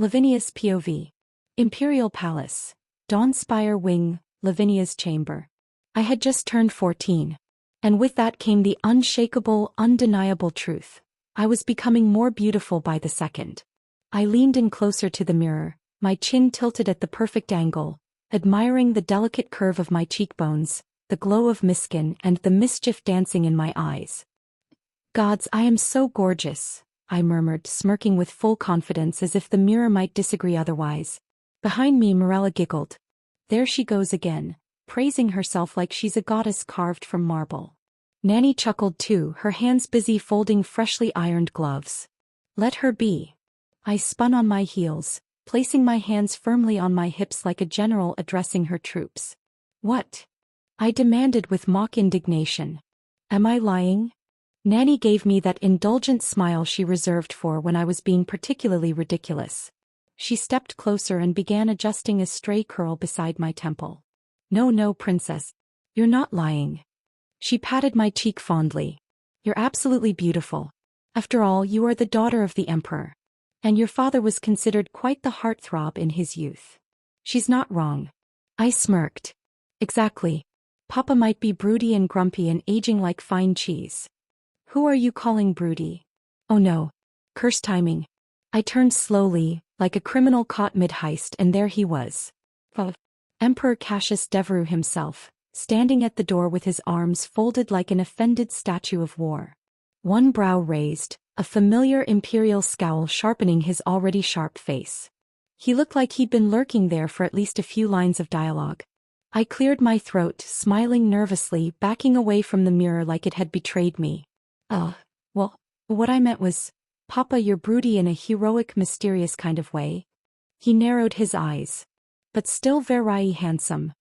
Lavinia's POV. Imperial Palace. Dawn Spire Wing, Lavinia's chamber. I had just turned 14. And with that came the unshakable, undeniable truth. I was becoming more beautiful by the second. I leaned in closer to the mirror, my chin tilted at the perfect angle, admiring the delicate curve of my cheekbones, the glow of my skin and the mischief dancing in my eyes. Gods, I am so gorgeous, I murmured, smirking with full confidence as if the mirror might disagree otherwise. Behind me Morella giggled. There she goes again, praising herself like she's a goddess carved from marble. Nanny chuckled too, her hands busy folding freshly ironed gloves. Let her be. I spun on my heels, placing my hands firmly on my hips like a general addressing her troops. What? I demanded with mock indignation. Am I lying? Nanny gave me that indulgent smile she reserved for when I was being particularly ridiculous. She stepped closer and began adjusting a stray curl beside my temple. No, princess. You're not lying. She patted my cheek fondly. You're absolutely beautiful. After all, you are the daughter of the emperor. And your father was considered quite the heartthrob in his youth. She's not wrong. I smirked. Exactly. Papa might be broody and grumpy and aging like fine cheese. Who are you calling broody? Oh no. Curse timing. I turned slowly, like a criminal caught mid-heist, and there he was. Emperor Cassius Devereux himself, standing at the door with his arms folded like an offended statue of war. One brow raised, a familiar imperial scowl sharpening his already sharp face. He looked like he'd been lurking there for at least a few lines of dialogue. I cleared my throat, smiling nervously, backing away from the mirror like it had betrayed me. Well, what I meant was, Papa, you're broody in a heroic, mysterious kind of way. He narrowed his eyes. But still very handsome.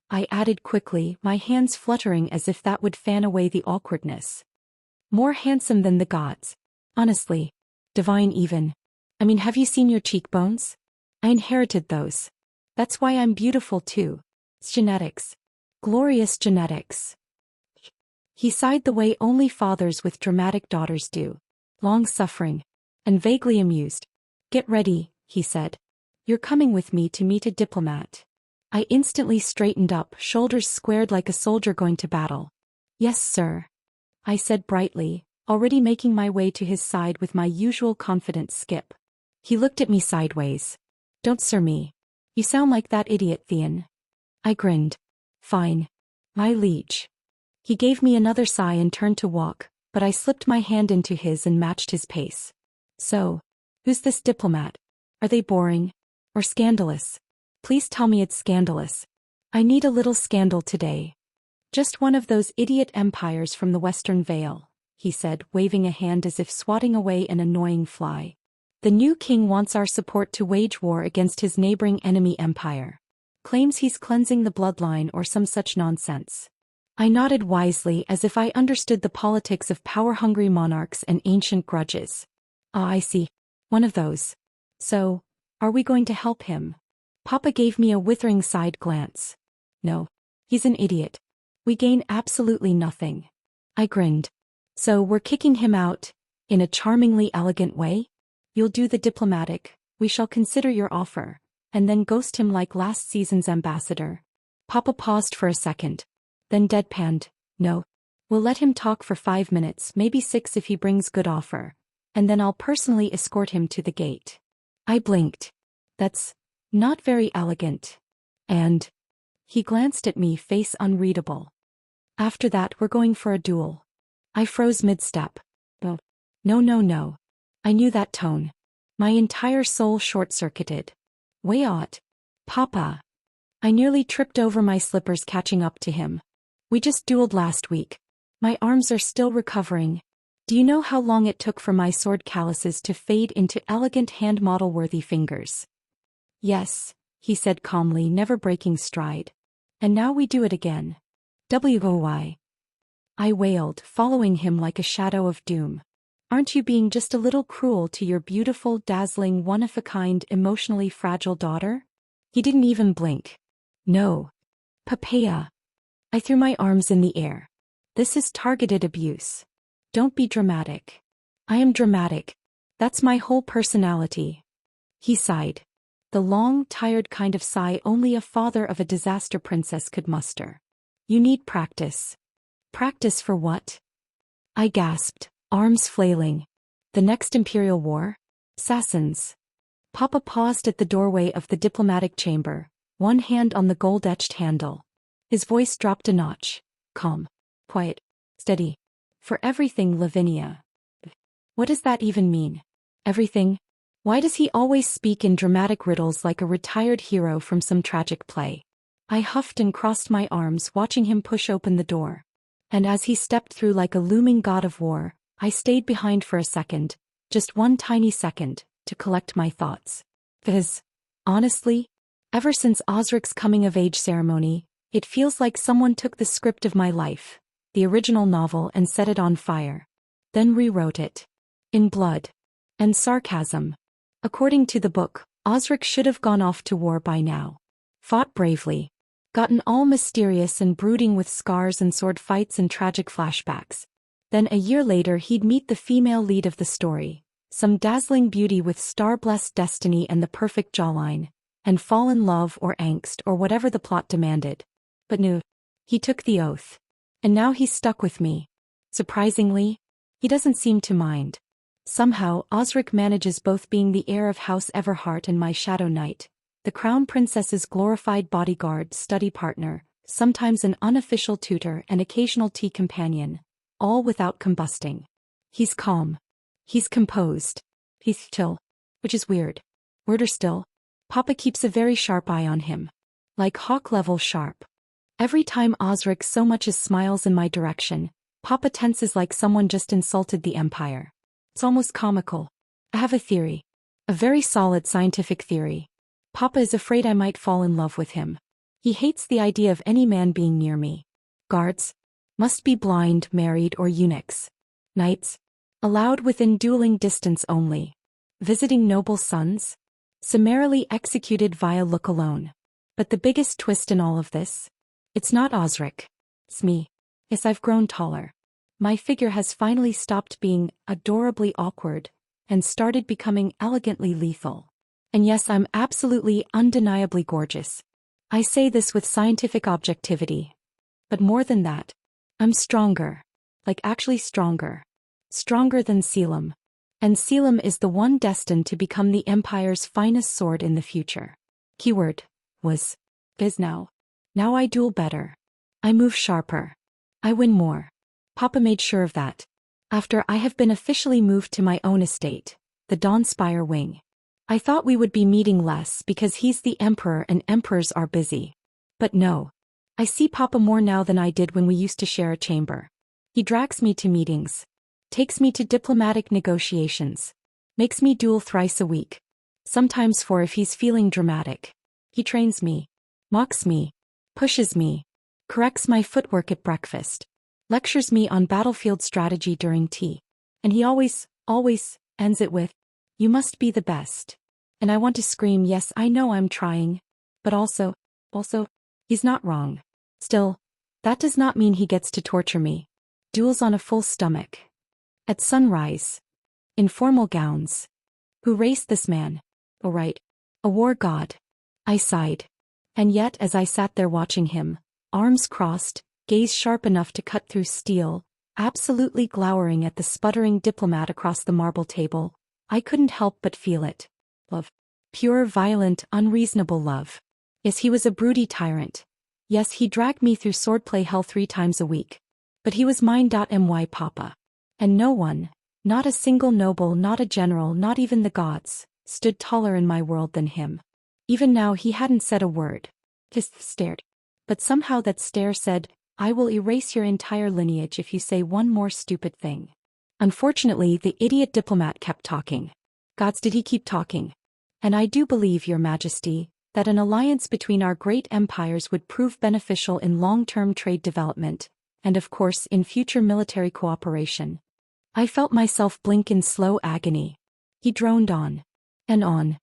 I added quickly, my hands fluttering as if that would fan away the awkwardness. More handsome than the gods. Honestly. Divine even. I mean, have you seen your cheekbones? I inherited those. That's why I'm beautiful too. It's genetics. Glorious genetics. He sighed the way only fathers with dramatic daughters do. Long-suffering. And vaguely amused. Get ready, he said. You're coming with me to meet a diplomat. I instantly straightened up, shoulders squared like a soldier going to battle. Yes, sir. I said brightly, already making my way to his side with my usual confident skip. He looked at me sideways. Don't sir me. You sound like that idiot Theon. I grinned. Fine. My liege. He gave me another sigh and turned to walk, but I slipped my hand into his and matched his pace. So, who's this diplomat? Are they boring? Or scandalous? Please tell me it's scandalous. I need a little scandal today. Just one of those idiot empires from the Western Vale, he said, waving a hand as if swatting away an annoying fly. The new king wants our support to wage war against his neighboring enemy empire. Claims he's cleansing the bloodline or some such nonsense. I nodded wisely as if I understood the politics of power-hungry monarchs and ancient grudges. Ah, I see. One of those. So, are we going to help him? Papa gave me a withering side glance. No. He's an idiot. We gain absolutely nothing. I grinned. So we're kicking him out, in a charmingly elegant way? You'll do the diplomatic, we shall consider your offer, and then ghost him like last season's ambassador. Papa paused for a second. Then deadpanned, no. We'll let him talk for 5 minutes, maybe 6 if he brings good offer, and then I'll personally escort him to the gate. I blinked. That's not very elegant. And he glanced at me, face unreadable. After that we're going for a duel. I froze mid-step. Oh. No. I knew that tone. My entire soul short-circuited. Way out. Papa. I nearly tripped over my slippers catching up to him. We just dueled last week. My arms are still recovering. Do you know how long it took for my sword calluses to fade into elegant hand model-worthy fingers? Yes, he said calmly, never breaking stride. And now we do it again. WOY. I wailed, following him like a shadow of doom. Aren't you being just a little cruel to your beautiful, dazzling, one-of-a-kind, emotionally fragile daughter? He didn't even blink. No. Papaya. I threw my arms in the air. This is targeted abuse. Don't be dramatic. I am dramatic. That's my whole personality. He sighed. The long, tired kind of sigh only a father of a disaster princess could muster. You need practice. Practice for what? I gasped, arms flailing. The next Imperial War? Assassins. Papa paused at the doorway of the diplomatic chamber, one hand on the gold-etched handle. His voice dropped a notch. Calm. Quiet. Steady. For everything, Lavinia. What does that even mean? Everything? Why does he always speak in dramatic riddles like a retired hero from some tragic play? I huffed and crossed my arms, watching him push open the door. And as he stepped through like a looming god of war, I stayed behind for a second, just one tiny second, to collect my thoughts. Because, honestly, ever since Osric's coming-of-age ceremony, it feels like someone took the script of my life, the original novel, and set it on fire. Then rewrote it. In blood. And sarcasm. According to the book, Osric should have gone off to war by now. Fought bravely. Gotten all mysterious and brooding with scars and sword fights and tragic flashbacks. Then a year later he'd meet the female lead of the story, some dazzling beauty with star-blessed destiny and the perfect jawline, and fall in love or angst or whatever the plot demanded. But no, he took the oath. And now he's stuck with me. Surprisingly, he doesn't seem to mind. Somehow, Osric manages both being the heir of House Everhart and my Shadow Knight, the Crown Princess's glorified bodyguard, study partner, sometimes an unofficial tutor and occasional tea companion, all without combusting. He's calm. He's composed. He's chill. Which is weird. Weirder still, Papa keeps a very sharp eye on him. Like hawk-level sharp. Every time Osric so much as smiles in my direction, Papa tenses like someone just insulted the Empire. It's almost comical. I have a theory. A very solid scientific theory. Papa is afraid I might fall in love with him. He hates the idea of any man being near me. Guards? Must be blind, married, or eunuchs. Knights? Allowed within dueling distance only. Visiting noble sons? Summarily executed via look alone. But the biggest twist in all of this? It's not Osric. It's me. Yes, I've grown taller. My figure has finally stopped being adorably awkward and started becoming elegantly lethal. And yes, I'm absolutely undeniably gorgeous. I say this with scientific objectivity. But more than that, I'm stronger. Like actually stronger. Stronger than Selim. And Selim is the one destined to become the Empire's finest sword in the future. Keyword was is now. Now I duel better. I move sharper. I win more. Papa made sure of that. After I have been officially moved to my own estate, the Dawnspire Wing. I thought we would be meeting less because he's the Emperor and Emperors are busy. But no. I see Papa more now than I did when we used to share a chamber. He drags me to meetings. Takes me to diplomatic negotiations. Makes me duel thrice a week. Sometimes 4 if he's feeling dramatic. He trains me. Mocks me. Pushes me. Corrects my footwork at breakfast. Lectures me on battlefield strategy during tea. And he always ends it with, "You must be the best." And I want to scream, yes, I know I'm trying. But also, he's not wrong. Still, that does not mean he gets to torture me. Duels on a full stomach. At sunrise. In formal gowns. Who raised this man? Oh right. A war god. I sighed. And yet as I sat there watching him, arms crossed, gaze sharp enough to cut through steel, absolutely glowering at the sputtering diplomat across the marble table, I couldn't help but feel it. Love. Pure, violent, unreasonable love. Yes, he was a broody tyrant. Yes, he dragged me through swordplay hell 3 times a week. But he was mine. My Papa. And no one, not a single noble, not a general, not even the gods, stood taller in my world than him. Even now he hadn't said a word. Just stared. But somehow that stare said, "I will erase your entire lineage if you say one more stupid thing." Unfortunately, the idiot diplomat kept talking. Gods, did he keep talking? And I do believe, Your Majesty, that an alliance between our great empires would prove beneficial in long-term trade development, and of course in future military cooperation. I felt myself blink in slow agony. He droned on. And on.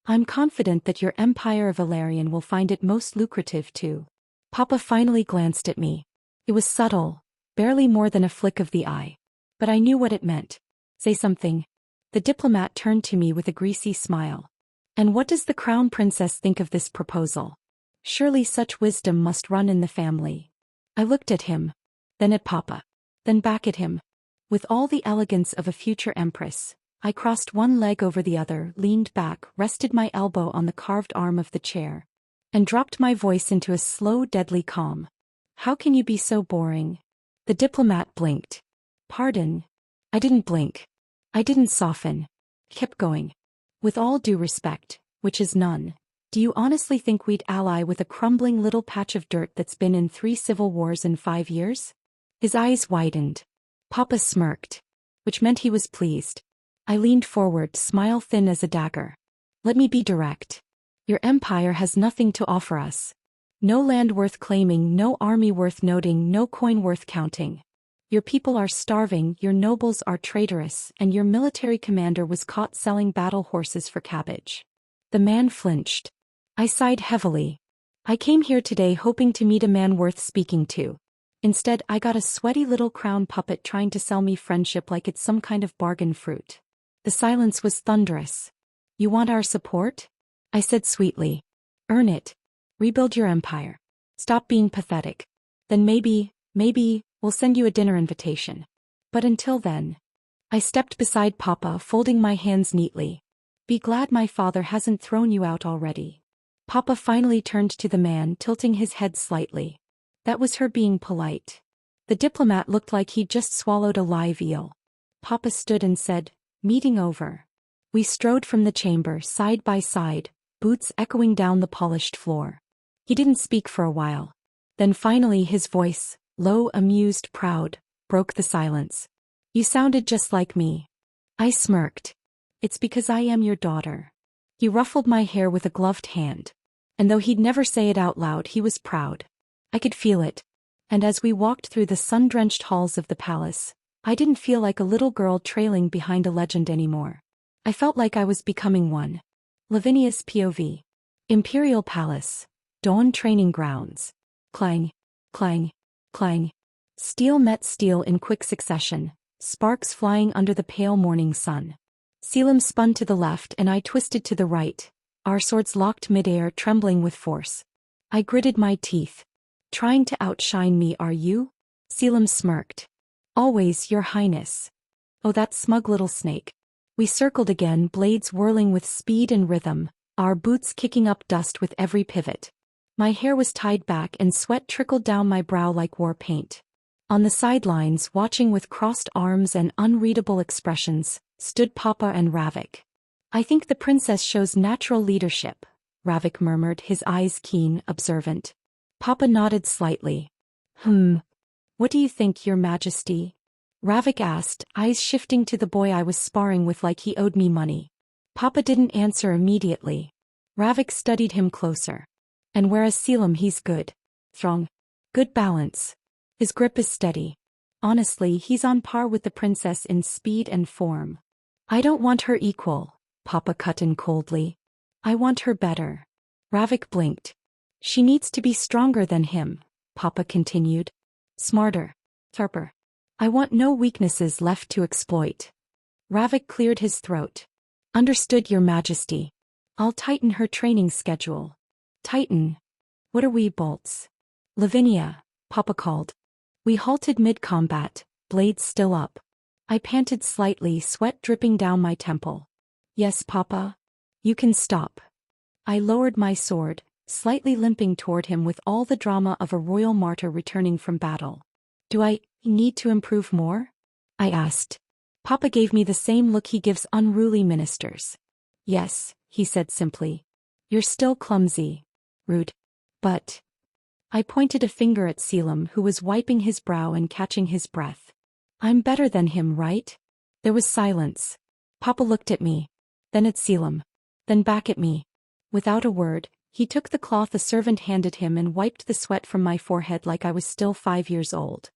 I'm confident that your Empire of Valerian will find it most lucrative too. Papa finally glanced at me. It was subtle, barely more than a flick of the eye. But I knew what it meant. Say something. The diplomat turned to me with a greasy smile. And what does the crown princess think of this proposal? Surely such wisdom must run in the family. I looked at him, then at Papa, then back at him. With all the elegance of a future empress, I crossed one leg over the other, leaned back, rested my elbow on the carved arm of the chair, and dropped my voice into a slow, deadly calm. How can you be so boring? The diplomat blinked. Pardon? I didn't blink. I didn't soften. Kept going. With all due respect, which is none, do you honestly think we'd ally with a crumbling little patch of dirt that's been in 3 civil wars in 5 years? His eyes widened. Papa smirked, which meant he was pleased. I leaned forward, smile thin as a dagger. Let me be direct. Your empire has nothing to offer us. No land worth claiming, no army worth noting, no coin worth counting. Your people are starving, your nobles are traitorous, and your military commander was caught selling battle horses for cabbage. The man flinched. I sighed heavily. I came here today hoping to meet a man worth speaking to. Instead, I got a sweaty little crown puppet trying to sell me friendship like it's some kind of bargain fruit. The silence was thunderous. You want our support? I said sweetly. Earn it. Rebuild your empire. Stop being pathetic. Then maybe, we'll send you a dinner invitation. But until then. I stepped beside Papa, folding my hands neatly. Be glad my father hasn't thrown you out already. Papa finally turned to the man, tilting his head slightly. That was her being polite. The diplomat looked like he'd just swallowed a live eel. Papa stood and said, meeting over. We strode from the chamber side by side, boots echoing down the polished floor. He didn't speak for a while. Then finally his voice, low, amused, proud, broke the silence. You sounded just like me. I smirked. It's because I am your daughter. He ruffled my hair with a gloved hand. And though he'd never say it out loud, he was proud. I could feel it. And as we walked through the sun-drenched halls of the palace, I didn't feel like a little girl trailing behind a legend anymore. I felt like I was becoming one. Lavinia's POV. Imperial Palace. Dawn Training Grounds. Clang. Clang. Clang. Steel met steel in quick succession, sparks flying under the pale morning sun. Selim spun to the left and I twisted to the right, our swords locked midair, trembling with force. I gritted my teeth. Trying to outshine me, are you? Selim smirked. Always, Your Highness. Oh, that smug little snake. We circled again, blades whirling with speed and rhythm, our boots kicking up dust with every pivot. My hair was tied back and sweat trickled down my brow like war paint. On the sidelines, watching with crossed arms and unreadable expressions, stood Papa and Ravik. I think the princess shows natural leadership, Ravik murmured, his eyes keen, observant. Papa nodded slightly. What do you think, Your Majesty? Ravik asked, eyes shifting to the boy I was sparring with like he owed me money. Papa didn't answer immediately. Ravik studied him closer. And whereas Selim, he's good. Strong. Good balance. His grip is steady. Honestly, he's on par with the princess in speed and form. I don't want her equal, Papa cut in coldly. I want her better. Ravik blinked. She needs to be stronger than him, Papa continued. Smarter. Sharper. I want no weaknesses left to exploit. Ravik cleared his throat. Understood, Your Majesty. I'll tighten her training schedule. Tighten? What are we, bolts? Lavinia, Papa called. We halted mid-combat, blades still up. I panted slightly, sweat dripping down my temple. Yes, Papa? You can stop. I lowered my sword, slightly limping toward him with all the drama of a royal martyr returning from battle. Do I need to improve more? I asked. Papa gave me the same look he gives unruly ministers. Yes, he said simply. You're still clumsy. Rude. But. I pointed a finger at Selim, who was wiping his brow and catching his breath. I'm better than him, right? There was silence. Papa looked at me. Then at Selim. Then back at me. Without a word, he took the cloth a servant handed him and wiped the sweat from my forehead like I was still 5 years old.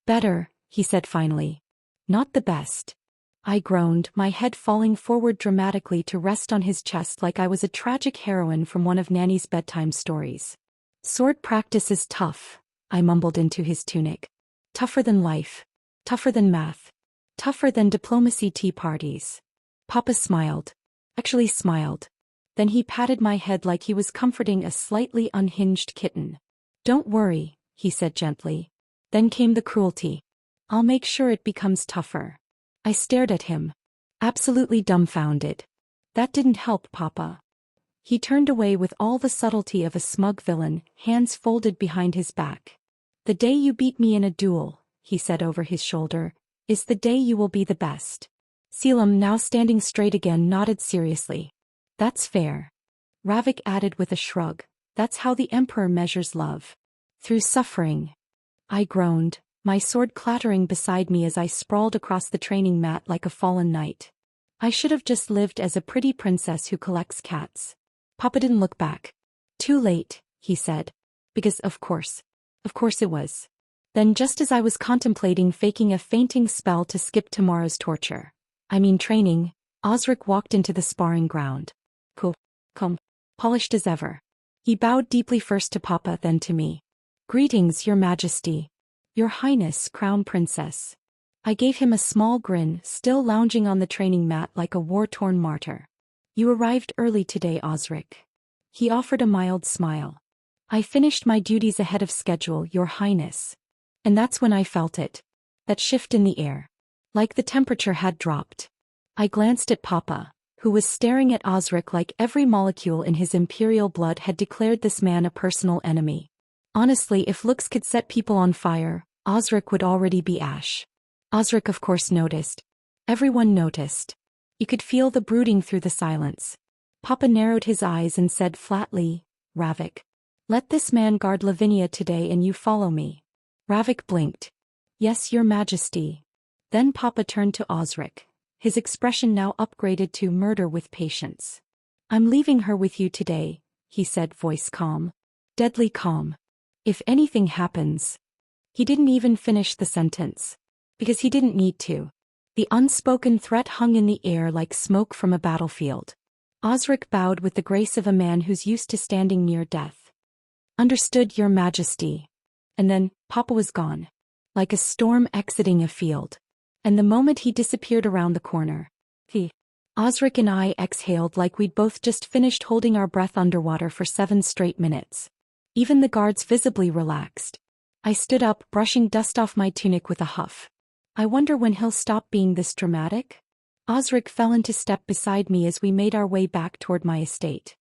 Better, he said finally. Not the best. I groaned, my head falling forward dramatically to rest on his chest like I was a tragic heroine from one of Nanny's bedtime stories. Sword practice is tough, I mumbled into his tunic. Tougher than life. Tougher than math. Tougher than diplomacy tea parties. Papa smiled. Actually smiled. Then he patted my head like he was comforting a slightly unhinged kitten. "Don't worry," he said gently. Then came the cruelty. "I'll make sure it becomes tougher." I stared at him, absolutely dumbfounded. "That didn't help, Papa." He turned away with all the subtlety of a smug villain, hands folded behind his back. "The day you beat me in a duel," he said over his shoulder, "is the day you will be the best." Selim, now standing straight again, nodded seriously. "That's fair." Ravik added with a shrug. "That's how the Emperor measures love. Through suffering." I groaned, my sword clattering beside me as I sprawled across the training mat like a fallen knight. I should have just lived as a pretty princess who collects cats. Papa didn't look back. "Too late," he said. Because of course it was. Then just as I was contemplating faking a fainting spell to skip tomorrow's training, Osric walked into the sparring ground. Calm, polished as ever. He bowed deeply, first to Papa, then to me. "Greetings, Your Majesty." "Your Highness, Crown Princess." I gave him a small grin, still lounging on the training mat like a war-torn martyr. "You arrived early today, Osric." He offered a mild smile. "I finished my duties ahead of schedule, Your Highness." And that's when I felt it. That shift in the air. Like the temperature had dropped. I glanced at Papa, who was staring at Osric like every molecule in his imperial blood had declared this man a personal enemy. Honestly, if looks could set people on fire, Osric would already be ash. Osric of course noticed. Everyone noticed. You could feel the brooding through the silence. Papa narrowed his eyes and said flatly, "Ravik, let this man guard Lavinia today and you follow me." Ravik blinked. "Yes, Your Majesty." Then Papa turned to Osric, his expression now upgraded to murder with patience. "I'm leaving her with you today," he said, voice calm. Deadly calm. "If anything happens." He didn't even finish the sentence. Because he didn't need to. The unspoken threat hung in the air like smoke from a battlefield. Osric bowed with the grace of a man who's used to standing near death. "Understood, Your Majesty." And then, Papa was gone. Like a storm exiting a field. And the moment he disappeared around the corner, Osric and I exhaled like we'd both just finished holding our breath underwater for 7 straight minutes. Even the guards visibly relaxed. I stood up, brushing dust off my tunic with a huff. I wonder when he'll stop being this dramatic? Osric fell into step beside me as we made our way back toward my estate.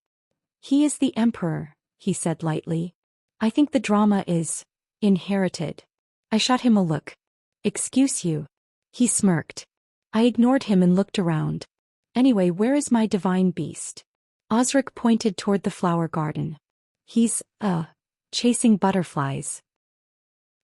"He is the Emperor," he said lightly. "I think the drama is inherited." I shot him a look. "Excuse you." He smirked. I ignored him and looked around. "Anyway, where is my divine beast?" Osric pointed toward the flower garden. "He's, chasing butterflies."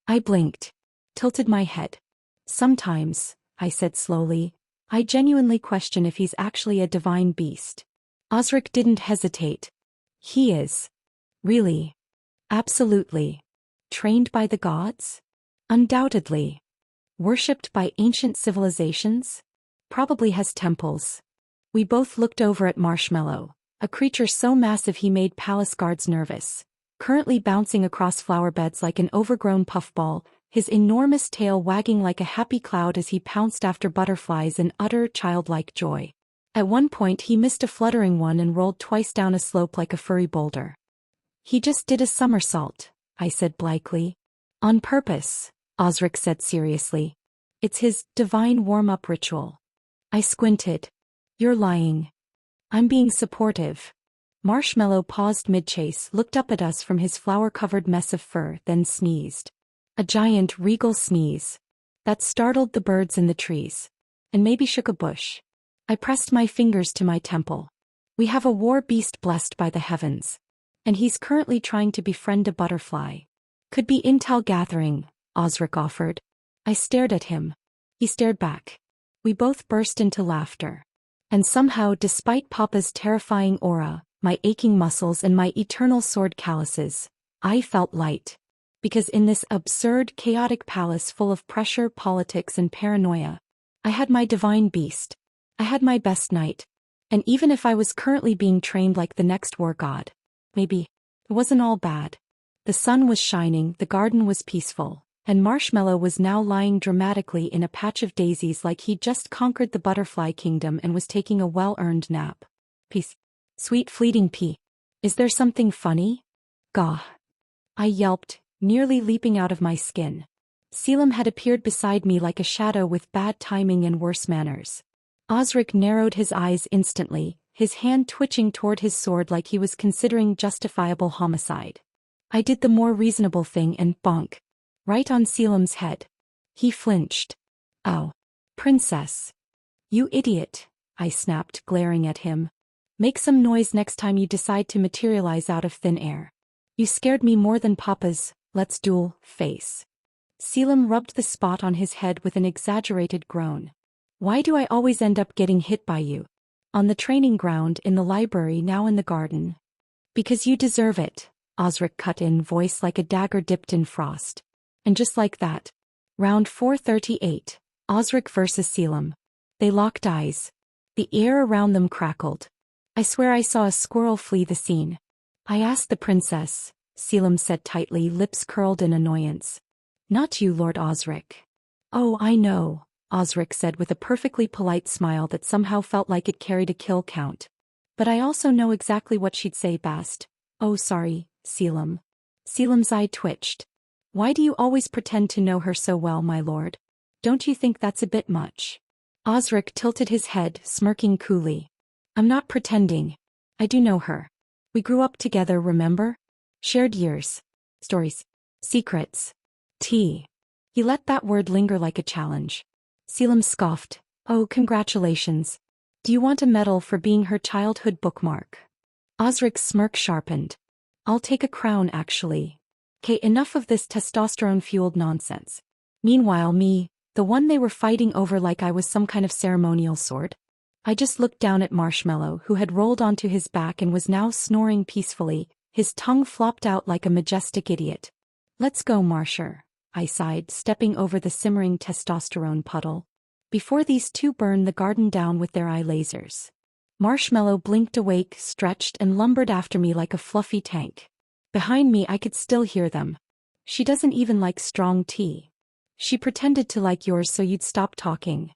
I blinked. Tilted my head. "Sometimes," I said slowly, "I genuinely question if he's actually a divine beast." Osric didn't hesitate. "He is." "Really?" "Absolutely." "Trained by the gods?" "Undoubtedly." "Worshipped by ancient civilizations?" "Probably has temples." We both looked over at Marshmallow, a creature so massive he made palace guards nervous, currently bouncing across flower beds like an overgrown puffball, his enormous tail wagging like a happy cloud as he pounced after butterflies in utter childlike joy. At one point he missed a fluttering one and rolled twice down a slope like a furry boulder. "He just did a somersault," I said blithely. "On purpose," Osric said seriously. "It's his divine warm-up ritual." I squinted. "You're lying." "I'm being supportive." Marshmallow paused mid-chase, looked up at us from his flower-covered mess of fur, then sneezed. A giant, regal sneeze. That startled the birds in the trees. And maybe shook a bush. I pressed my fingers to my temple. "We have a war beast blessed by the heavens. And he's currently trying to befriend a butterfly." "Could be intel gathering," Osric offered. I stared at him. He stared back. We both burst into laughter. And somehow, despite Papa's terrifying aura, my aching muscles and my eternal sword calluses, I felt light. Because in this absurd, chaotic palace full of pressure, politics, and paranoia, I had my divine beast. I had my best knight. And even if I was currently being trained like the next war god, maybe it wasn't all bad. The sun was shining, the garden was peaceful, and Marshmallow was now lying dramatically in a patch of daisies like he'd just conquered the butterfly kingdom and was taking a well-earned nap. Peace. Sweet fleeting pea. Is there something funny? Gah. I yelped, nearly leaping out of my skin. Selim had appeared beside me like a shadow with bad timing and worse manners. Osric narrowed his eyes instantly, his hand twitching toward his sword like he was considering justifiable homicide. I did the more reasonable thing and bonk. Right on Selim's head. He flinched. Oh. Princess. You idiot, I snapped, glaring at him. Make some noise next time you decide to materialize out of thin air. You scared me more than Papa's, let's duel, face. Selim rubbed the spot on his head with an exaggerated groan. Why do I always end up getting hit by you? On the training ground, in the library, now in the garden. Because you deserve it, Osric cut in, voice like a dagger dipped in frost. And just like that. Round 438, Osric versus Selim. They locked eyes. The air around them crackled. I swear I saw a squirrel flee the scene. I asked the princess, Selim said tightly, lips curled in annoyance. Not you, Lord Osric. Oh, I know, Osric said with a perfectly polite smile that somehow felt like it carried a kill count. But I also know exactly what she'd say best. Oh, sorry, Selim. Selim's eye twitched. Why do you always pretend to know her so well, my lord? Don't you think that's a bit much? Osric tilted his head, smirking coolly. I'm not pretending. I do know her. We grew up together, remember? Shared years. Stories. Secrets. Tea. He let that word linger like a challenge. Selim scoffed. Oh, congratulations. Do you want a medal for being her childhood bookmark? Osric's smirk sharpened. I'll take a crown, actually. Okay, enough of this testosterone-fueled nonsense. Meanwhile, me, the one they were fighting over like I was some kind of ceremonial sword. I just looked down at Marshmallow, who had rolled onto his back and was now snoring peacefully, his tongue flopped out like a majestic idiot. Let's go, Marsher, I sighed, stepping over the simmering testosterone puddle. Before these two burn the garden down with their eye lasers. Marshmallow blinked awake, stretched, and lumbered after me like a fluffy tank. Behind me I could still hear them. She doesn't even like strong tea. She pretended to like yours so you'd stop talking.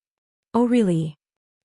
Oh really?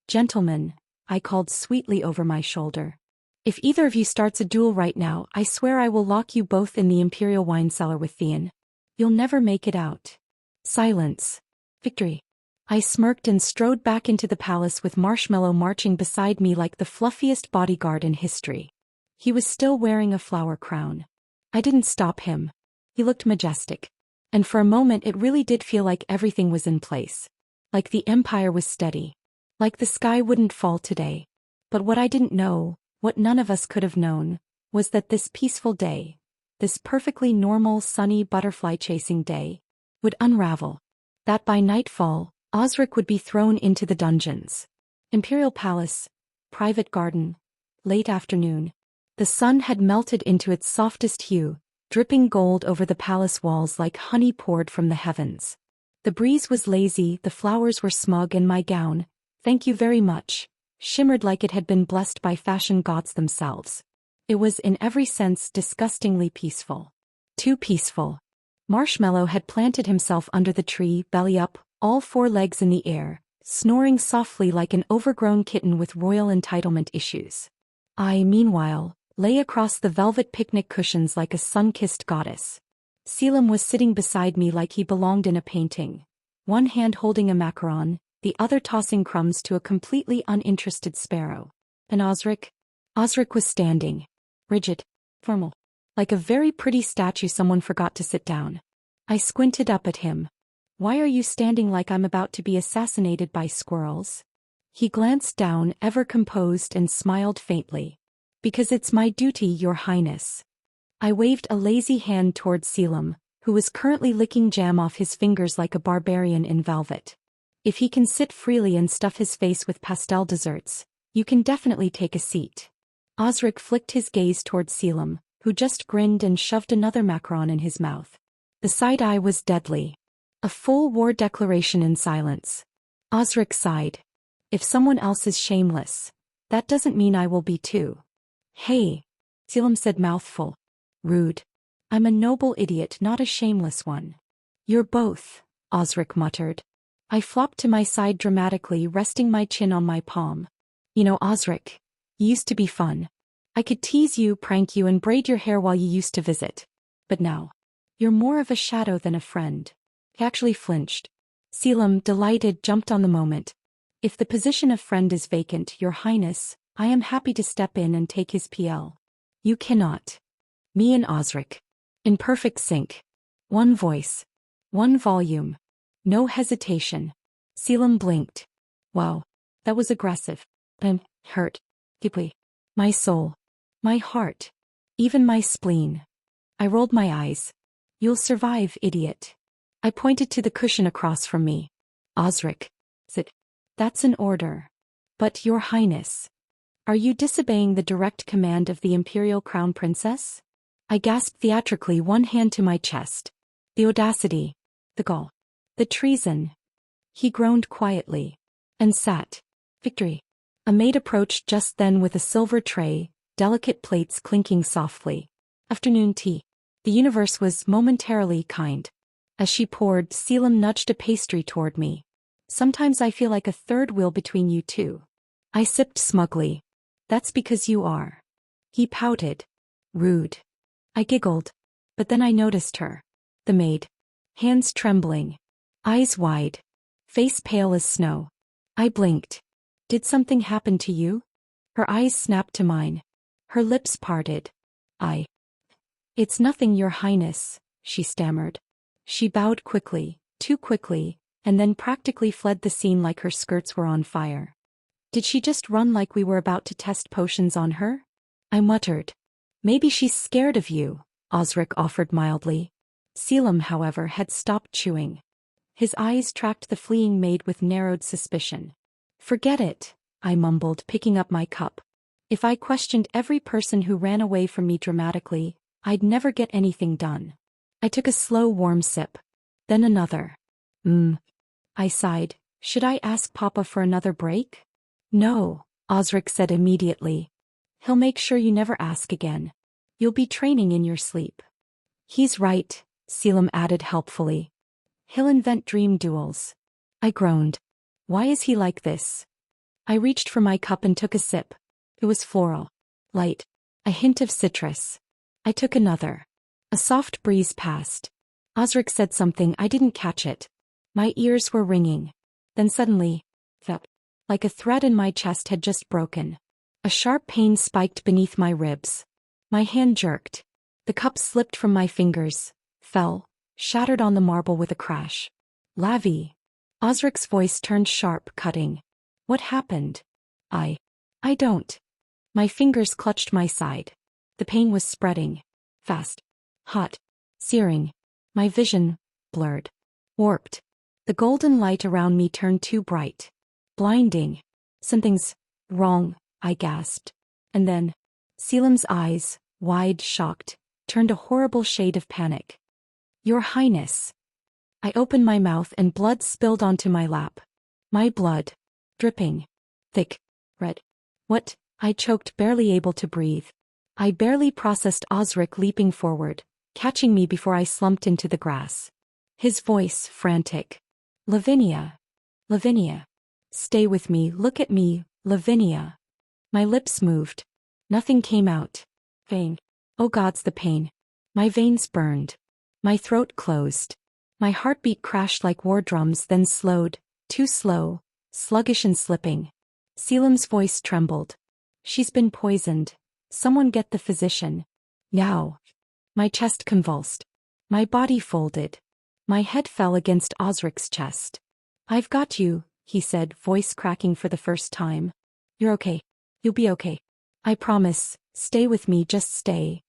Gentlemen, I called sweetly over my shoulder. If either of you starts a duel right now, I swear I will lock you both in the Imperial wine cellar with Theon. You'll never make it out. Silence. Victory. I smirked and strode back into the palace with Marshmallow marching beside me like the fluffiest bodyguard in history. He was still wearing a flower crown. I didn't stop him. He looked majestic. And for a moment it really did feel like everything was in place. Like the Empire was steady. Like the sky wouldn't fall today. But what I didn't know, what none of us could have known, was that this peaceful day, this perfectly normal sunny butterfly-chasing day, would unravel. That by nightfall, Osric would be thrown into the dungeons. Imperial Palace, private garden, late afternoon. The sun had melted into its softest hue, dripping gold over the palace walls like honey poured from the heavens. The breeze was lazy, the flowers were smug, and my gown, thank you very much, shimmered like it had been blessed by fashion gods themselves. It was in every sense disgustingly peaceful. Too peaceful. Marshmallow had planted himself under the tree, belly up, all four legs in the air, snoring softly like an overgrown kitten with royal entitlement issues. I, meanwhile, lay across the velvet picnic cushions like a sun-kissed goddess. Selim was sitting beside me like he belonged in a painting, one hand holding a macaron, the other tossing crumbs to a completely uninterested sparrow. And Osric was standing, rigid, formal, like a very pretty statue someone forgot to sit down. I squinted up at him. Why are you standing like I'm about to be assassinated by squirrels? He glanced down, ever composed, and smiled faintly. Because it's my duty, Your Highness. I waved a lazy hand toward Selim, who was currently licking jam off his fingers like a barbarian in velvet. If he can sit freely and stuff his face with pastel desserts, you can definitely take a seat. Osric flicked his gaze toward Selim, who just grinned and shoved another macaron in his mouth. The side eye was deadly. A full war declaration in silence. Osric sighed. If someone else is shameless, that doesn't mean I will be too. Hey, Selim said, mouthful. Rude. I'm a noble idiot, not a shameless one. You're both, Osric muttered. I flopped to my side dramatically, resting my chin on my palm. You know, Osric, you used to be fun. I could tease you, prank you, and braid your hair while you used to visit. But now, you're more of a shadow than a friend. He actually flinched. Selim, delighted, jumped on the moment. If the position of friend is vacant, Your Highness, I am happy to step in and take his PL. You cannot. Me and Osric. In perfect sync. One voice. One volume. No hesitation. Selim blinked. Wow. That was aggressive. I'm hurt. Deeply. My soul. My heart. Even my spleen. I rolled my eyes. You'll survive, idiot. I pointed to the cushion across from me. Osric. Sit. That's an order. But, Your Highness. Are you disobeying the direct command of the Imperial Crown Princess? I gasped theatrically, one hand to my chest. The audacity. The gall. The treason. He groaned quietly. And sat. Victory. A maid approached just then with a silver tray, delicate plates clinking softly. Afternoon tea. The universe was momentarily kind. As she poured, Selim nudged a pastry toward me. Sometimes I feel like a third wheel between you two. I sipped smugly. That's because you are. He pouted. Rude. I giggled. But then I noticed her. The maid. Hands trembling. Eyes wide. Face pale as snow. I blinked. Did something happen to you? Her eyes snapped to mine. Her lips parted. It's nothing, Your Highness, she stammered. She bowed quickly, too quickly, and then practically fled the scene like her skirts were on fire. Did she just run like we were about to test potions on her? I muttered. Maybe she's scared of you, Osric offered mildly. Selim, however, had stopped chewing. His eyes tracked the fleeing maid with narrowed suspicion. Forget it, I mumbled, picking up my cup. If I questioned every person who ran away from me dramatically, I'd never get anything done. I took a slow, warm sip. Then another. I sighed. Should I ask Papa for another break? No, Osric said immediately. He'll make sure you never ask again. You'll be training in your sleep. He's right, Selim added helpfully. He'll invent dream duels. I groaned. Why is he like this? I reached for my cup and took a sip. It was floral. Light. A hint of citrus. I took another. A soft breeze passed. Osric said something, I didn't catch it. My ears were ringing. Then suddenly, like a thread in my chest had just broken. A sharp pain spiked beneath my ribs. My hand jerked. The cup slipped from my fingers, fell, shattered on the marble with a crash. Lavi. Osric's voice turned sharp, cutting. What happened? I don't. My fingers clutched my side. The pain was spreading. Fast. Hot. Searing. My vision, blurred. Warped. The golden light around me turned too bright. Blinding. Something's wrong, I gasped. And then, Selim's eyes, wide, shocked, turned a horrible shade of panic. Your Highness. I opened my mouth and blood spilled onto my lap. My blood. Dripping. Thick. Red. What? I choked, barely able to breathe. I barely processed Osric leaping forward, catching me before I slumped into the grass. His voice, frantic. Lavinia. Lavinia. Stay with me, look at me, Lavinia. My lips moved. Nothing came out. Pain. Oh gods, the pain. My veins burned. My throat closed. My heartbeat crashed like war drums, then slowed, too slow, sluggish and slipping. Selim's voice trembled. She's been poisoned. Someone get the physician. Now. My chest convulsed. My body folded. My head fell against Osric's chest. I've got you, he said, voice cracking for the first time. You're okay. You'll be okay. I promise. Stay with me, just stay.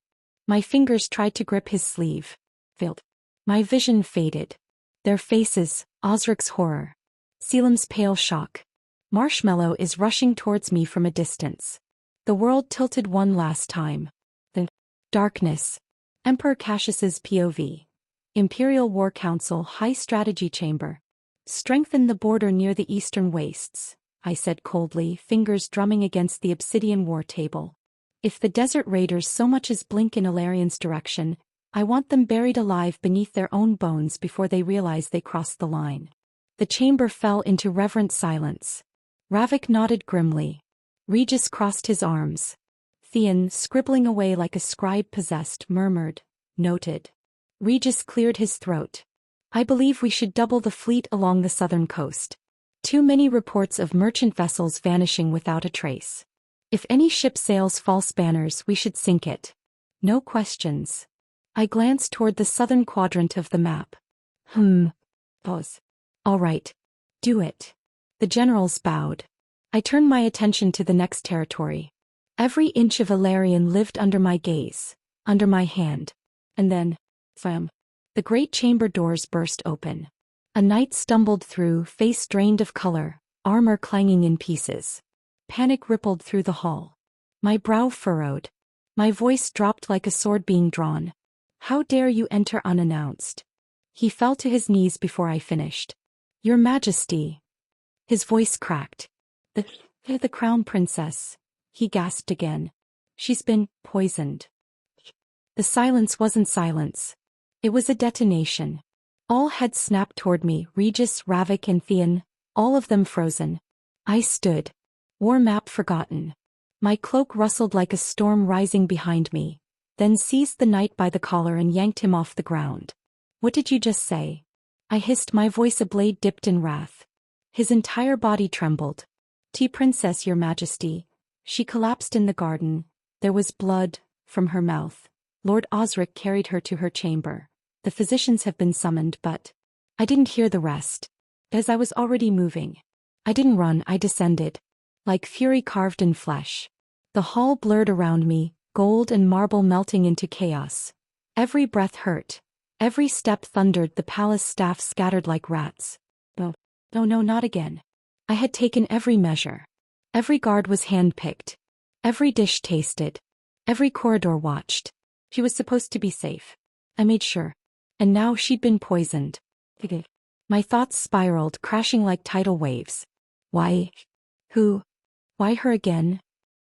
My fingers tried to grip his sleeve. Failed. My vision faded. Their faces, Osric's horror. Selim's pale shock. Marshmallow is rushing towards me from a distance. The world tilted one last time. The darkness. Emperor Cassius's POV. Imperial War Council High Strategy Chamber. Strengthen the border near the eastern wastes, I said coldly, fingers drumming against the obsidian war table. If the desert raiders so much as blink in Ilarian's direction, I want them buried alive beneath their own bones before they realize they crossed the line. The chamber fell into reverent silence. Ravik nodded grimly. Regis crossed his arms. Theon, scribbling away like a scribe possessed, murmured, "Noted." Regis cleared his throat. "I believe we should double the fleet along the southern coast. Too many reports of merchant vessels vanishing without a trace. If any ship sails false banners, we should sink it. No questions." I glanced toward the southern quadrant of the map. Pause. "All right. Do it." The generals bowed. I turned my attention to the next territory. Every inch of Valerian lived under my gaze, under my hand. And then, flam, the great chamber doors burst open. A knight stumbled through, face drained of color, armor clanging in pieces. Panic rippled through the hall. My brow furrowed. My voice dropped like a sword being drawn. "How dare you enter unannounced?" He fell to his knees before I finished. "Your Majesty." His voice cracked. The crown princess," he gasped again. "She's been poisoned." The silence wasn't silence. It was a detonation. All heads snapped toward me, Regis, Ravik and Theon, all of them frozen. I stood. War map forgotten. My cloak rustled like a storm rising behind me, then seized the knight by the collar and yanked him off the ground. "What did you just say?" I hissed, my voice a blade dipped in wrath. His entire body trembled. "Princess, your Majesty." She collapsed in the garden. There was blood from her mouth. Lord Osric carried her to her chamber. "The physicians have been summoned, but..." I didn't hear the rest. As I was already moving. I didn't run, I descended. Like fury carved in flesh. The hall blurred around me, gold and marble melting into chaos. Every breath hurt. Every step thundered, the palace staff scattered like rats. No, not again. I had taken every measure. Every guard was hand-picked. Every dish tasted. Every corridor watched. She was supposed to be safe. I made sure. And now she'd been poisoned. My thoughts spiraled, crashing like tidal waves. Why? Who? Why her again?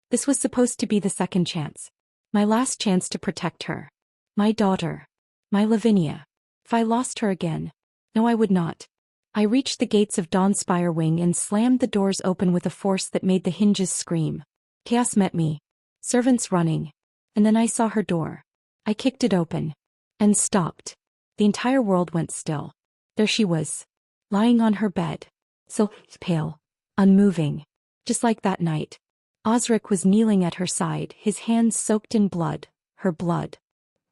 This was supposed to be the second chance. My last chance to protect her. My daughter. My Lavinia. If I lost her again. No, I would not. I reached the gates of Dawnspire Wing and slammed the doors open with a force that made the hinges scream. Chaos met me. Servants running. And then I saw her door. I kicked it open. And stopped. The entire world went still. There she was. Lying on her bed. So pale. Unmoving. Just like that night. Osric was kneeling at her side, his hands soaked in blood. Her blood.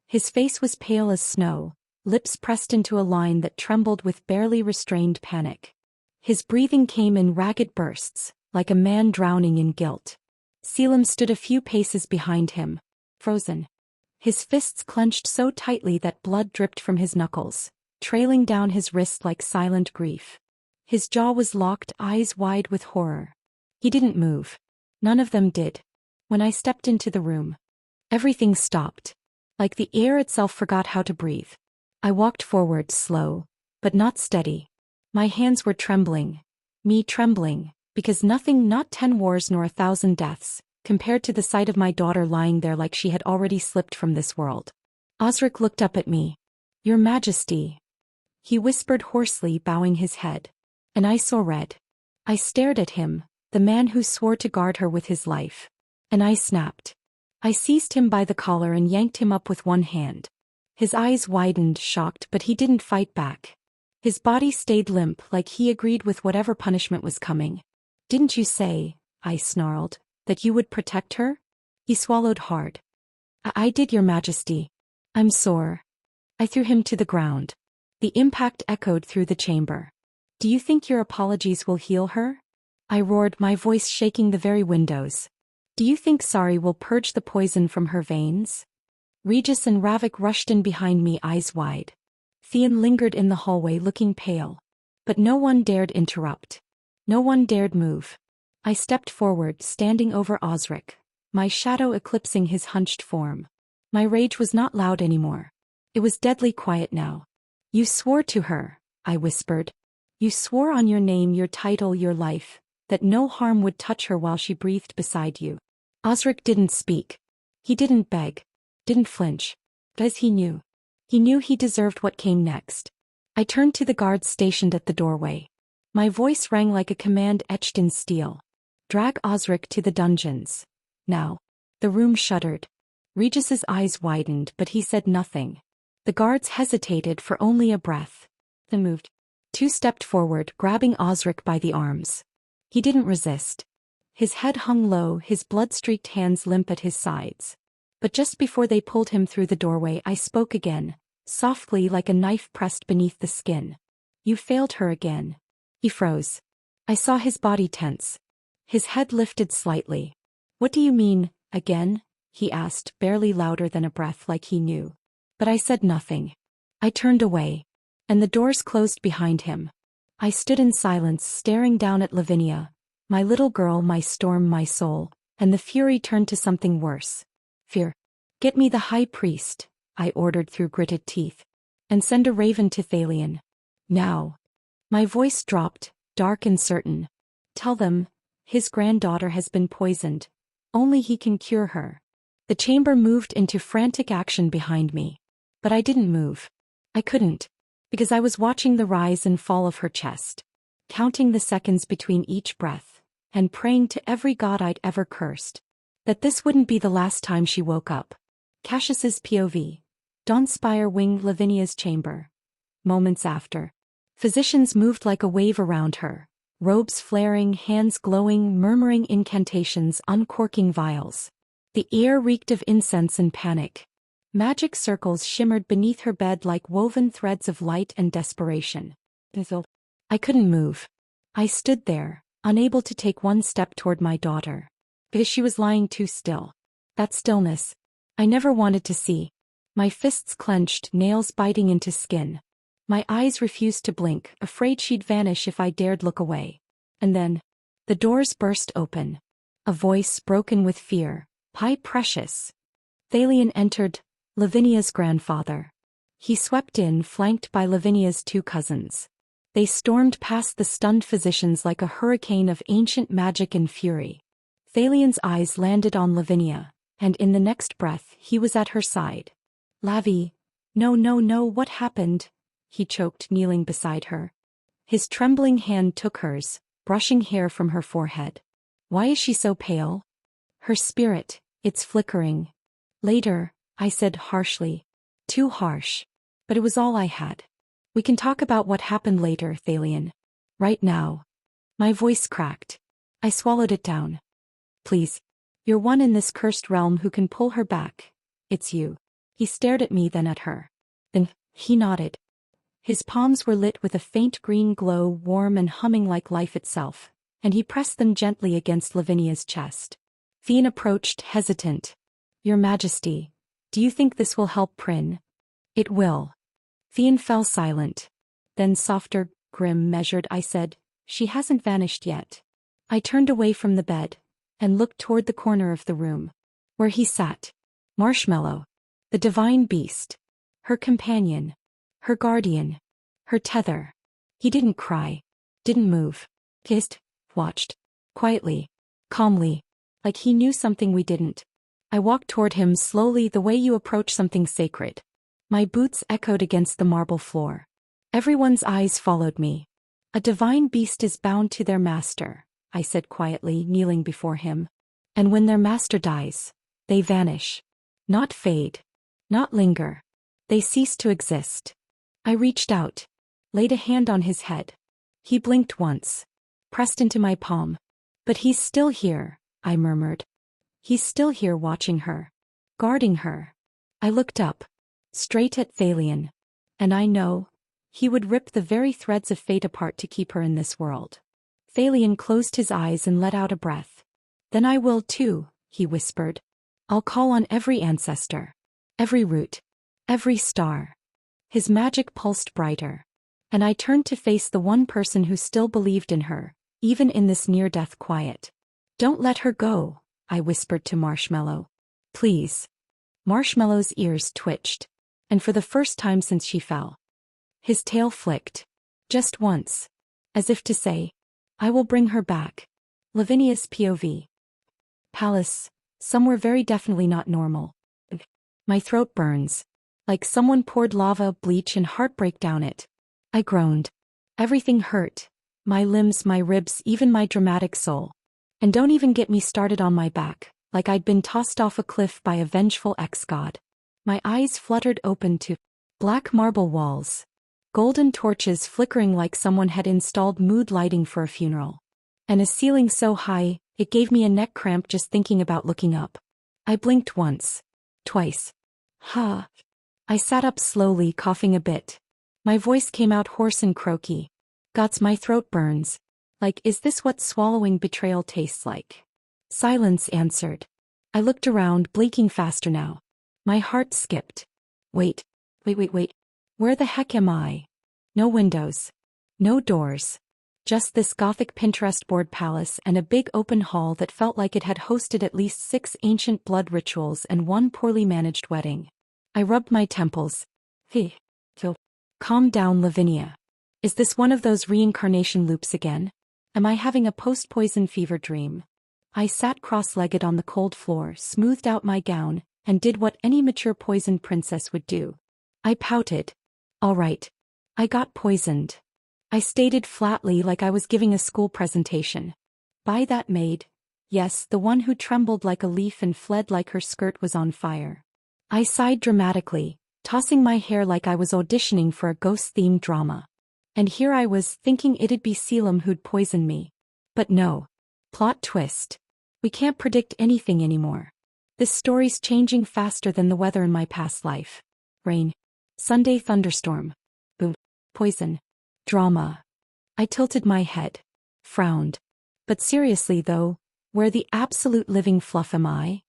His face was pale as snow. Lips pressed into a line that trembled with barely restrained panic. His breathing came in ragged bursts, like a man drowning in guilt. Selim stood a few paces behind him, frozen. His fists clenched so tightly that blood dripped from his knuckles, trailing down his wrist like silent grief. His jaw was locked, eyes wide with horror. He didn't move. None of them did. When I stepped into the room, everything stopped. Like the air itself forgot how to breathe. I walked forward, slow, but not steady. My hands were trembling. Me trembling, because nothing, not 10 wars nor 1,000 deaths, compared to the sight of my daughter lying there like she had already slipped from this world. Osric looked up at me. "Your Majesty." He whispered hoarsely, bowing his head. And I saw red. I stared at him, the man who swore to guard her with his life. And I snapped. I seized him by the collar and yanked him up with one hand. His eyes widened, shocked, but he didn't fight back. His body stayed limp, like he agreed with whatever punishment was coming. "Didn't you say," I snarled, "that you would protect her?" He swallowed hard. I did, Your Majesty. I'm sore." I threw him to the ground. The impact echoed through the chamber. "Do you think your apologies will heal her?" I roared, my voice shaking the very windows. "Do you think sorry will purge the poison from her veins?" Regis and Ravik rushed in behind me, eyes wide. Theon lingered in the hallway, looking pale. But no one dared interrupt. No one dared move. I stepped forward, standing over Osric, my shadow eclipsing his hunched form. My rage was not loud anymore. It was deadly quiet now. "You swore to her," I whispered. "You swore on your name, your title, your life, that no harm would touch her while she breathed beside you." Osric didn't speak. He didn't beg. Didn't flinch. Because he knew. He knew he deserved what came next. I turned to the guards stationed at the doorway. My voice rang like a command etched in steel. "Drag Osric to the dungeons. Now." The room shuddered. Regis's eyes widened, but he said nothing. The guards hesitated for only a breath. Then moved. Two stepped forward, grabbing Osric by the arms. He didn't resist. His head hung low, his blood-streaked hands limp at his sides. But just before they pulled him through the doorway, I spoke again, softly like a knife pressed beneath the skin. You failed her again. He froze. I saw his body tense. His head lifted slightly. What do you mean, again? He asked, barely louder than a breath, like he knew. But I said nothing. I turned away. And the doors closed behind him. I stood in silence, staring down at Lavinia, my little girl, my storm, my soul, and the fury turned to something worse. Fear. Get me the high priest, I ordered through gritted teeth. And send a raven to Thalion. Now. My voice dropped, dark and certain. Tell them, his granddaughter has been poisoned. Only he can cure her. The chamber moved into frantic action behind me. But I didn't move. I couldn't. Because I was watching the rise and fall of her chest. Counting the seconds between each breath. And praying to every god I'd ever cursed. That this wouldn't be the last time she woke up. Cassius's POV. Dawnspire wing Lavinia's chamber. Moments after. Physicians moved like a wave around her. Robes flaring, hands glowing, murmuring incantations, uncorking vials. The air reeked of incense and panic. Magic circles shimmered beneath her bed like woven threads of light and desperation. I couldn't move. I stood there, unable to take one step toward my daughter. Because she was lying too still. That stillness. I never wanted to see. My fists clenched, nails biting into skin. My eyes refused to blink, afraid she'd vanish if I dared look away. And then, the doors burst open. A voice broken with fear. Hi, precious. Thalion entered, Lavinia's grandfather. He swept in, flanked by Lavinia's two cousins. They stormed past the stunned physicians like a hurricane of ancient magic and fury. Thalion's eyes landed on Lavinia, and in the next breath he was at her side. Lavi, no, what happened? He choked, kneeling beside her. His trembling hand took hers, brushing hair from her forehead. Why is she so pale? Her spirit, it's flickering. Later, I said harshly. Too harsh. But it was all I had. We can talk about what happened later, Thalion. Right now. My voice cracked. I swallowed it down. Please. You're one in this cursed realm who can pull her back. It's you. He stared at me, then at her. Then, he nodded. His palms were lit with a faint green glow, warm and humming like life itself, and he pressed them gently against Lavinia's chest. Thien approached, hesitant. Your Majesty, do you think this will help Prin? It will. Thien fell silent. Then softer, grim, measured, I said, she hasn't vanished yet. I turned away from the bed, and looked toward the corner of the room, where he sat. Marshmallow. The divine beast. Her companion. Her guardian. Her tether. He didn't cry. Didn't move. Kissed. Watched. Quietly. Calmly. Like he knew something we didn't. I walked toward him slowly, the way you approach something sacred. My boots echoed against the marble floor. Everyone's eyes followed me. A divine beast is bound to their master, I said quietly, kneeling before him. And when their master dies, they vanish. Not fade. Not linger. They cease to exist. I reached out, laid a hand on his head. He blinked once, pressed into my palm. But he's still here, I murmured. He's still here watching her, guarding her. I looked up, straight at Thalion. And I know, he would rip the very threads of fate apart to keep her in this world. Thalion closed his eyes and let out a breath. Then I will too, he whispered. I'll call on every ancestor, every root, every star. His magic pulsed brighter. And I turned to face the one person who still believed in her, even in this near-death quiet. Don't let her go, I whispered to Marshmallow. Please. Marshmallow's ears twitched. And for the first time since she fell. His tail flicked. Just once. As if to say, I will bring her back. Lavinia's POV. Palace. Somewhere very definitely not normal. My throat burns. Like someone poured lava, bleach and heartbreak down it. I groaned. Everything hurt. My limbs, my ribs, even my dramatic soul. And don't even get me started on my back, like I'd been tossed off a cliff by a vengeful ex-god. My eyes fluttered open to black marble walls, golden torches flickering like someone had installed mood lighting for a funeral, and a ceiling so high, it gave me a neck cramp just thinking about looking up. I blinked once, twice. Ha! I sat up slowly, coughing a bit. My voice came out hoarse and croaky. Gods, my throat burns. Like, is this what swallowing betrayal tastes like? Silence answered. I looked around, blinking faster now. My heart skipped. Wait. Where the heck am I? No windows. No doors. Just this gothic Pinterest board palace and a big open hall that felt like it had hosted at least 6 ancient blood rituals and 1 poorly managed wedding. I rubbed my temples. Calm down, Lavinia. Is this one of those reincarnation loops again? Am I having a post-poison fever dream? I sat cross-legged on the cold floor, smoothed out my gown, and did what any mature poisoned princess would do. I pouted. All right. I got poisoned. I stated flatly like I was giving a school presentation. By that maid. Yes, the one who trembled like a leaf and fled like her skirt was on fire. I sighed dramatically, tossing my hair like I was auditioning for a ghost-themed drama. And here I was thinking it'd be Selim who'd poison me. But no. Plot twist. We can't predict anything anymore. This story's changing faster than the weather in my past life. Rain. Sunday thunderstorm. Boom. Poison. Drama. I tilted my head. Frowned. But seriously though, where the absolute living fluff am I?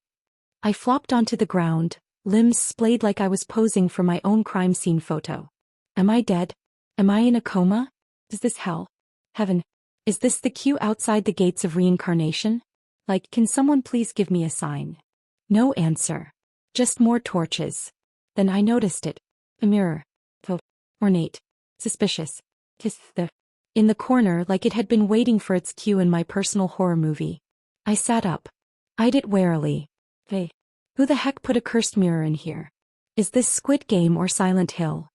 I flopped onto the ground, limbs splayed like I was posing for my own crime scene photo. Am I dead? Am I in a coma? Is this hell? Heaven? Is this the queue outside the gates of reincarnation? Like, can someone please give me a sign? No answer. Just more torches. Then I noticed it. A mirror. Ornate. Suspicious. In the corner like it had been waiting for its cue in my personal horror movie. I sat up. Eyed it warily. Who the heck put a cursed mirror in here? Is this Squid Game or Silent Hill?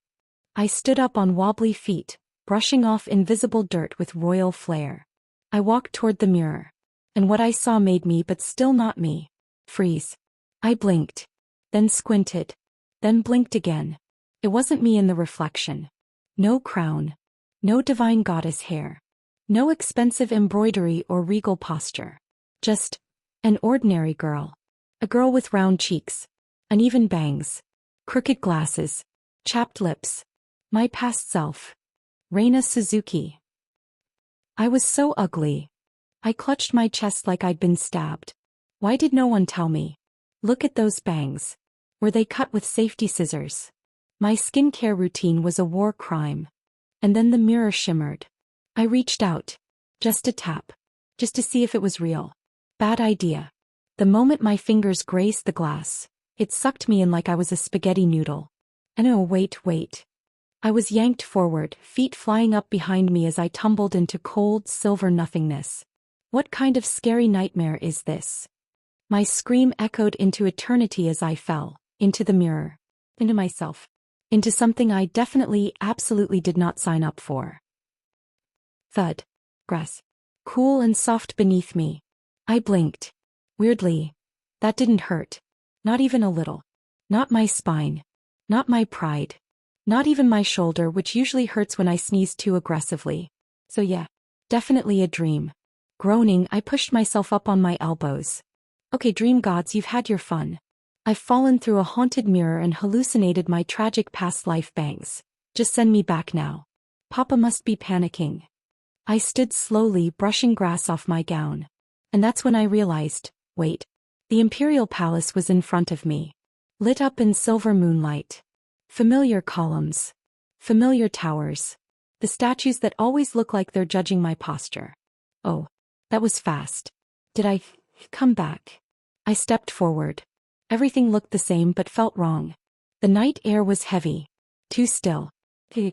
I stood up on wobbly feet, brushing off invisible dirt with royal flair. I walked toward the mirror. And what I saw made me, but still not me, freeze. I blinked. Then squinted. Then blinked again. It wasn't me in the reflection. No crown. No divine goddess hair. No expensive embroidery or regal posture. Just an ordinary girl. A girl with round cheeks. Uneven bangs. Crooked glasses. Chapped lips. My past self. Reina Suzuki. I was so ugly. I clutched my chest like I'd been stabbed. Why did no one tell me? Look at those bangs. Were they cut with safety scissors? My skincare routine was a war crime. And then the mirror shimmered. I reached out. Just a tap. Just to see if it was real. Bad idea. The moment my fingers grazed the glass, it sucked me in like I was a spaghetti noodle. And oh, wait. I was yanked forward, feet flying up behind me as I tumbled into cold, silver nothingness. What kind of scary nightmare is this? My scream echoed into eternity as I fell, into the mirror, into myself, into something I definitely, absolutely did not sign up for. Thud. Grass. Cool and soft beneath me. I blinked. Weirdly. That didn't hurt. Not even a little. Not my spine. Not my pride. Not even my shoulder, which usually hurts when I sneeze too aggressively. So yeah, definitely a dream. Groaning, I pushed myself up on my elbows. Okay, dream gods, you've had your fun. I've fallen through a haunted mirror and hallucinated my tragic past life bangs. Just send me back now. Papa must be panicking. I stood slowly, brushing grass off my gown. And that's when I realized, wait. The Imperial Palace was in front of me. Lit up in silver moonlight. Familiar columns. Familiar towers. The statues that always look like they're judging my posture. Oh, that was fast. Did I come back? I stepped forward. Everything looked the same but felt wrong. The night air was heavy. Too still. The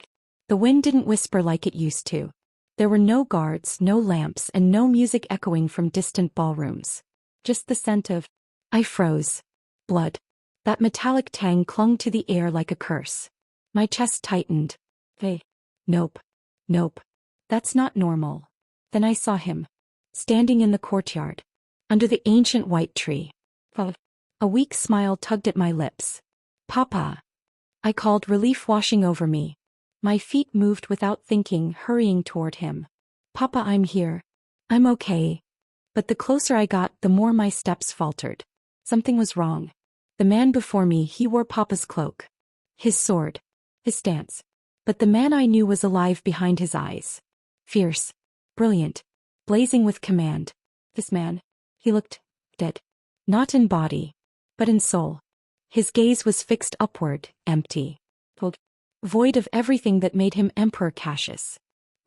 wind didn't whisper like it used to. There were no guards, no lamps, and no music echoing from distant ballrooms. Just the scent of... I froze. Blood. That metallic tang clung to the air like a curse. My chest tightened. Nope. That's not normal. Then I saw him. Standing in the courtyard. Under the ancient white tree. A weak smile tugged at my lips. Papa. I called, relief washing over me. My feet moved without thinking, hurrying toward him. Papa, I'm here. I'm okay. But the closer I got, the more my steps faltered. Something was wrong. The man before me, he wore Papa's cloak. His sword. His stance. But the man I knew was alive behind his eyes. Fierce. Brilliant. Blazing with command. This man. He looked dead. Not in body, but in soul. His gaze was fixed upward, empty. Void of everything that made him Emperor Cassius.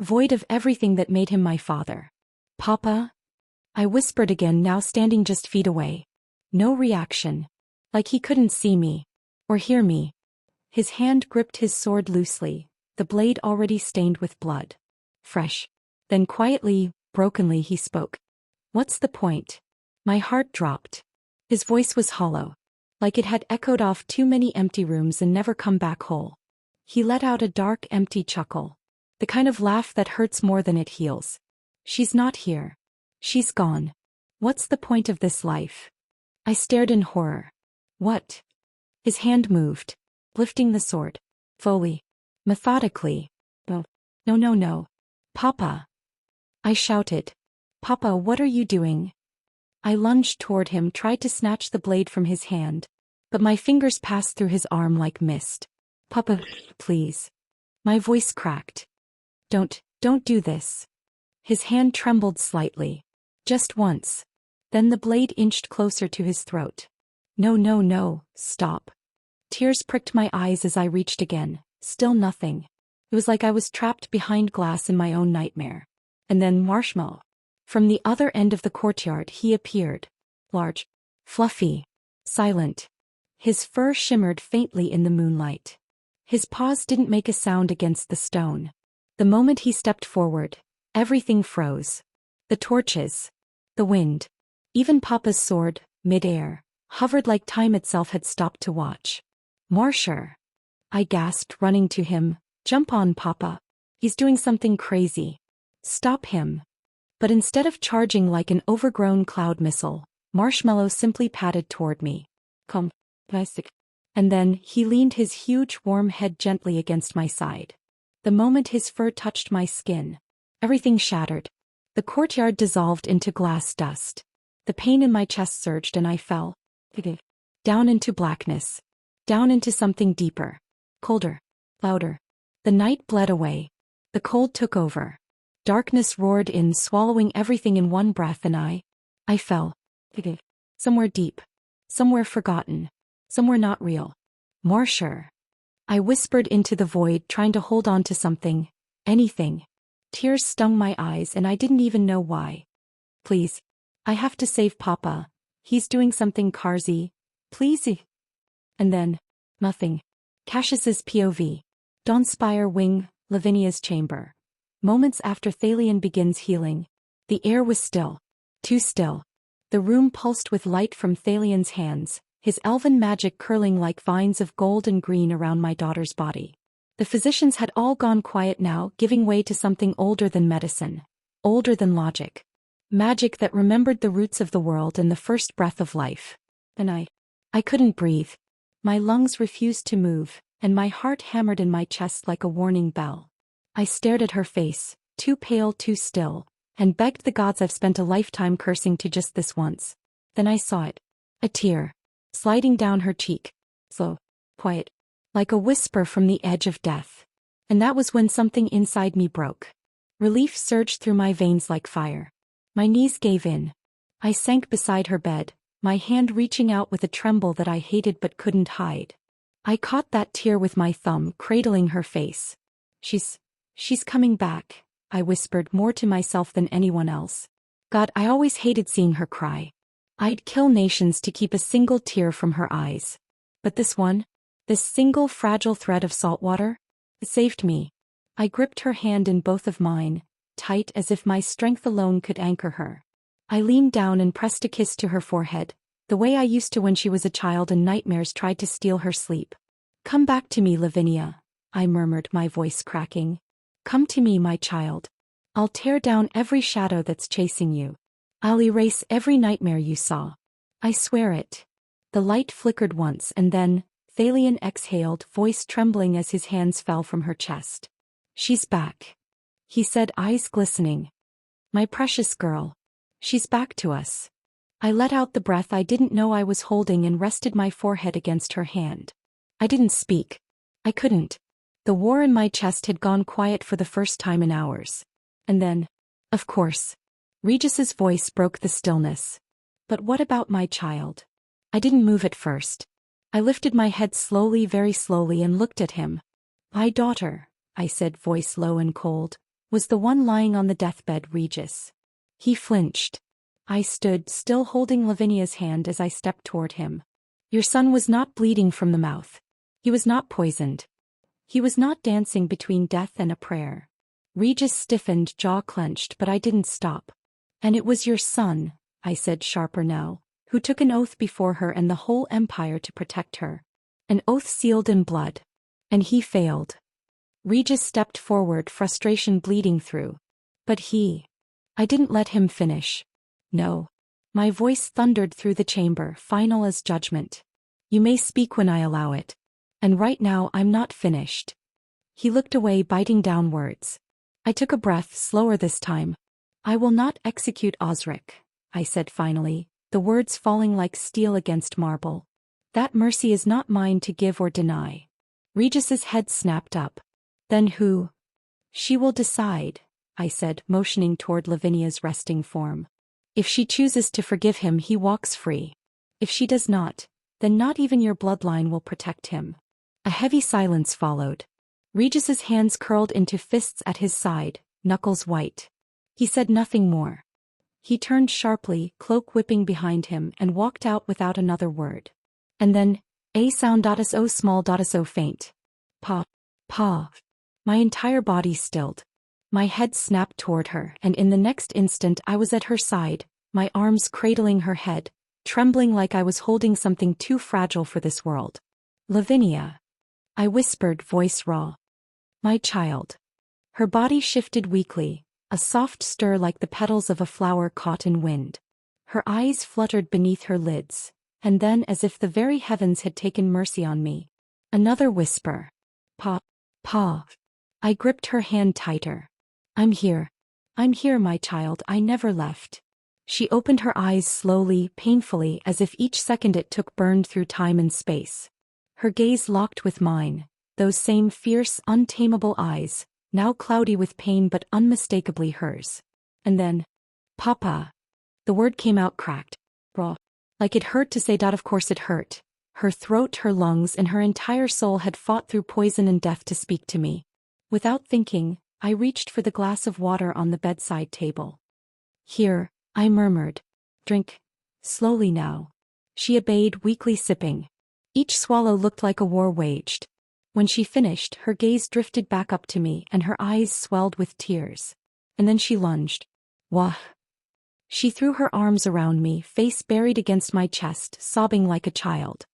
Void of everything that made him my father. Papa? I whispered again, now standing just feet away. No reaction. Like he couldn't see me. Or hear me. His hand gripped his sword loosely, the blade already stained with blood. Fresh. Then quietly, brokenly he spoke. What's the point? My heart dropped. His voice was hollow. Like it had echoed off too many empty rooms and never come back whole. He let out a dark, empty chuckle. The kind of laugh that hurts more than it heals. She's not here. She's gone. What's the point of this life? I stared in horror. What? His hand moved, lifting the sword. Slowly. Methodically. No. No. Papa. I shouted. Papa, what are you doing? I lunged toward him, tried to snatch the blade from his hand. But my fingers passed through his arm like mist. Papa, please. My voice cracked. Don't do this. His hand trembled slightly. Just once. Then the blade inched closer to his throat. No, stop. Tears pricked my eyes as I reached again. Still nothing. It was like I was trapped behind glass in my own nightmare. And then Marshmallow. From the other end of the courtyard he appeared. Large. Fluffy. Silent. His fur shimmered faintly in the moonlight. His paws didn't make a sound against the stone. The moment he stepped forward, everything froze. The torches. The wind. Even Papa's sword, mid-air, hovered like time itself had stopped to watch. Marsher. I gasped, running to him. Jump on, Papa. He's doing something crazy. Stop him. But instead of charging like an overgrown cloud missile, Marshmallow simply padded toward me. Come, plastic. And then he leaned his huge warm head gently against my side. The moment his fur touched my skin, everything shattered. The courtyard dissolved into glass dust. The pain in my chest surged and I fell. Down into blackness. Down into something deeper. Colder. Louder. The night bled away. The cold took over. Darkness roared in, swallowing everything in one breath, and I fell. Somewhere deep. Somewhere forgotten. Somewhere not real. Marsher. I whispered into the void, trying to hold on to something. Anything. Tears stung my eyes and I didn't even know why. Please. I have to save Papa. He's doing something crazy. Please. And then. Nothing. Cassius's POV. Dawnspire wing, Lavinia's chamber. Moments after Thalion begins healing. The air was still. Too still. The room pulsed with light from Thalion's hands, his elven magic curling like vines of gold and green around my daughter's body. The physicians had all gone quiet now, giving way to something older than medicine. Older than logic. Magic that remembered the roots of the world and the first breath of life. And I couldn't breathe. My lungs refused to move, and my heart hammered in my chest like a warning bell. I stared at her face, too pale, too still, and begged the gods I've spent a lifetime cursing to just this once. Then I saw it. A tear. Sliding down her cheek. Slow. Quiet. Like a whisper from the edge of death. And that was when something inside me broke. Relief surged through my veins like fire. My knees gave in. I sank beside her bed, my hand reaching out with a tremble that I hated but couldn't hide. I caught that tear with my thumb, cradling her face. She's coming back, I whispered, more to myself than anyone else. God, I always hated seeing her cry. I'd kill nations to keep a single tear from her eyes. But this one, this single fragile thread of salt water, it saved me. I gripped her hand in both of mine, tight as if my strength alone could anchor her. I leaned down and pressed a kiss to her forehead, the way I used to when she was a child and nightmares tried to steal her sleep. Come back to me, Lavinia, I murmured, my voice cracking. Come to me, my child. I'll tear down every shadow that's chasing you. I'll erase every nightmare you saw. I swear it. The light flickered once and then, Thalion exhaled, voice trembling as his hands fell from her chest. She's back, he said, eyes glistening. My precious girl. She's back to us. I let out the breath I didn't know I was holding and rested my forehead against her hand. I didn't speak. I couldn't. The war in my chest had gone quiet for the first time in hours. And then, of course, Regis's voice broke the stillness. But what about my child? I didn't move at first. I lifted my head slowly, very slowly, and looked at him. My daughter, I said, voice low and cold, was the one lying on the deathbed, Regis. He flinched. I stood still, holding Lavinia's hand as I stepped toward him. Your son was not bleeding from the mouth. He was not poisoned. He was not dancing between death and a prayer. Regis stiffened, jaw clenched, but I didn't stop. And it was your son, I said sharper now, who took an oath before her and the whole empire to protect her. An oath sealed in blood. And he failed. Regis stepped forward, frustration bleeding through. But I didn't let him finish. No. My voice thundered through the chamber, final as judgment. You may speak when I allow it. And right now I'm not finished. He looked away, biting down words. I took a breath, slower this time. I will not execute Osric, I said finally, the words falling like steel against marble. That mercy is not mine to give or deny. Regis's head snapped up. Then who? She will decide, I said, motioning toward Lavinia's resting form. If she chooses to forgive him, he walks free. If she does not, then not even your bloodline will protect him. A heavy silence followed. Regis's hands curled into fists at his side, knuckles white. He said nothing more. He turned sharply, cloak whipping behind him, and walked out without another word. And then, a sound so small so faint. Pa. My entire body stilled. My head snapped toward her, and in the next instant I was at her side, my arms cradling her head, trembling like I was holding something too fragile for this world. Lavinia. I whispered, voice raw. My child. Her body shifted weakly, a soft stir like the petals of a flower caught in wind. Her eyes fluttered beneath her lids, and then, as if the very heavens had taken mercy on me, another whisper. Pa. I gripped her hand tighter. I'm here, my child, I never left. She opened her eyes slowly, painfully, as if each second it took burned through time and space. Her gaze locked with mine, those same fierce, untamable eyes, now cloudy with pain but unmistakably hers. And then, Papa. The word came out cracked, raw. Like it hurt to say that. Of course it hurt. Her throat, her lungs, and her entire soul had fought through poison and death to speak to me. Without thinking, I reached for the glass of water on the bedside table. Here, I murmured. Drink. Slowly now. She obeyed, weakly sipping. Each swallow looked like a war waged. When she finished, her gaze drifted back up to me and her eyes swelled with tears. And then she lunged. Wah. She threw her arms around me, face buried against my chest, sobbing like a child.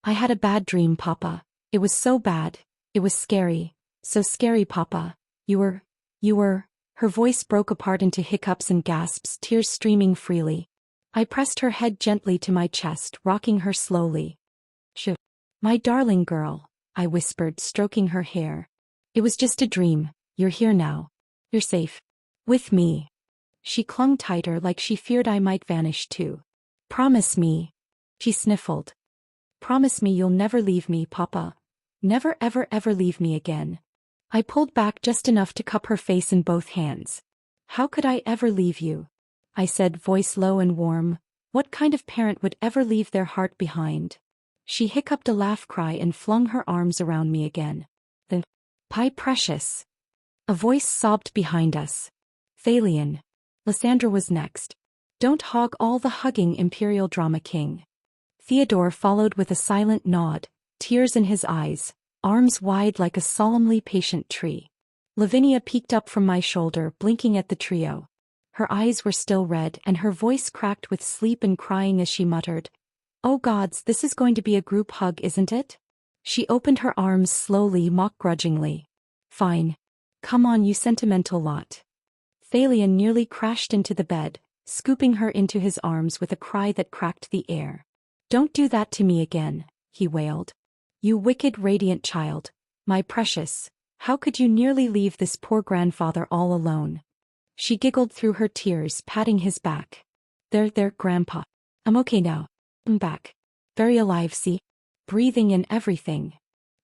I had a bad dream, Papa. It was so bad. It was scary. So scary, Papa. You were. Her voice broke apart into hiccups and gasps, tears streaming freely. I pressed her head gently to my chest, rocking her slowly. Shh. My darling girl, I whispered, stroking her hair. It was just a dream. You're here now. You're safe. With me. She clung tighter, like she feared I might vanish too. Promise me. She sniffled. Promise me you'll never leave me, Papa. Never ever ever leave me again. I pulled back just enough to cup her face in both hands. How could I ever leave you? I said, voice low and warm. What kind of parent would ever leave their heart behind? She hiccuped a laugh cry and flung her arms around me again. The Pie precious. A voice sobbed behind us. Thalion. Lysandra was next. Don't hog all the hugging, Imperial Drama King. Theodore followed with a silent nod, tears in his eyes, arms wide like a solemnly patient tree. Lavinia peeked up from my shoulder, blinking at the trio. Her eyes were still red and her voice cracked with sleep and crying as she muttered, Oh gods, this is going to be a group hug, isn't it? She opened her arms slowly, mock-grudgingly. Fine. Come on, you sentimental lot. Thalion nearly crashed into the bed, scooping her into his arms with a cry that cracked the air. "Don't do that to me again," he wailed. "You wicked radiant child, my precious, how could you nearly leave this poor grandfather all alone?" She giggled through her tears, patting his back. There, Grandpa. I'm okay now. I'm back. Very alive, see? Breathing and everything.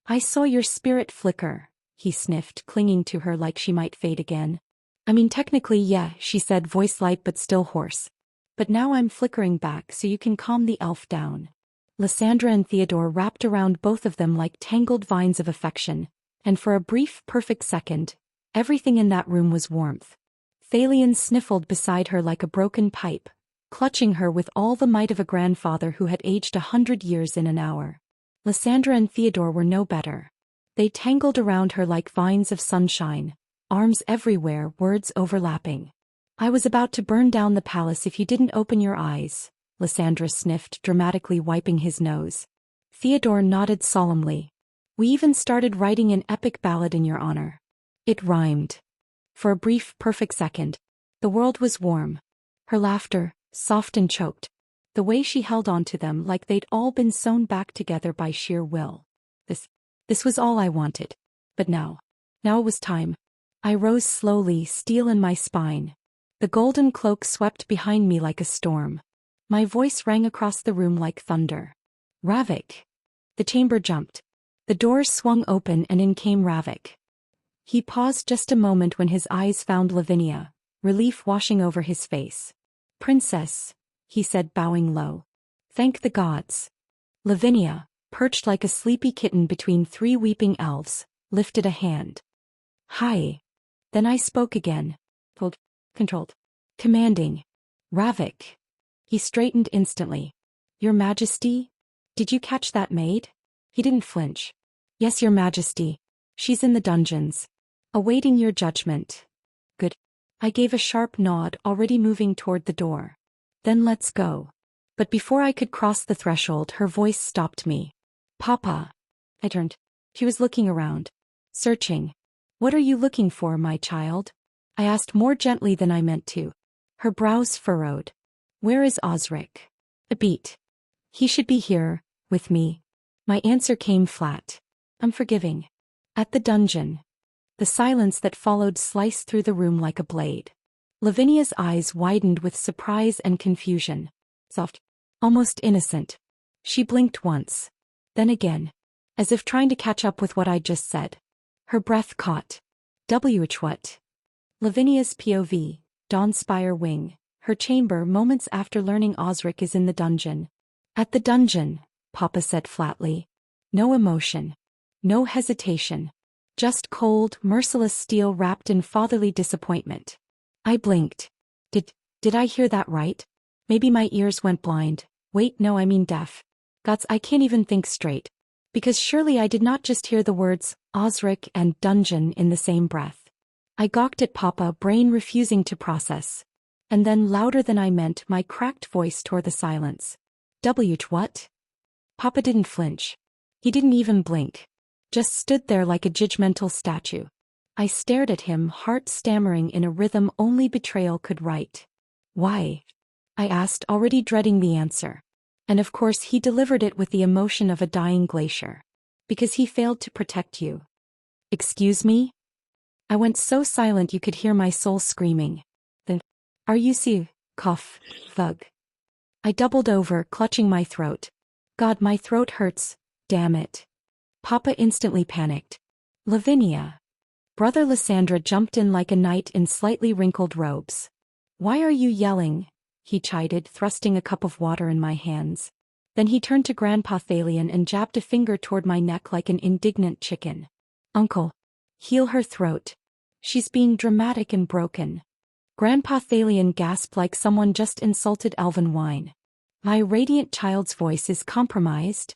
I saw your spirit flicker," he sniffed, clinging to her like she might fade again. "I mean, technically, yeah," she said, voice light but still hoarse. "But now I'm flickering back so you can calm the elf down." Lysandra and Theodore wrapped around both of them like tangled vines of affection, and for a brief, perfect second, everything in that room was warmth. Thalion sniffled beside her like a broken pipe, clutching her with all the might of a grandfather who had aged 100 years in an hour. Lysandra and Theodore were no better. They tangled around her like vines of sunshine, arms everywhere, words overlapping. "I was about to burn down the palace if you didn't open your eyes," Lysandra sniffed, dramatically wiping his nose. Theodore nodded solemnly. "We even started writing an epic ballad in your honor." It rhymed. For a brief, perfect second, the world was warm. Her laughter, soft and choked. The way she held on to them like they'd all been sewn back together by sheer will. This was all I wanted. But now it was time. I rose slowly, steel in my spine. The golden cloak swept behind me like a storm. My voice rang across the room like thunder. "Ravik!" The chamber jumped. The doors swung open and in came Ravik. He paused just a moment when his eyes found Lavinia, relief washing over his face. "Princess," he said, bowing low. "Thank the gods." Lavinia, perched like a sleepy kitten between 3 weeping elves, lifted a hand. "Hi." Then I spoke again. Controlled. Commanding. "Ravik." He straightened instantly. "Your Majesty? Did you catch that maid?" He didn't flinch. "Yes, Your Majesty. She's in the dungeons. Awaiting your judgment." "Good." I gave a sharp nod, already moving toward the door. "Then let's go." But before I could cross the threshold, her voice stopped me. "Papa." I turned. She was looking around. Searching. "What are you looking for, my child?" I asked more gently than I meant to. Her brows furrowed. "Where is Osric?" A beat. "He should be here, with me." My answer came flat. "I'm forgiving." "At the dungeon." The silence that followed sliced through the room like a blade. Lavinia's eyes widened with surprise and confusion. Soft. Almost innocent. She blinked once. Then again. As if trying to catch up with what I'd just said. Her breath caught. What? Lavinia's POV, Dawnspire Wing, her chamber moments after learning Osric is in the dungeon. "At the dungeon," Papa said flatly. No emotion. No hesitation. Just cold, merciless steel wrapped in fatherly disappointment. I blinked. Did I hear that right? Maybe my ears went blind. Wait, no, I mean deaf. Gods, I can't even think straight. Because surely I did not just hear the words, Osric and dungeon in the same breath. I gawked at Papa, brain refusing to process. And then, louder than I meant, my cracked voice tore the silence. What? Papa didn't flinch. He didn't even blink. Just stood there like a judgmental statue. I stared at him, heart stammering in a rhythm only betrayal could write. "Why?" I asked, already dreading the answer. And of course he delivered it with the emotion of a dying glacier. "Because he failed to protect you." "Excuse me?" I went so silent you could hear my soul screaming. "Then, are you see?" Cough, thug. I doubled over, clutching my throat. God, my throat hurts, damn it. Papa instantly panicked. "Lavinia." Brother Lysandra jumped in like a knight in slightly wrinkled robes. "Why are you yelling?" he chided, thrusting a cup of water in my hands. Then he turned to Grandpa Thalion and jabbed a finger toward my neck like an indignant chicken. "Uncle, heal her throat. She's being dramatic and broken." Grandpa Thalion gasped like someone just insulted elven wine. "My radiant child's voice is compromised."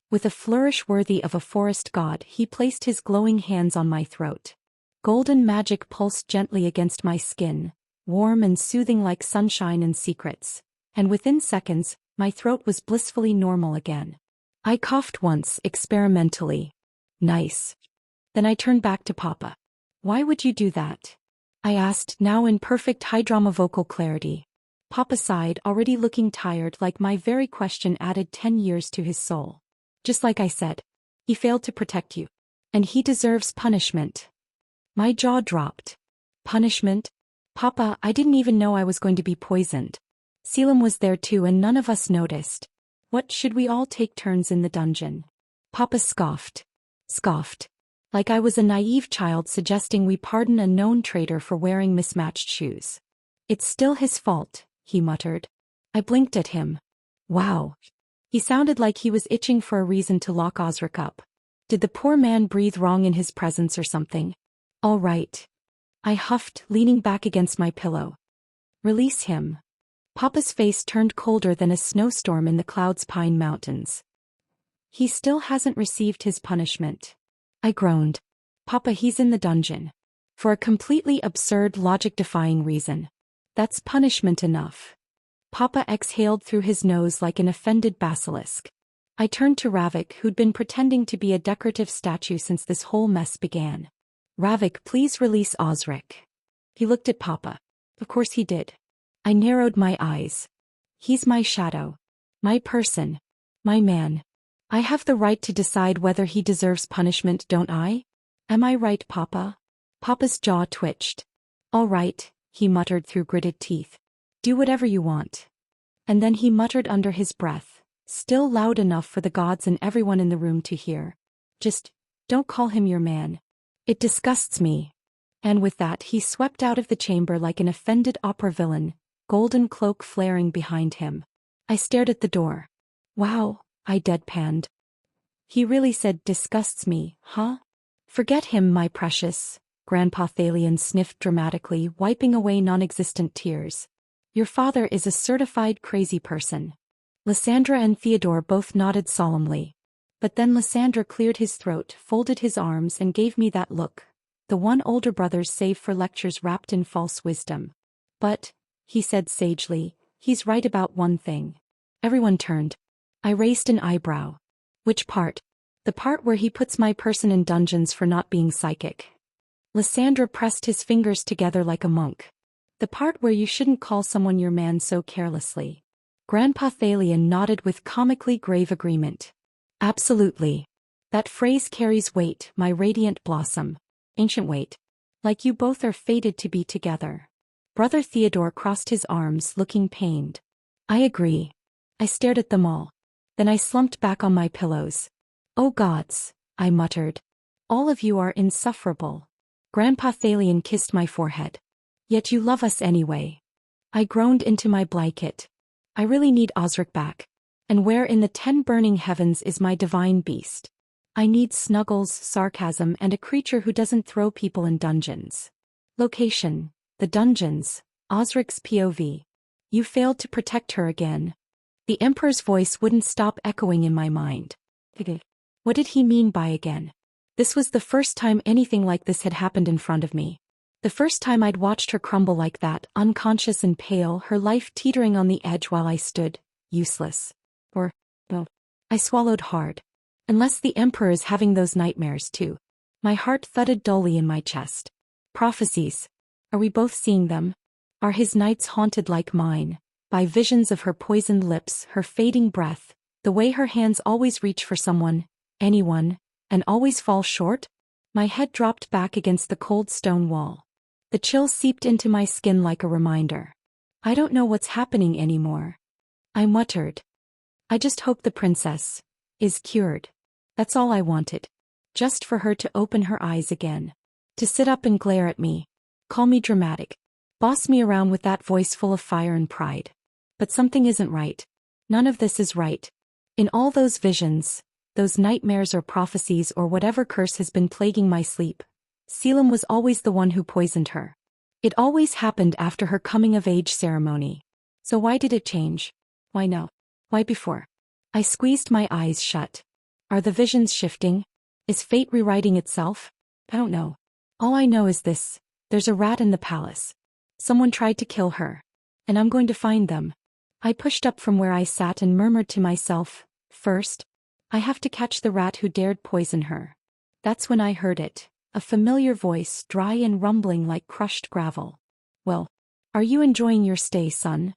With a flourish worthy of a forest god, he placed his glowing hands on my throat. Golden magic pulsed gently against my skin, warm and soothing like sunshine and secrets. And within seconds, my throat was blissfully normal again. I coughed once, experimentally. Nice. Then I turned back to Papa. "Why would you do that?" I asked, now in perfect high drama vocal clarity. Papa sighed, already looking tired, like my very question added 10 years to his soul. Just like I said. He failed to protect you. And he deserves punishment. My jaw dropped. Punishment? Papa, I didn't even know I was going to be poisoned. Selim was there too and none of us noticed. What, should we all take turns in the dungeon? Papa scoffed. Scoffed. Like I was a naive child suggesting we pardon a known traitor for wearing mismatched shoes. It's still his fault, he muttered. I blinked at him. Wow. He sounded like he was itching for a reason to lock Osric up. Did the poor man breathe wrong in his presence or something? All right. I huffed, leaning back against my pillow. Release him. Papa's face turned colder than a snowstorm in the Clouds Pine Mountains. He still hasn't received his punishment. I groaned. Papa, he's in the dungeon. For a completely absurd, logic-defying reason. That's punishment enough. Papa exhaled through his nose like an offended basilisk. I turned to Ravik, who'd been pretending to be a decorative statue since this whole mess began. Ravik, please release Osric. He looked at Papa. Of course he did. I narrowed my eyes. He's my shadow. My person. My man. I have the right to decide whether he deserves punishment, don't I? Am I right, Papa? Papa's jaw twitched. All right, he muttered through gritted teeth. Do whatever you want. And then he muttered under his breath, still loud enough for the gods and everyone in the room to hear. Just, don't call him your man. It disgusts me. And with that he swept out of the chamber like an offended opera villain, golden cloak flaring behind him. I stared at the door. Wow, I deadpanned. He really said disgusts me, huh? Forget him, my precious, Grandpa Thalion sniffed dramatically, wiping away non-existent tears. Your father is a certified crazy person. Lysandra and Theodore both nodded solemnly. But then Lysandra cleared his throat, folded his arms and gave me that look. The one older brothers save for lectures wrapped in false wisdom. But, he said sagely, he's right about one thing. Everyone turned. I raised an eyebrow. Which part? The part where he puts my person in dungeons for not being psychic. Lysandra pressed his fingers together like a monk. The part where you shouldn't call someone your man so carelessly. Grandpa Thalion nodded with comically grave agreement. Absolutely. That phrase carries weight, my radiant blossom. Ancient weight. Like you both are fated to be together. Brother Theodore crossed his arms, looking pained. I agree. I stared at them all. Then I slumped back on my pillows. Oh gods, I muttered. All of you are insufferable. Grandpa Thalion kissed my forehead. Yet you love us anyway. I groaned into my blanket. I really need Osric back. And where in the 10 burning heavens is my divine beast? I need snuggles, sarcasm, and a creature who doesn't throw people in dungeons. Location: the dungeons. Osric's POV. You failed to protect her again. The Emperor's voice wouldn't stop echoing in my mind. What did he mean by again? This was the first time anything like this had happened in front of me. The first time I'd watched her crumble like that, unconscious and pale, her life teetering on the edge while I stood, useless. Well, I swallowed hard. Unless the Emperor is having those nightmares too. My heart thudded dully in my chest. Prophecies. Are we both seeing them? Are his nights haunted like mine, by visions of her poisoned lips, her fading breath, the way her hands always reach for someone, anyone, and always fall short? My head dropped back against the cold stone wall. The chill seeped into my skin like a reminder. I don't know what's happening anymore. I muttered. I just hope the princess is cured. That's all I wanted. Just for her to open her eyes again. To sit up and glare at me. Call me dramatic. Boss me around with that voice full of fire and pride. But something isn't right. None of this is right. In all those visions, those nightmares or prophecies or whatever curse has been plaguing my sleep, Selim was always the one who poisoned her. It always happened after her coming-of-age ceremony. So why did it change? Why no? Why before? I squeezed my eyes shut. Are the visions shifting? Is fate rewriting itself? I don't know. All I know is this: there's a rat in the palace. Someone tried to kill her. And I'm going to find them. I pushed up from where I sat and murmured to myself, first, I have to catch the rat who dared poison her. That's when I heard it, a familiar voice, dry and rumbling like crushed gravel. Well, are you enjoying your stay, son?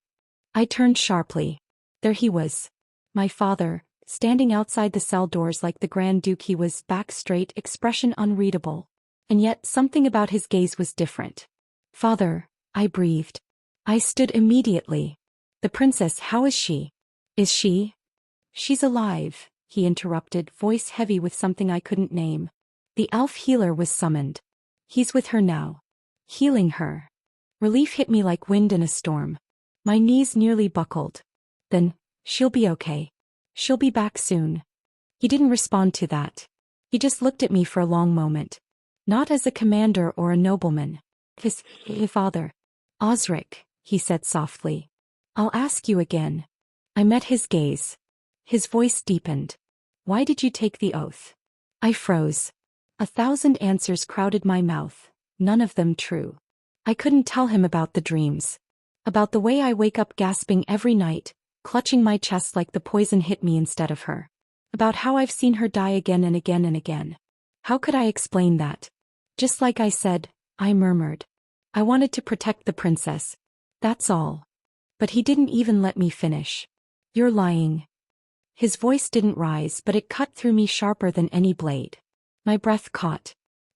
I turned sharply. There he was. My father, standing outside the cell doors like the Grand Duke he was, back straight, expression unreadable. And yet something about his gaze was different. Father, I breathed. I stood immediately. The princess, how is she? Is she? She's alive, he interrupted, voice heavy with something I couldn't name. The elf healer was summoned. He's with her now. Healing her. Relief hit me like wind in a storm. My knees nearly buckled. Then, she'll be okay. She'll be back soon. He didn't respond to that. He just looked at me for a long moment. Not as a commander or a nobleman. His father. Osric, he said softly. I'll ask you again. I met his gaze. His voice deepened. Why did you take the oath? I froze. 1,000 answers crowded my mouth, none of them true. I couldn't tell him about the dreams. About the way I wake up gasping every night, clutching my chest like the poison hit me instead of her. About how I've seen her die again and again and again. How could I explain that? Just like I said, I murmured. I wanted to protect the princess. That's all. But he didn't even let me finish. You're lying. His voice didn't rise, but it cut through me sharper than any blade. My breath caught.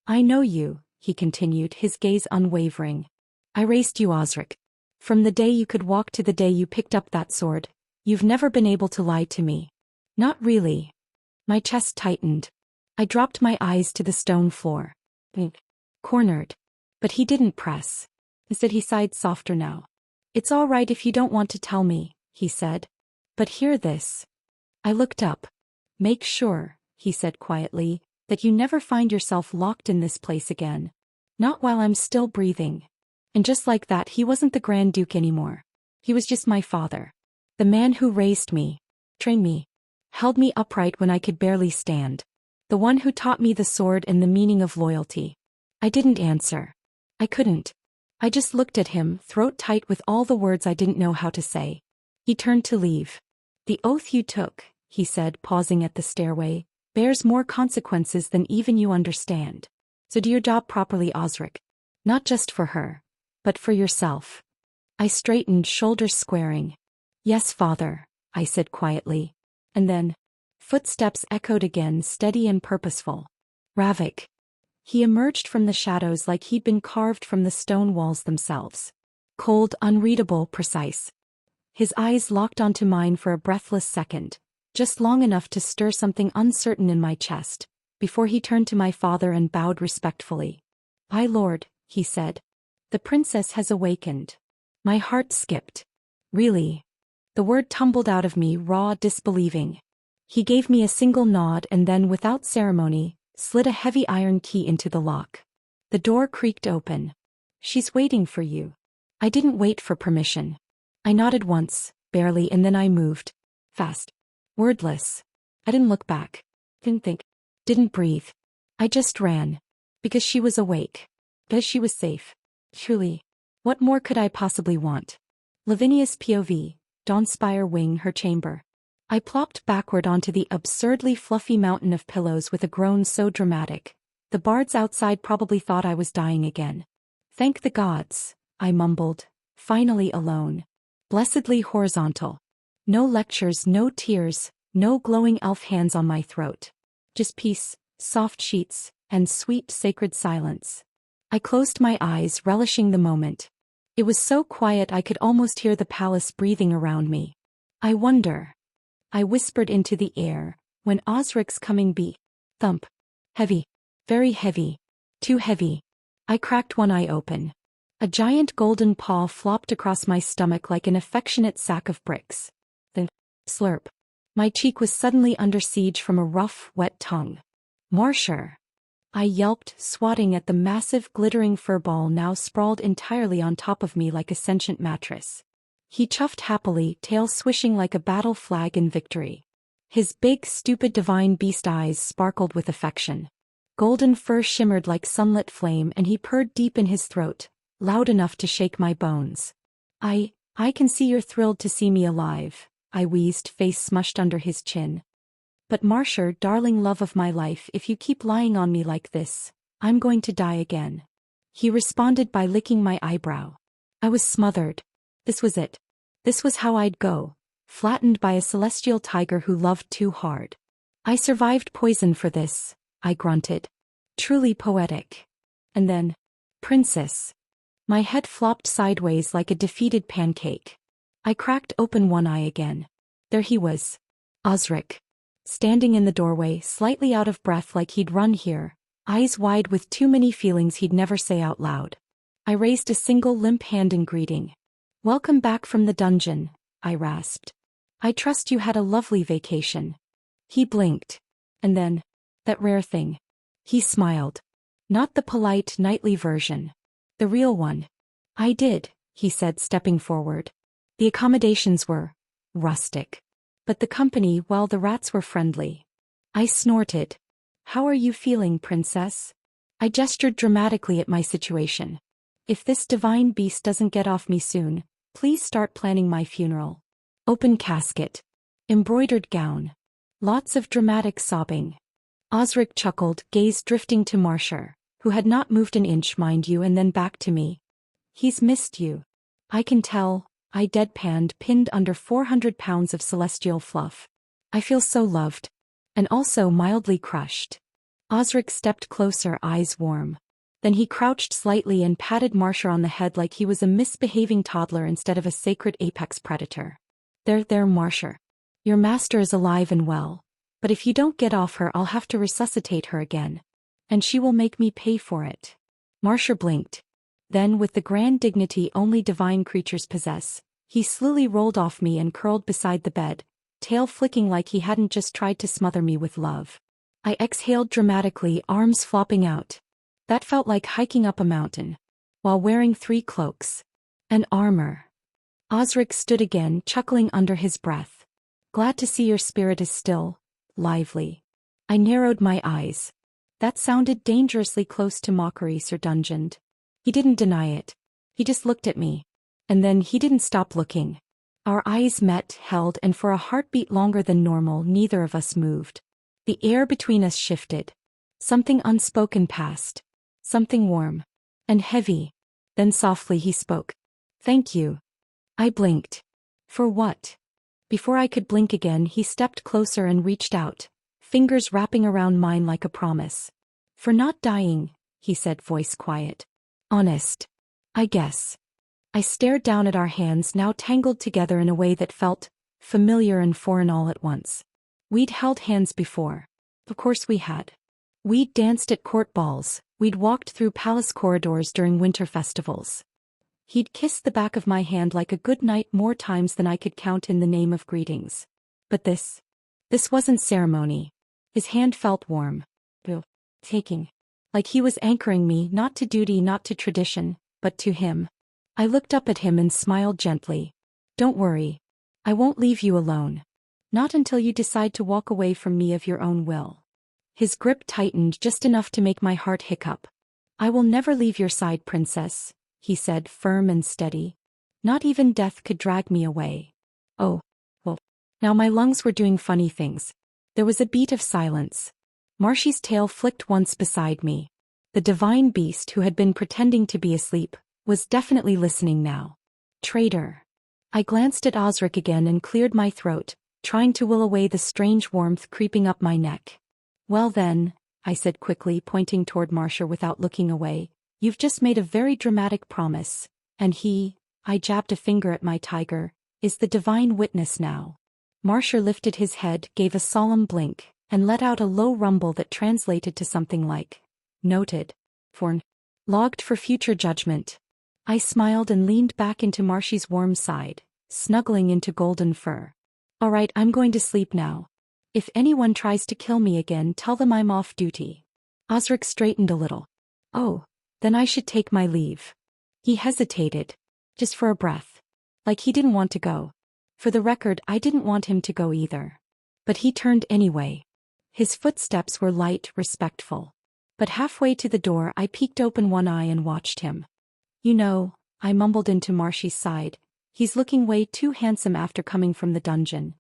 I know you, he continued, his gaze unwavering. I raised you, Osric. From the day you could walk to the day you picked up that sword, you've never been able to lie to me. Not really. My chest tightened. I dropped my eyes to the stone floor. Cornered. But he didn't press. Instead he sighed softer now. It's all right if you don't want to tell me, he said. But hear this. I looked up. Make sure, he said quietly, that you never find yourself locked in this place again. Not while I'm still breathing. And just like that, he wasn't the Grand Duke anymore. He was just my father. The man who raised me, trained me, held me upright when I could barely stand. The one who taught me the sword and the meaning of loyalty. I didn't answer. I couldn't. I just looked at him, throat tight with all the words I didn't know how to say. He turned to leave. The oath you took, he said, pausing at the stairway, bears more consequences than even you understand. So do your job properly, Osric. Not just for her, but for yourself. I straightened, shoulders squaring. Yes, father, I said quietly. And then, footsteps echoed again, steady and purposeful. Ravik. He emerged from the shadows like he'd been carved from the stone walls themselves. Cold, unreadable, precise. His eyes locked onto mine for a breathless second, just long enough to stir something uncertain in my chest, before he turned to my father and bowed respectfully. My lord, he said. The princess has awakened. My heart skipped. Really? The word tumbled out of me, raw, disbelieving. He gave me a single nod and then, without ceremony, slid a heavy iron key into the lock. The door creaked open. She's waiting for you. I didn't wait for permission. I nodded once, barely, and then I moved. Fast. Wordless. I didn't look back. Didn't think. Didn't breathe. I just ran. Because she was awake. Because she was safe. Truly. What more could I possibly want? Lavinia's POV, Dawnspire Wing, her chamber. I plopped backward onto the absurdly fluffy mountain of pillows with a groan so dramatic. The bards outside probably thought I was dying again. Thank the gods, I mumbled, finally alone. Blessedly horizontal. No lectures, no tears, no glowing elf hands on my throat. Just peace, soft sheets, and sweet sacred silence. I closed my eyes, relishing the moment. It was so quiet I could almost hear the palace breathing around me. I wonder. I whispered into the air, when Osric's coming be. Thump. Heavy. Very heavy. Too heavy. I cracked one eye open. A giant golden paw flopped across my stomach like an affectionate sack of bricks. Then, slurp. My cheek was suddenly under siege from a rough, wet tongue. Marsher. I yelped, swatting at the massive, glittering fur ball now sprawled entirely on top of me like a sentient mattress. He chuffed happily, tail swishing like a battle flag in victory. His big, stupid divine beast eyes sparkled with affection. Golden fur shimmered like sunlit flame and he purred deep in his throat, loud enough to shake my bones. I can see you're thrilled to see me alive, I wheezed, face smushed under his chin. But Marsher, darling love of my life, if you keep lying on me like this, I'm going to die again. He responded by licking my eyebrow. I was smothered. This was it. This was how I'd go, flattened by a celestial tiger who loved too hard. I survived poison for this, I grunted. Truly poetic. And then, Princess. My head flopped sideways like a defeated pancake. I cracked open one eye again. There he was. Osric. Standing in the doorway, slightly out of breath like he'd run here, eyes wide with too many feelings he'd never say out loud. I raised a single limp hand in greeting. Welcome back from the dungeon, I rasped. I trust you had a lovely vacation. He blinked. And then, that rare thing. He smiled. Not the polite, knightly version. The real one. I did, he said, stepping forward. The accommodations were rustic. But the company, well, the rats were friendly. I snorted. How are you feeling, princess? I gestured dramatically at my situation. If this divine beast doesn't get off me soon, please start planning my funeral. Open casket. Embroidered gown. Lots of dramatic sobbing. Osric chuckled, gaze drifting to Marcia, who had not moved an inch, mind you, and then back to me. He's missed you. I can tell, I deadpanned, pinned under 400 pounds of celestial fluff. I feel so loved. And also mildly crushed. Osric stepped closer, eyes warm. Then he crouched slightly and patted Marcia on the head like he was a misbehaving toddler instead of a sacred apex predator. There, Marcia. Your master is alive and well, but if you don't get off her, I'll have to resuscitate her again. And she will make me pay for it. Marcia blinked. Then, with the grand dignity only divine creatures possess, he slowly rolled off me and curled beside the bed, tail flicking like he hadn't just tried to smother me with love. I exhaled dramatically, arms flopping out. That felt like hiking up a mountain, while wearing 3 cloaks. And armor. Osric stood again, chuckling under his breath. Glad to see your spirit is still lively. I narrowed my eyes. That sounded dangerously close to mockery, Sir Dungeon. He didn't deny it. He just looked at me. And then he didn't stop looking. Our eyes met, held, and for a heartbeat longer than normal, neither of us moved. The air between us shifted. Something unspoken passed. Something warm. And heavy. Then softly he spoke. Thank you. I blinked. For what? Before I could blink again, he stepped closer and reached out, fingers wrapping around mine like a promise. For not dying, he said, voice quiet. Honest. I guess. I stared down at our hands, now tangled together in a way that felt familiar and foreign all at once. We'd held hands before. Of course we had. We'd danced at court balls, we'd walked through palace corridors during winter festivals. He'd kissed the back of my hand like a good night more times than I could count in the name of greetings. But this wasn't ceremony. His hand felt warm. Taking. Like he was anchoring me, not to duty, not to tradition, but to him. I looked up at him and smiled gently. Don't worry. I won't leave you alone. Not until you decide to walk away from me of your own will. His grip tightened just enough to make my heart hiccup. I will never leave your side, princess, he said, firm and steady. Not even death could drag me away. Oh, well. Now my lungs were doing funny things. There was a beat of silence. Marcy's tail flicked once beside me. The divine beast who had been pretending to be asleep was definitely listening now. Traitor. I glanced at Osric again and cleared my throat, trying to will away the strange warmth creeping up my neck. Well then, I said quickly, pointing toward Marcia without looking away, you've just made a very dramatic promise, and he, I jabbed a finger at my tiger, is the divine witness now. Marcia lifted his head, gave a solemn blink, and let out a low rumble that translated to something like, noted. Logged for future judgment. I smiled and leaned back into Marcy's warm side, snuggling into golden fur. All right, I'm going to sleep now. If anyone tries to kill me again, tell them I'm off duty. Osric straightened a little. Oh, then I should take my leave. He hesitated, just for a breath. Like he didn't want to go. For the record, I didn't want him to go either. But he turned anyway. His footsteps were light, respectful. But halfway to the door, I peeked open one eye and watched him. You know, I mumbled into Marcy's side, he's looking way too handsome after coming from the dungeon.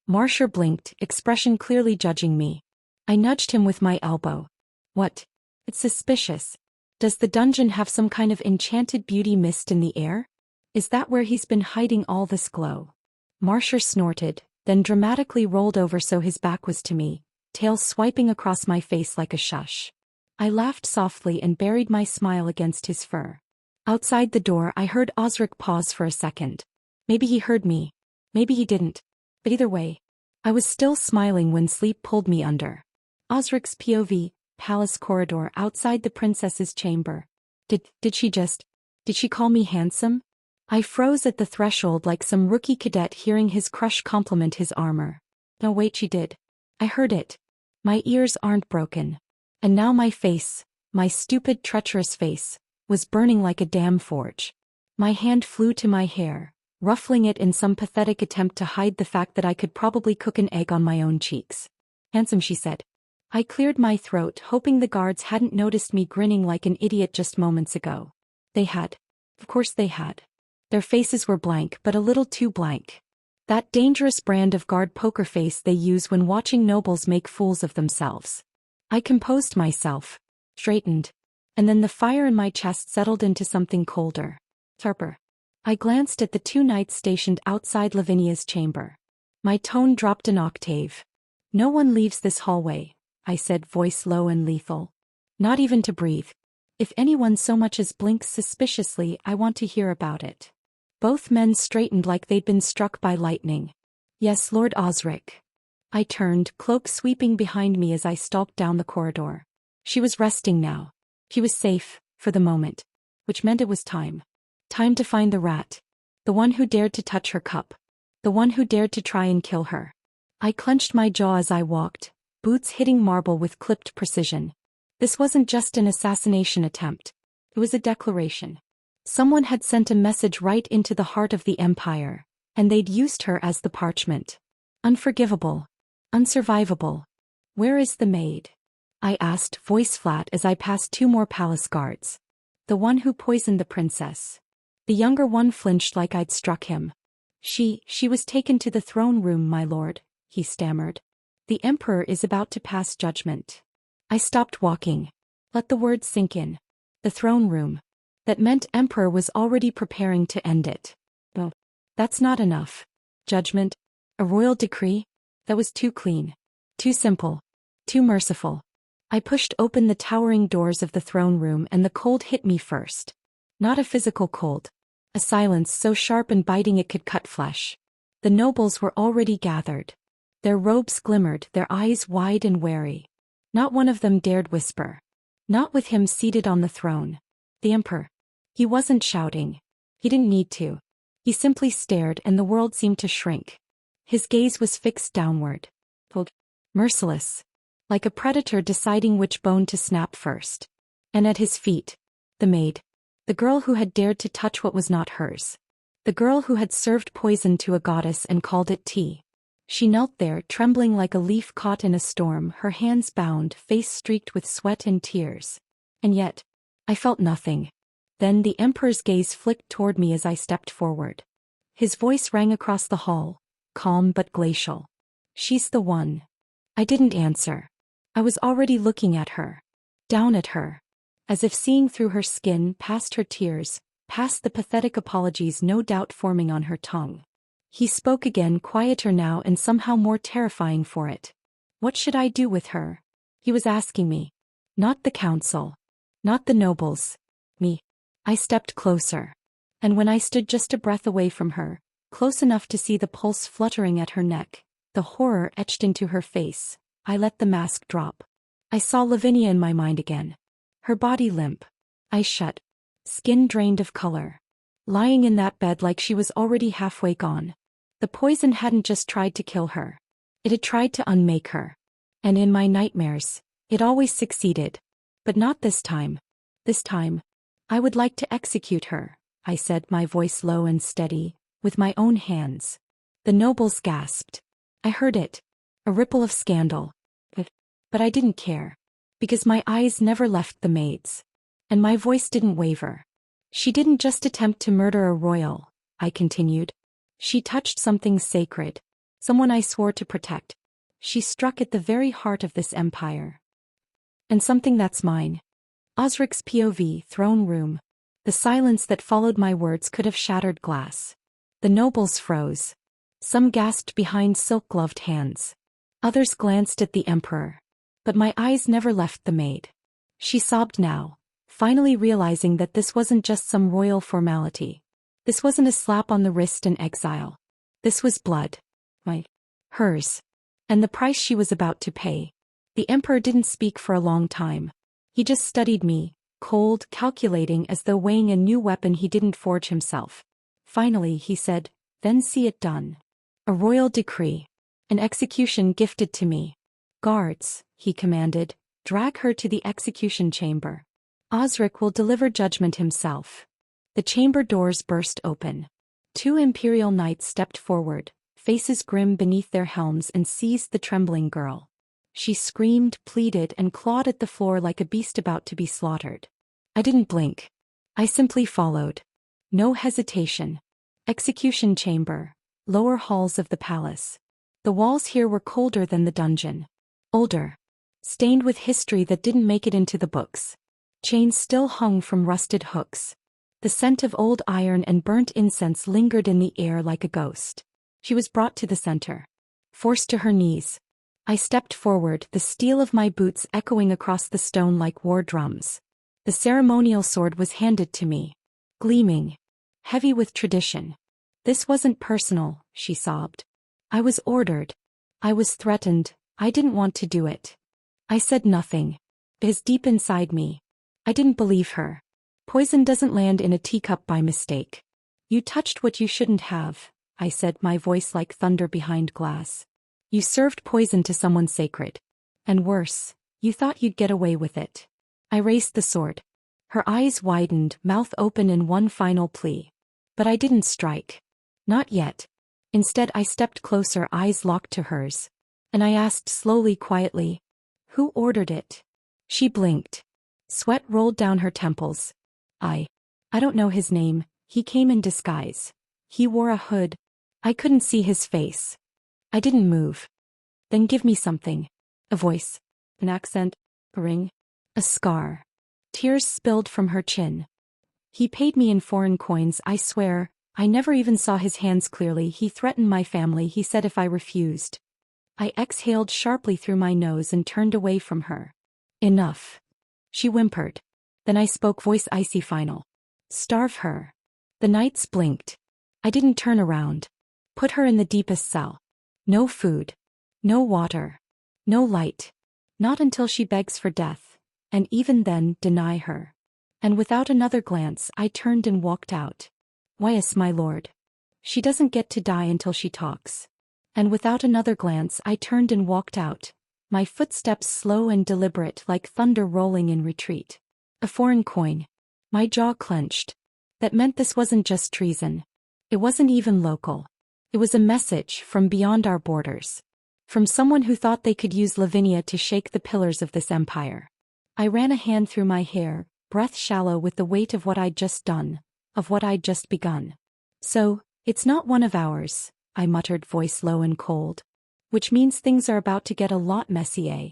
Marcia blinked, expression clearly judging me. I nudged him with my elbow. What? It's suspicious. Does the dungeon have some kind of enchanted beauty mist in the air? Is that where he's been hiding all this glow? Marsher snorted, then dramatically rolled over so his back was to me, tail swiping across my face like a shush. I laughed softly and buried my smile against his fur. Outside the door I heard Osric pause for a second. Maybe he heard me. Maybe he didn't. But either way, I was still smiling when sleep pulled me under. Osric's POV, palace corridor outside the princess's chamber. Did she call me handsome? I froze at the threshold like some rookie cadet hearing his crush compliment his armor. No, wait, she did. I heard it. My ears aren't broken. And now my face, my stupid treacherous face, was burning like a damn forge. My hand flew to my hair, ruffling it in some pathetic attempt to hide the fact that I could probably cook an egg on my own cheeks. Handsome, she said. I cleared my throat, hoping the guards hadn't noticed me grinning like an idiot just moments ago. They had. Of course they had. Their faces were blank, but a little too blank. That dangerous brand of guard poker face they use when watching nobles make fools of themselves. I composed myself, straightened, and then the fire in my chest settled into something colder. Sharper. I glanced at the two knights stationed outside Lavinia's chamber. My tone dropped an octave. No one leaves this hallway, I said, voice low and lethal. Not even to breathe. If anyone so much as blinks suspiciously, I want to hear about it. Both men straightened like they'd been struck by lightning. Yes, Lord Osric. I turned, cloak sweeping behind me as I stalked down the corridor. She was resting now. She was safe, for the moment. Which meant it was time. Time to find the rat. The one who dared to touch her cup. The one who dared to try and kill her. I clenched my jaw as I walked, boots hitting marble with clipped precision. This wasn't just an assassination attempt. It was a declaration. Someone had sent a message right into the heart of the Empire, and they'd used her as the parchment. Unforgivable. Unsurvivable. Where is the maid? I asked, voice flat as I passed two more palace guards. The one who poisoned the princess. The younger one flinched like I'd struck him. She was taken to the throne room, my lord, he stammered. The emperor is about to pass judgment. I stopped walking. Let the words sink in. The throne room. That meant emperor was already preparing to end it. Oh, that's not enough. Judgment? A royal decree? That was too clean. Too simple. Too merciful. I pushed open the towering doors of the throne room and the cold hit me first. Not a physical cold. A silence so sharp and biting it could cut flesh. The nobles were already gathered. Their robes glimmered, their eyes wide and wary. Not one of them dared whisper. Not with him seated on the throne. The emperor. He wasn't shouting. He didn't need to. He simply stared and the world seemed to shrink. His gaze was fixed downward. Cold. Merciless. Like a predator deciding which bone to snap first. And at his feet, the maid. The girl who had dared to touch what was not hers. The girl who had served poison to a goddess and called it tea. She knelt there, trembling like a leaf caught in a storm, her hands bound, face streaked with sweat and tears. And yet, I felt nothing. Then the emperor's gaze flicked toward me as I stepped forward. His voice rang across the hall, calm but glacial. She's the one. I didn't answer. I was already looking at her. Down at her. As if seeing through her skin, past her tears, past the pathetic apologies no doubt forming on her tongue. He spoke again, quieter now and somehow more terrifying for it. What should I do with her? He was asking me. Not the council. Not the nobles. Me. I stepped closer. And when I stood just a breath away from her, close enough to see the pulse fluttering at her neck, the horror etched into her face, I let the mask drop. I saw Lavinia in my mind again. Her body limp. Eyes shut. Skin drained of color. Lying in that bed like she was already halfway gone. The poison hadn't just tried to kill her. It had tried to unmake her. And in my nightmares, it always succeeded. But not this time. This time, I would like to execute her, I said, my voice low and steady, with my own hands. The nobles gasped. I heard it. A ripple of scandal. But I didn't care. Because my eyes never left the maid's. And my voice didn't waver. She didn't just attempt to murder a royal, I continued. She touched something sacred. Someone I swore to protect. She struck at the very heart of this empire. And something that's mine. Osric's POV, throne room. The silence that followed my words could have shattered glass. The nobles froze. Some gasped behind silk-gloved hands. Others glanced at the emperor. But my eyes never left the maid. She sobbed now, finally realizing that this wasn't just some royal formality. This wasn't a slap on the wrist and exile. This was blood. Hers. And the price she was about to pay. The emperor didn't speak for a long time. He just studied me, cold, calculating, as though weighing a new weapon he didn't forge himself. Finally he said, "Then see it done. A royal decree. An execution gifted to me. Guards," he commanded, "drag her to the execution chamber. Osric will deliver judgment himself." The chamber doors burst open. 2 imperial knights stepped forward, faces grim beneath their helms, and seized the trembling girl. She screamed, pleaded, and clawed at the floor like a beast about to be slaughtered. I didn't blink. I simply followed. No hesitation. Execution chamber. Lower halls of the palace. The walls here were colder than the dungeon. Older. Stained with history that didn't make it into the books. Chains still hung from rusted hooks. The scent of old iron and burnt incense lingered in the air like a ghost. She was brought to the center. Forced to her knees. I stepped forward, the steel of my boots echoing across the stone like war drums. The ceremonial sword was handed to me. Gleaming. Heavy with tradition. "This wasn't personal," she sobbed. "I was ordered. I was threatened. I didn't want to do it." I said nothing. Because deep inside me, I didn't believe her. Poison doesn't land in a teacup by mistake. "You touched what you shouldn't have," I said, my voice like thunder behind glass. "You served poison to someone sacred. And worse, you thought you'd get away with it." I raised the sword. Her eyes widened, mouth open in one final plea. But I didn't strike. Not yet. Instead I stepped closer, eyes locked to hers. And I asked slowly, quietly, "Who ordered it?" She blinked. Sweat rolled down her temples. I don't know his name. He came in disguise. He wore a hood. I couldn't see his face. I didn't move. "Then give me something." A voice. An accent. A ring. A scar. Tears spilled from her chin. "He paid me in foreign coins, I swear. I never even saw his hands clearly. He threatened my family. He said if I refused." I exhaled sharply through my nose and turned away from her. "Enough." She whimpered. Then I spoke, voice icy final. "Starve her." The knights blinked. I didn't turn around. Put her in the deepest cell. No food. No water. No light. Not until she begs for death. And even then, deny her. And without another glance, I turned and walked out. "Yes, my lord. She doesn't get to die until she talks." And without another glance, I turned and walked out, my footsteps slow and deliberate like thunder rolling in retreat. A foreign coin. My jaw clenched. That meant this wasn't just treason. It wasn't even local. It was a message from beyond our borders. From someone who thought they could use Lavinia to shake the pillars of this empire. I ran a hand through my hair, breath shallow with the weight of what I'd just done, of what I'd just begun. "So, it's not one of ours," I muttered, voice low and cold. "Which means things are about to get a lot messy, eh?"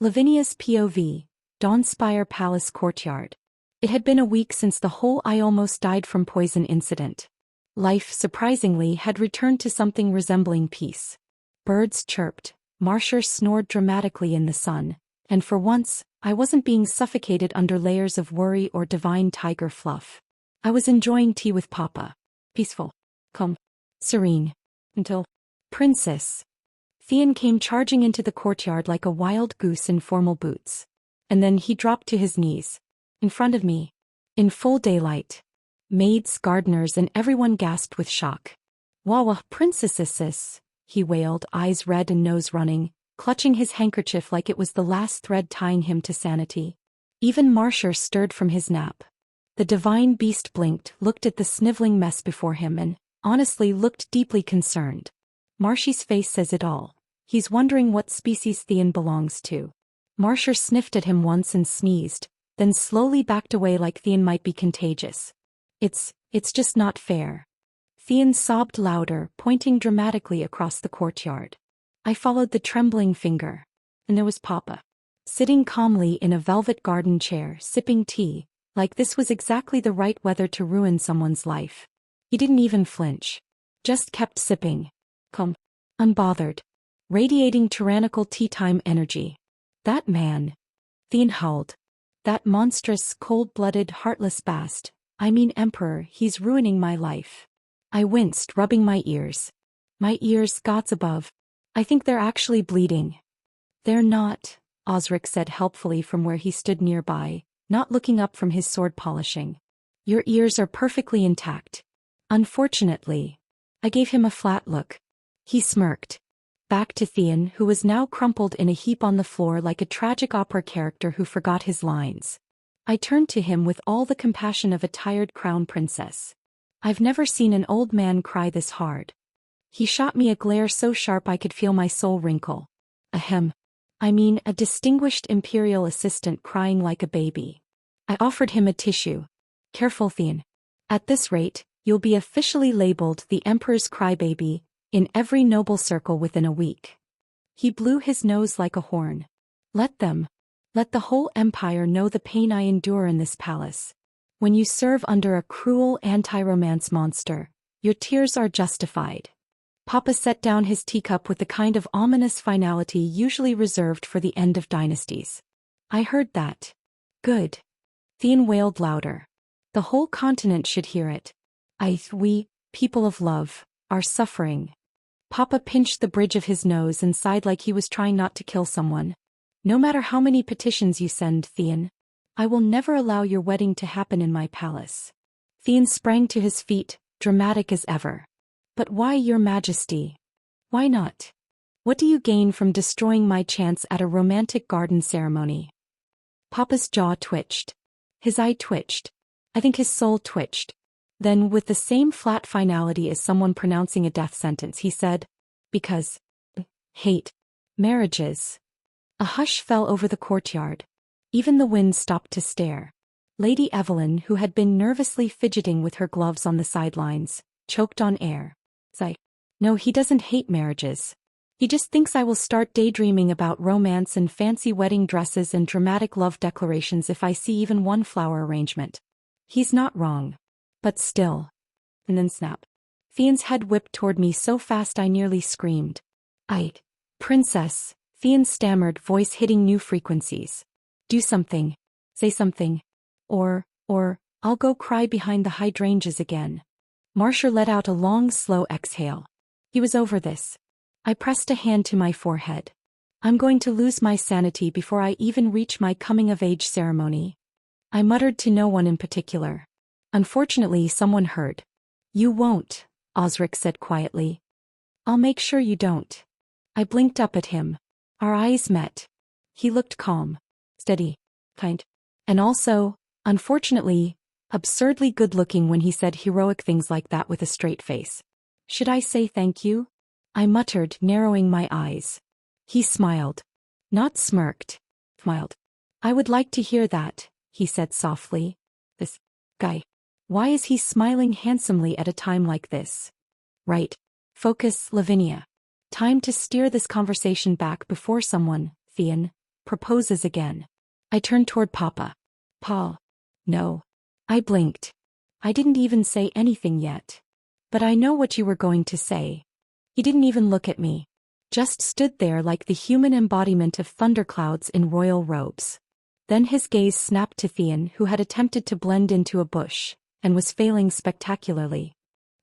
Lavinia's POV, Dawnspire Palace Courtyard. It had been a week since the whole "I almost died from poison" incident. Life, surprisingly, had returned to something resembling peace. Birds chirped, Marsher snored dramatically in the sun, and for once, I wasn't being suffocated under layers of worry or divine tiger fluff. I was enjoying tea with Papa. Peaceful. Calm. Serene. Until... Princess. Theon came charging into the courtyard like a wild goose in formal boots. And then he dropped to his knees. In front of me. In full daylight. Maids, gardeners, and everyone gasped with shock. "Wawa, princesses," he wailed, eyes red and nose running, clutching his handkerchief like it was the last thread tying him to sanity. Even Marsher stirred from his nap. The divine beast blinked, looked at the sniveling mess before him and, honestly, looked deeply concerned. Marshy's face says it all. He's wondering what species Theon belongs to. Marsher sniffed at him once and sneezed, then slowly backed away like Theon might be contagious. It's just not fair." Theon sobbed louder, pointing dramatically across the courtyard. I followed the trembling finger. And there was Papa. Sitting calmly in a velvet garden chair, sipping tea, Like this was exactly the right weather to ruin someone's life. He didn't even flinch. Just kept sipping. Calm. Unbothered. Radiating tyrannical tea-time energy. That man. Thien howled. That monstrous, cold-blooded, heartless bast. I mean Emperor, he's ruining my life. I winced, rubbing my ears. My ears, gods above. I think they're actually bleeding. They're not, Osric said helpfully from where he stood nearby, not looking up from his sword polishing. Your ears are perfectly intact. Unfortunately. I gave him a flat look. He smirked. Back to Thien, who was now crumpled in a heap on the floor like a tragic opera character who forgot his lines. I turned to him with all the compassion of a tired crown princess. I've never seen an old man cry this hard. He shot me a glare so sharp I could feel my soul wrinkle. Ahem. I mean, a distinguished imperial assistant crying like a baby. I offered him a tissue. Careful, Thien. At this rate, you'll be officially labeled the Emperor's crybaby in every noble circle within a week. He blew his nose like a horn. Let the whole empire know the pain I endure in this palace. When you serve under a cruel anti-romance monster, your tears are justified. Papa set down his teacup with the kind of ominous finality usually reserved for the end of dynasties. I heard that. Good. Thien wailed louder. The whole continent should hear it. We, people of love, are suffering. Papa pinched the bridge of his nose and sighed like he was trying not to kill someone. No matter how many petitions you send, Thien, I will never allow your wedding to happen in my palace. Thien sprang to his feet, dramatic as ever. But why, Your Majesty? Why not? What do you gain from destroying my chance at a romantic garden ceremony? Papa's jaw twitched. His eye twitched. I think his soul twitched. Then, with the same flat finality as someone pronouncing a death sentence, he said, because hate marriages. A hush fell over the courtyard. Even the wind stopped to stare. Lady Evelyn, who had been nervously fidgeting with her gloves on the sidelines, choked on air. No, he doesn't hate marriages. He just thinks I will start daydreaming about romance and fancy wedding dresses and dramatic love declarations if I see even one flower arrangement. He's not wrong. But still. And then snap. Thien's head whipped toward me so fast I nearly screamed. Princess, Thien stammered, voice hitting new frequencies. Do something. Say something. Or, I'll go cry behind the hydrangeas again. Marcia let out a long, slow exhale. He was over this. I pressed a hand to my forehead. I'm going to lose my sanity before I even reach my coming-of-age ceremony. I muttered to no one in particular. Unfortunately, someone heard. You won't, Osric said quietly. I'll make sure you don't. I blinked up at him. Our eyes met. He looked calm, steady, kind, and also, unfortunately, absurdly good-looking when he said heroic things like that with a straight face. Should I say thank you? I muttered, narrowing my eyes. He smiled. Not smirked. Smiled. I would like to hear that, he said softly. This guy. Why is he smiling handsomely at a time like this? Right. Focus, Lavinia. Time to steer this conversation back before someone, Thien, proposes again. I turned toward Papa. Pa. No. I blinked. I didn't even say anything yet. But I know what you were going to say. He didn't even look at me. Just stood there like the human embodiment of thunderclouds in royal robes. Then his gaze snapped to Thien, who had attempted to blend into a bush, and was failing spectacularly.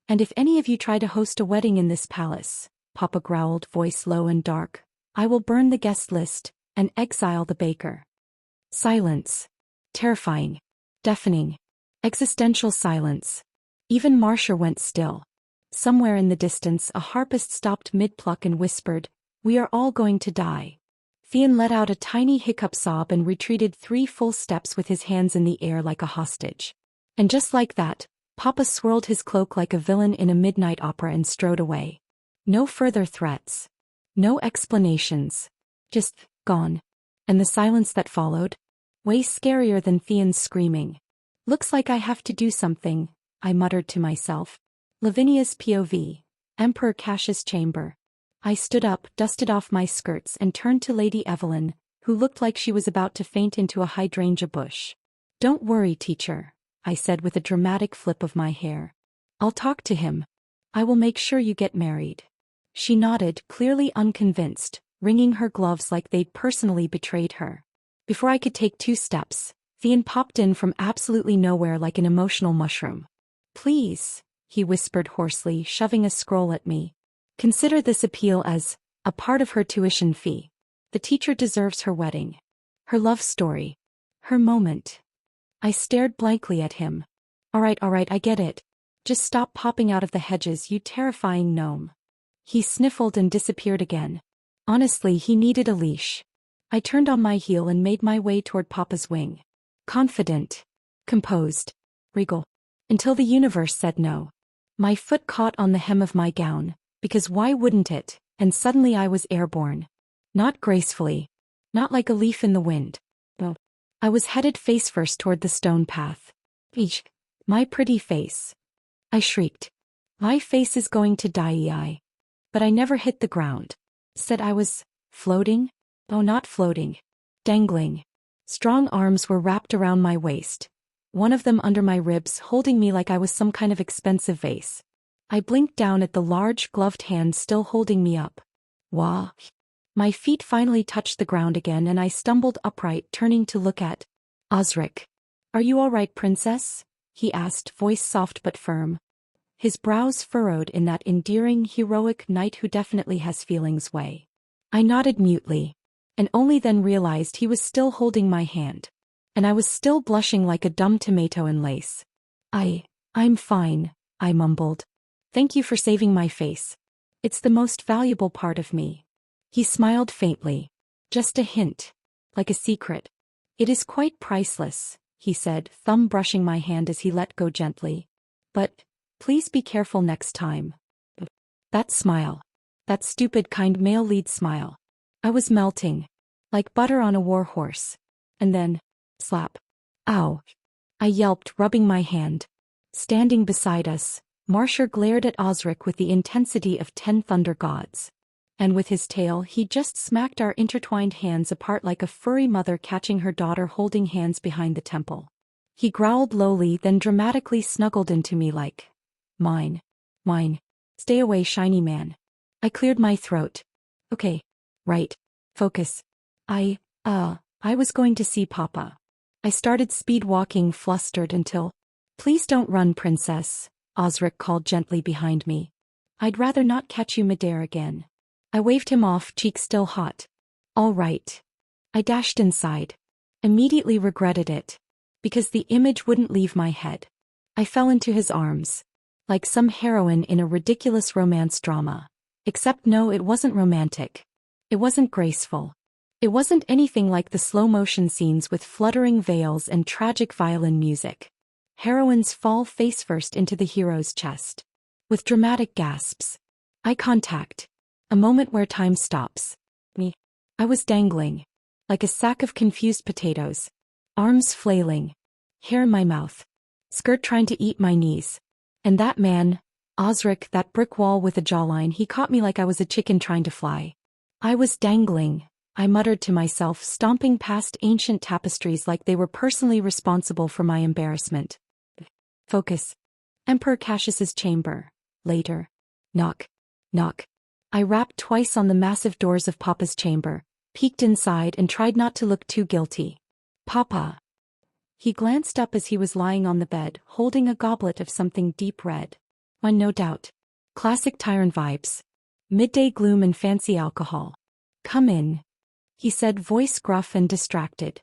And if any of you try to host a wedding in this palace, Papa growled, voice low and dark, I will burn the guest list, and exile the baker. Silence. Terrifying. Deafening. Existential silence. Even Marcia went still. Somewhere in the distance a harpist stopped mid-pluck and whispered, We are all going to die. Thien let out a tiny hiccup sob and retreated 3 full steps with his hands in the air like a hostage. And just like that, Papa swirled his cloak like a villain in a midnight opera and strode away. No further threats. No explanations. Just, gone. And the silence that followed? Way scarier than Thien's screaming. Looks like I have to do something, I muttered to myself. Lavinia's POV. Emperor Cash's chamber. I stood up, dusted off my skirts and turned to Lady Evelyn, who looked like she was about to faint into a hydrangea bush. Don't worry, teacher, I said with a dramatic flip of my hair. I'll talk to him. I will make sure you get married. She nodded, clearly unconvinced, wringing her gloves like they'd personally betrayed her. Before I could take 2 steps, Thean popped in from absolutely nowhere like an emotional mushroom. Please, he whispered hoarsely, shoving a scroll at me. Consider this appeal as a part of her tuition fee. The teacher deserves her wedding. Her love story. Her moment. I stared blankly at him. All right, I get it. Just stop popping out of the hedges, you terrifying gnome. He sniffled and disappeared again. Honestly, he needed a leash. I turned on my heel and made my way toward Papa's wing. Confident. Composed. Regal. Until the universe said no. My foot caught on the hem of my gown, because why wouldn't it, and suddenly I was airborne. Not gracefully. Not like a leaf in the wind. No. I was headed face first toward the stone path. Eesh. My pretty face. I shrieked. My face is going to die. But I never hit the ground. Said I was floating? Oh, not floating. Dangling. Strong arms were wrapped around my waist, one of them under my ribs, holding me like I was some kind of expensive vase. I blinked down at the large, gloved hand still holding me up. Wah. My feet finally touched the ground again and I stumbled upright, turning to look at Osric. Are you all right, princess? He asked, voice soft but firm. His brows furrowed in that endearing, heroic knight who definitely has feelings way. I nodded mutely, and only then realized he was still holding my hand. And I was still blushing like a dumb tomato in lace. I'm fine, I mumbled. Thank you for saving my face. It's the most valuable part of me. He smiled faintly. Just a hint. Like a secret. It is quite priceless, he said, thumb brushing my hand as he let go gently. But please be careful next time. That smile. That stupid kind male lead smile. I was melting. Like butter on a war horse. And then, slap. Ow. I yelped, rubbing my hand. Standing beside us, Marsher glared at Osric with the intensity of 10 thunder gods. And with his tail he just smacked our intertwined hands apart like a furry mother catching her daughter holding hands behind the temple. He growled lowly, then dramatically snuggled into me like, Mine. Stay away, shiny man. I cleared my throat. Okay. Right. Focus. I was going to see Papa. I started speed walking, flustered until, Please don't run, princess, Osric called gently behind me. I'd rather not catch you midair again. I waved him off, cheeks still hot. All right. I dashed inside. Immediately regretted it. Because the image wouldn't leave my head. I fell into his arms. Like some heroine in a ridiculous romance drama. Except no, it wasn't romantic. It wasn't graceful. It wasn't anything like the slow-motion scenes with fluttering veils and tragic violin music. Heroines fall face-first into the hero's chest. With dramatic gasps. Eye contact. A moment where time stops. Me. I was dangling. Like a sack of confused potatoes. Arms flailing. Hair in my mouth. Skirt trying to eat my knees. And that man, Osric, that brick wall with a jawline, he caught me like I was a chicken trying to fly. I was dangling, I muttered to myself, stomping past ancient tapestries like they were personally responsible for my embarrassment. Focus. Emperor Cassius's chamber. Later. Knock. I rapped twice on the massive doors of Papa's chamber, peeked inside and tried not to look too guilty. Papa. He glanced up as he was lying on the bed, holding a goblet of something deep red. Wine, no doubt. Classic tyrant vibes. Midday gloom and fancy alcohol. Come in. He said, voice gruff and distracted.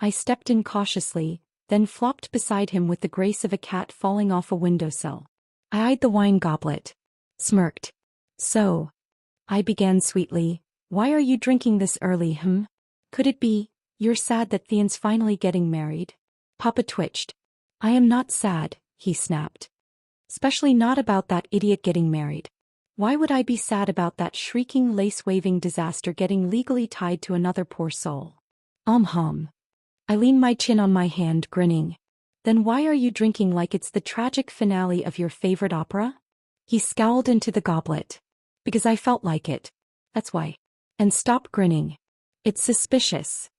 I stepped in cautiously, then flopped beside him with the grace of a cat falling off a windowsill. I eyed the wine goblet. Smirked. So. I began sweetly. Why are you drinking this early, Could it be, you're sad that Thean's finally getting married? Papa twitched. I am not sad, he snapped. Especially not about that idiot getting married. Why would I be sad about that shrieking lace-waving disaster getting legally tied to another poor soul? I leaned my chin on my hand, grinning. Then why are you drinking like it's the tragic finale of your favorite opera? He scowled into the goblet. Because I felt like it. That's why. And stop grinning. It's suspicious.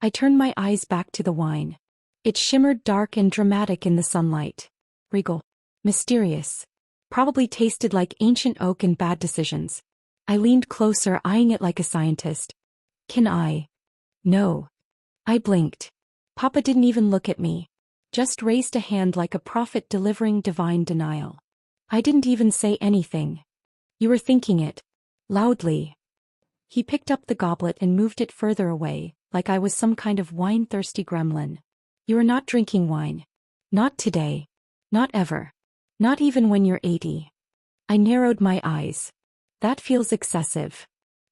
I turned my eyes back to the wine. It shimmered dark and dramatic in the sunlight. Regal. Mysterious. Probably tasted like ancient oak and bad decisions. I leaned closer, eyeing it like a scientist. Can I? No. I blinked. Papa didn't even look at me. Just raised a hand like a prophet delivering divine denial. I didn't even say anything. You were thinking it. Loudly. He picked up the goblet and moved it further away, like I was some kind of wine-thirsty gremlin. You are not drinking wine. Not today. Not ever. Not even when you're 80. I narrowed my eyes. That feels excessive.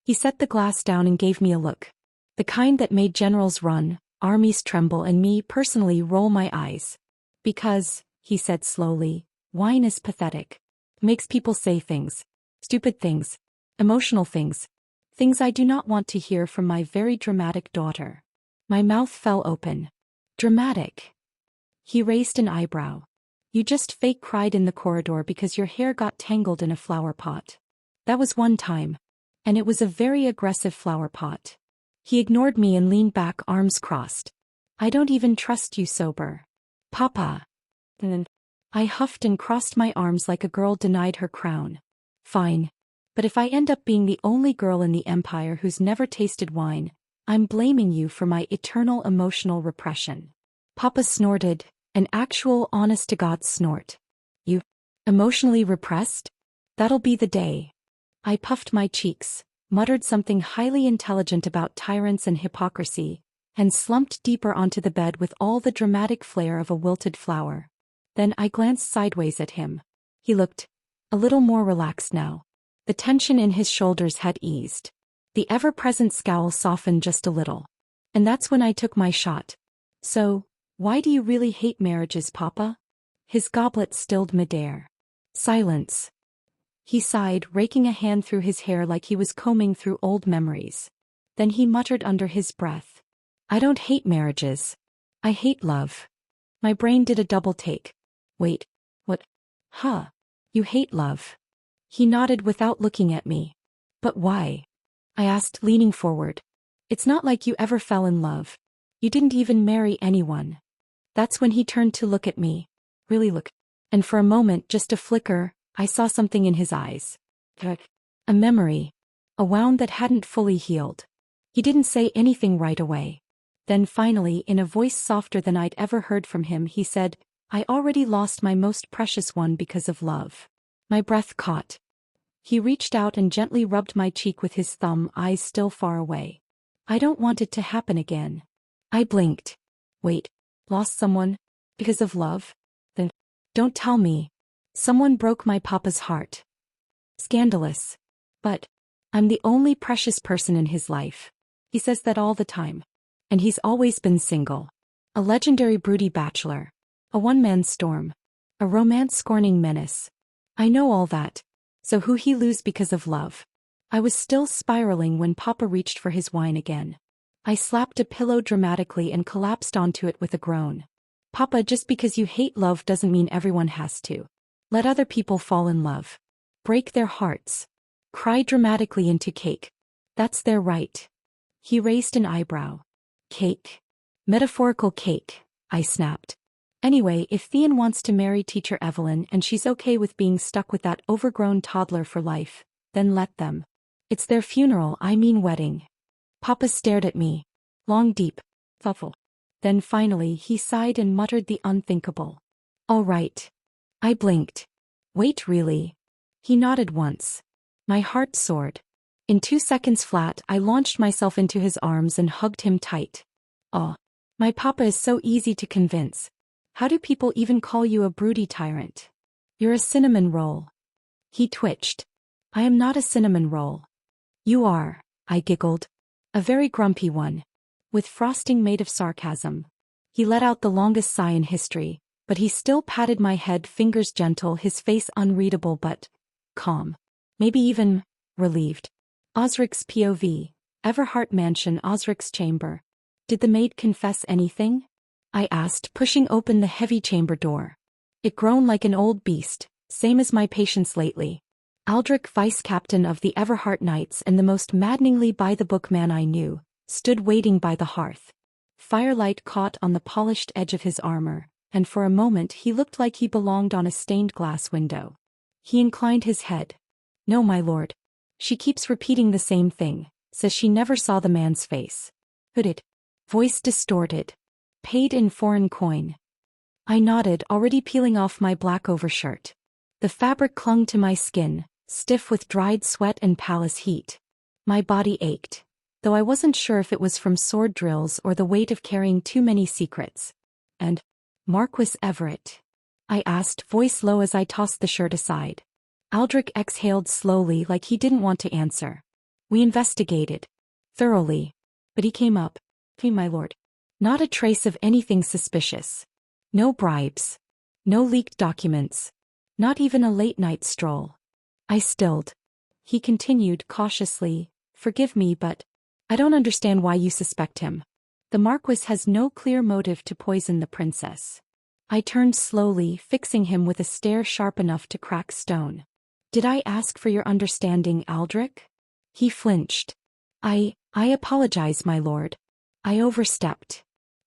He set the glass down and gave me a look. The kind that made generals run, armies tremble, and me personally roll my eyes. Because, he said slowly, wine is pathetic. Makes people say things. Stupid things. Emotional things. Things I do not want to hear from my very dramatic daughter. My mouth fell open. Dramatic. He raised an eyebrow. You just fake cried in the corridor because your hair got tangled in a flower pot. That was one time. And it was a very aggressive flower pot. He ignored me and leaned back, arms crossed. I don't even trust you sober. Papa. And I huffed and crossed my arms like a girl denied her crown. Fine. But if I end up being the only girl in the empire who's never tasted wine, I'm blaming you for my eternal emotional repression. Papa snorted, an actual honest-to-God snort. You? Emotionally repressed? That'll be the day. I puffed my cheeks, muttered something highly intelligent about tyrants and hypocrisy, and slumped deeper onto the bed with all the dramatic flair of a wilted flower. Then I glanced sideways at him. He looked a little more relaxed now. The tension in his shoulders had eased. The ever-present scowl softened just a little. And that's when I took my shot. So, why do you really hate marriages, Papa? His goblet stilled midair. Silence. He sighed, raking a hand through his hair like he was combing through old memories. Then he muttered under his breath. I don't hate marriages. I hate love. My brain did a double take. Wait. What? Huh. You hate love. He nodded without looking at me. But why? I asked, leaning forward. It's not like you ever fell in love. You didn't even marry anyone. That's when he turned to look at me. Really look. And for a moment, just a flicker, I saw something in his eyes. A memory. A wound that hadn't fully healed. He didn't say anything right away. Then finally, in a voice softer than I'd ever heard from him, he said, I already lost my most precious one because of love. My breath caught. He reached out and gently rubbed my cheek with his thumb, eyes still far away. I don't want it to happen again. I blinked. Wait. Lost someone? Because of love? Then, don't tell me. Someone broke my papa's heart. Scandalous. But, I'm the only precious person in his life. He says that all the time. And he's always been single. A legendary broody bachelor. A one-man storm. A romance-scorning menace. I know all that. So who he lose because of love? I was still spiraling when Papa reached for his wine again. I slapped a pillow dramatically and collapsed onto it with a groan. Papa, just because you hate love doesn't mean everyone has to. Let other people fall in love. Break their hearts. Cry dramatically into cake. That's their right. He raised an eyebrow. Cake. Metaphorical cake, I snapped. Anyway, if Thean wants to marry Teacher Evelyn and she's okay with being stuck with that overgrown toddler for life, then let them. It's their funeral, I mean wedding. Papa stared at me. Long, deep. Thoughtful. Then finally he sighed and muttered the unthinkable. All right. I blinked. Wait, really? He nodded once. My heart soared. In 2 seconds flat, I launched myself into his arms and hugged him tight. Oh, my papa is so easy to convince. How do people even call you a broody tyrant? You're a cinnamon roll. He twitched. I am not a cinnamon roll. You are, I giggled. A very grumpy one. With frosting made of sarcasm. He let out the longest sigh in history, but he still patted my head, fingers gentle, his face unreadable but calm. Maybe even relieved. Osric's POV. Everhart Mansion, Osric's chamber. Did the maid confess anything? I asked, pushing open the heavy chamber door. It groaned like an old beast, same as my patients lately. Aldrich, vice-captain of the Everhart Knights and the most maddeningly by-the-book man I knew, stood waiting by the hearth. Firelight caught on the polished edge of his armor, and for a moment he looked like he belonged on a stained glass window. He inclined his head. "No, my lord. She keeps repeating the same thing, says she never saw the man's face." Hooded. Voice distorted. "Paid in foreign coin." I nodded, already peeling off my black overshirt. The fabric clung to my skin, stiff with dried sweat and palace heat. My body ached, though I wasn't sure if it was from sword drills or the weight of carrying too many secrets. "And Marquis Everett?" I asked, voice low as I tossed the shirt aside. Aldrich exhaled slowly like he didn't want to answer. "We investigated. Thoroughly. But he came up. My lord. Not a trace of anything suspicious. No bribes. No leaked documents. Not even a late-night stroll." I stilled. He continued cautiously, "Forgive me, but I don't understand why you suspect him. The Marquis has no clear motive to poison the princess." I turned slowly, fixing him with a stare sharp enough to crack stone. "Did I ask for your understanding, Aldrich?" He flinched. I apologize, my lord. I overstepped."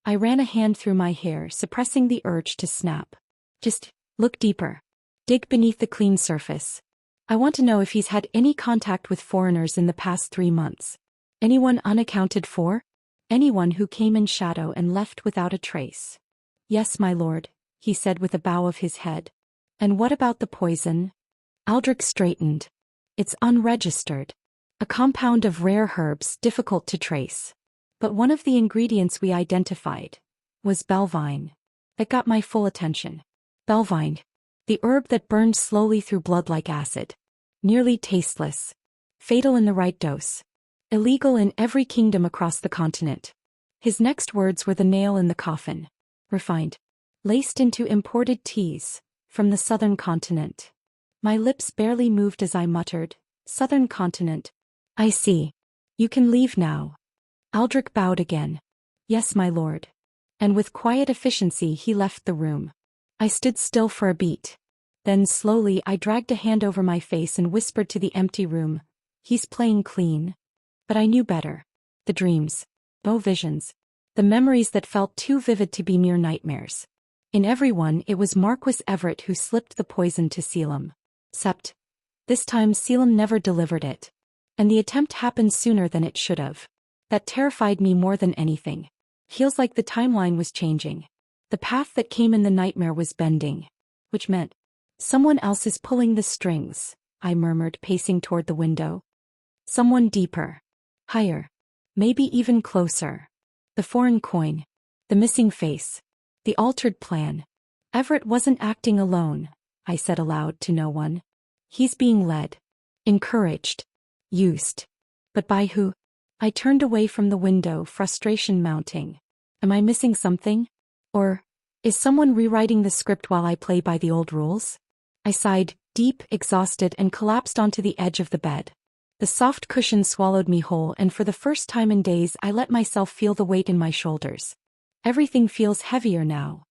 I ran a hand through my hair, suppressing the urge to snap. "Just look deeper. Dig beneath the clean surface. I want to know if he's had any contact with foreigners in the past 3 months. Anyone unaccounted for? Anyone who came in shadow and left without a trace?" "Yes, my lord," he said with a bow of his head. "And what about the poison?" Aldrich straightened. "It's unregistered. A compound of rare herbs difficult to trace. But one of the ingredients we identified was belvine. That got my full attention. Belvine. The herb that burned slowly through blood like acid. Nearly tasteless. Fatal in the right dose. Illegal in every kingdom across the continent." His next words were the nail in the coffin. "Refined. Laced into imported teas from the southern continent." My lips barely moved as I muttered, "Southern continent. I see. You can leave now." Aldrich bowed again. "Yes, my lord." And with quiet efficiency he left the room. I stood still for a beat. Then slowly I dragged a hand over my face and whispered to the empty room, "He's playing clean." But I knew better. The dreams. No visions. The memories that felt too vivid to be mere nightmares. In every one it was Marquis Everett who slipped the poison to Selim. Except, this time Selim never delivered it. And the attempt happened sooner than it should have. That terrified me more than anything. Feels like the timeline was changing. The path that came in the nightmare was bending. Which meant, someone else is pulling the strings, I murmured, pacing toward the window. Someone deeper. Higher. Maybe even closer. The foreign coin. The missing face. The altered plan. Everett wasn't acting alone, I said aloud to no one. He's being led. Encouraged. Used. But by who? I turned away from the window, frustration mounting. Am I missing something? Or is someone rewriting the script while I play by the old rules? I sighed, deep, exhausted, and collapsed onto the edge of the bed. The soft cushion swallowed me whole, and for the first time in days I let myself feel the weight in my shoulders. Everything feels heavier now.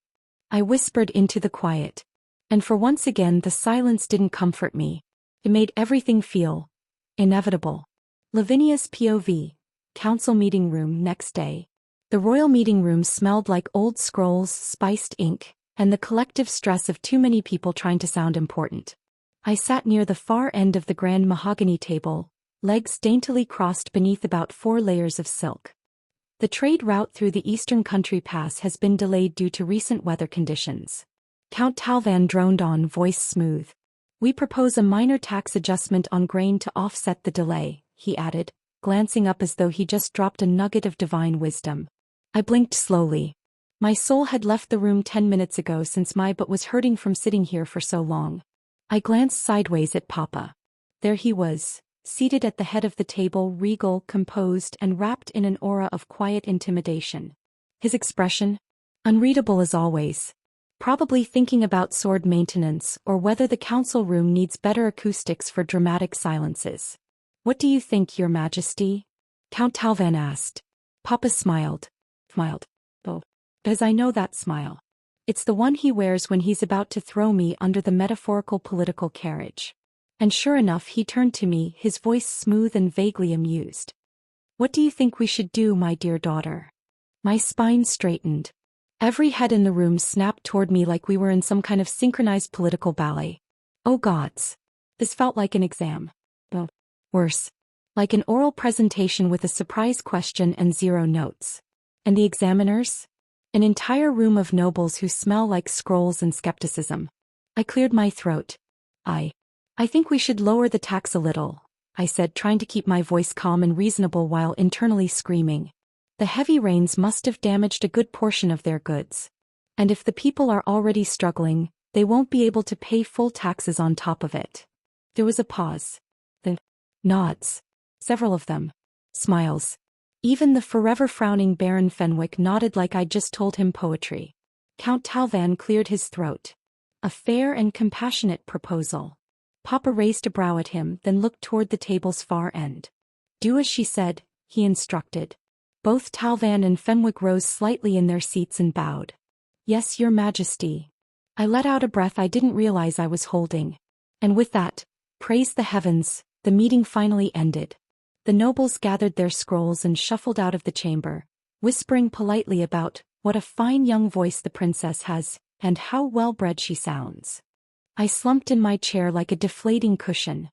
I whispered into the quiet. And for once again the silence didn't comfort me. It made everything feel inevitable. Lavinia's POV. Council meeting room next day. The royal meeting room smelled like old scrolls, spiced ink, and the collective stress of too many people trying to sound important. I sat near the far end of the grand mahogany table, legs daintily crossed beneath about 4 layers of silk. The trade route through the eastern country pass has been delayed due to recent weather conditions. Count Talvan droned on, voice smooth. "We propose a minor tax adjustment on grain to offset the delay," he added, glancing up as though he just dropped a nugget of divine wisdom. I blinked slowly. My soul had left the room 10 minutes ago since my butt was hurting from sitting here for so long. I glanced sideways at Papa. There he was, seated at the head of the table, regal, composed, and wrapped in an aura of quiet intimidation. His expression? Unreadable as always. Probably thinking about sword maintenance or whether the council room needs better acoustics for dramatic silences. "What do you think, Your Majesty?" Count Talvan asked. Papa smiled. Oh, because I know that smile. It's the one he wears when he's about to throw me under the metaphorical political carriage. And sure enough, he turned to me, his voice smooth and vaguely amused. "What do you think we should do, my dear daughter?" My spine straightened. Every head in the room snapped toward me like we were in some kind of synchronized political ballet. Oh gods. This felt like an exam. Oh, worse. Like an oral presentation with a surprise question and 0 notes. And the examiners? An entire room of nobles who smell like scrolls and skepticism. I cleared my throat. I think we should lower the tax a little, I said, trying to keep my voice calm and reasonable while internally screaming. The heavy rains must have damaged a good portion of their goods. And if the people are already struggling, they won't be able to pay full taxes on top of it. There was a pause. The nods. Several of them. Smiles. Even the forever frowning Baron Fenwick nodded like I'd just told him poetry. Count Talvan cleared his throat. A fair and compassionate proposal. Papa raised a brow at him, then looked toward the table's far end. Do as she said, he instructed. Both Talvan and Fenwick rose slightly in their seats and bowed. Yes, Your Majesty. I let out a breath I didn't realize I was holding. And with that, praise the heavens, the meeting finally ended. The nobles gathered their scrolls and shuffled out of the chamber, whispering politely about what a fine young voice the princess has, and how well-bred she sounds. I slumped in my chair like a deflating cushion.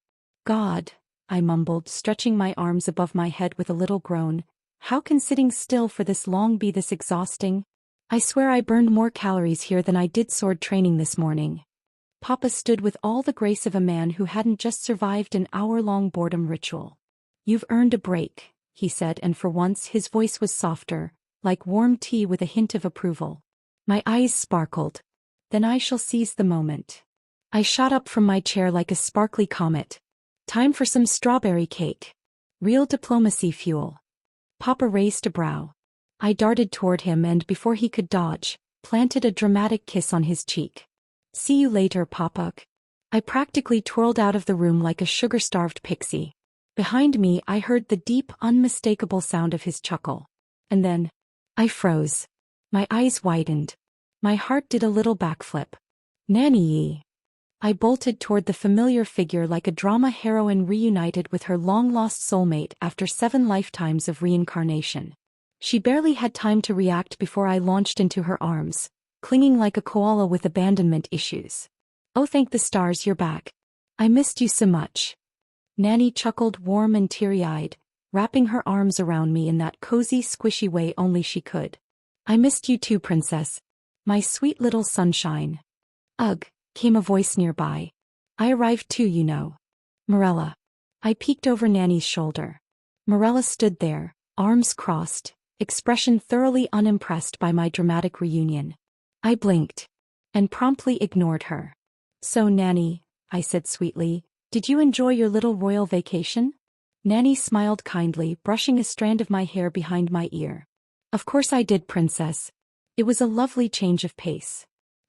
God, I mumbled, stretching my arms above my head with a little groan. How can sitting still for this long be this exhausting? I swear I burned more calories here than I did sword training this morning. Papa stood with all the grace of a man who hadn't just survived an hour-long boredom ritual. You've earned a break, he said, and for once his voice was softer, like warm tea with a hint of approval. My eyes sparkled. Then I shall seize the moment. I shot up from my chair like a sparkly comet. Time for some strawberry cake. Real diplomacy fuel. Papa raised a brow. I darted toward him and, before he could dodge, planted a dramatic kiss on his cheek. See you later, Papa. I practically twirled out of the room like a sugar-starved pixie. Behind me I heard the deep, unmistakable sound of his chuckle. And then, I froze. My eyes widened. My heart did a little backflip. Nanny! I bolted toward the familiar figure like a drama heroine reunited with her long-lost soulmate after 7 lifetimes of reincarnation. She barely had time to react before I launched into her arms, clinging like a koala with abandonment issues. Oh, thank the stars you're back. I missed you so much. Nanny chuckled, warm and teary-eyed, wrapping her arms around me in that cozy, squishy way only she could. I missed you too, princess. My sweet little sunshine. Ugh, came a voice nearby. I arrived too, you know. Morella. I peeked over Nanny's shoulder. Morella stood there, arms crossed, expression thoroughly unimpressed by my dramatic reunion. I blinked. And promptly ignored her. So, Nanny, I said sweetly, did you enjoy your little royal vacation? Nanny smiled kindly, brushing a strand of my hair behind my ear. Of course I did, princess. It was a lovely change of pace.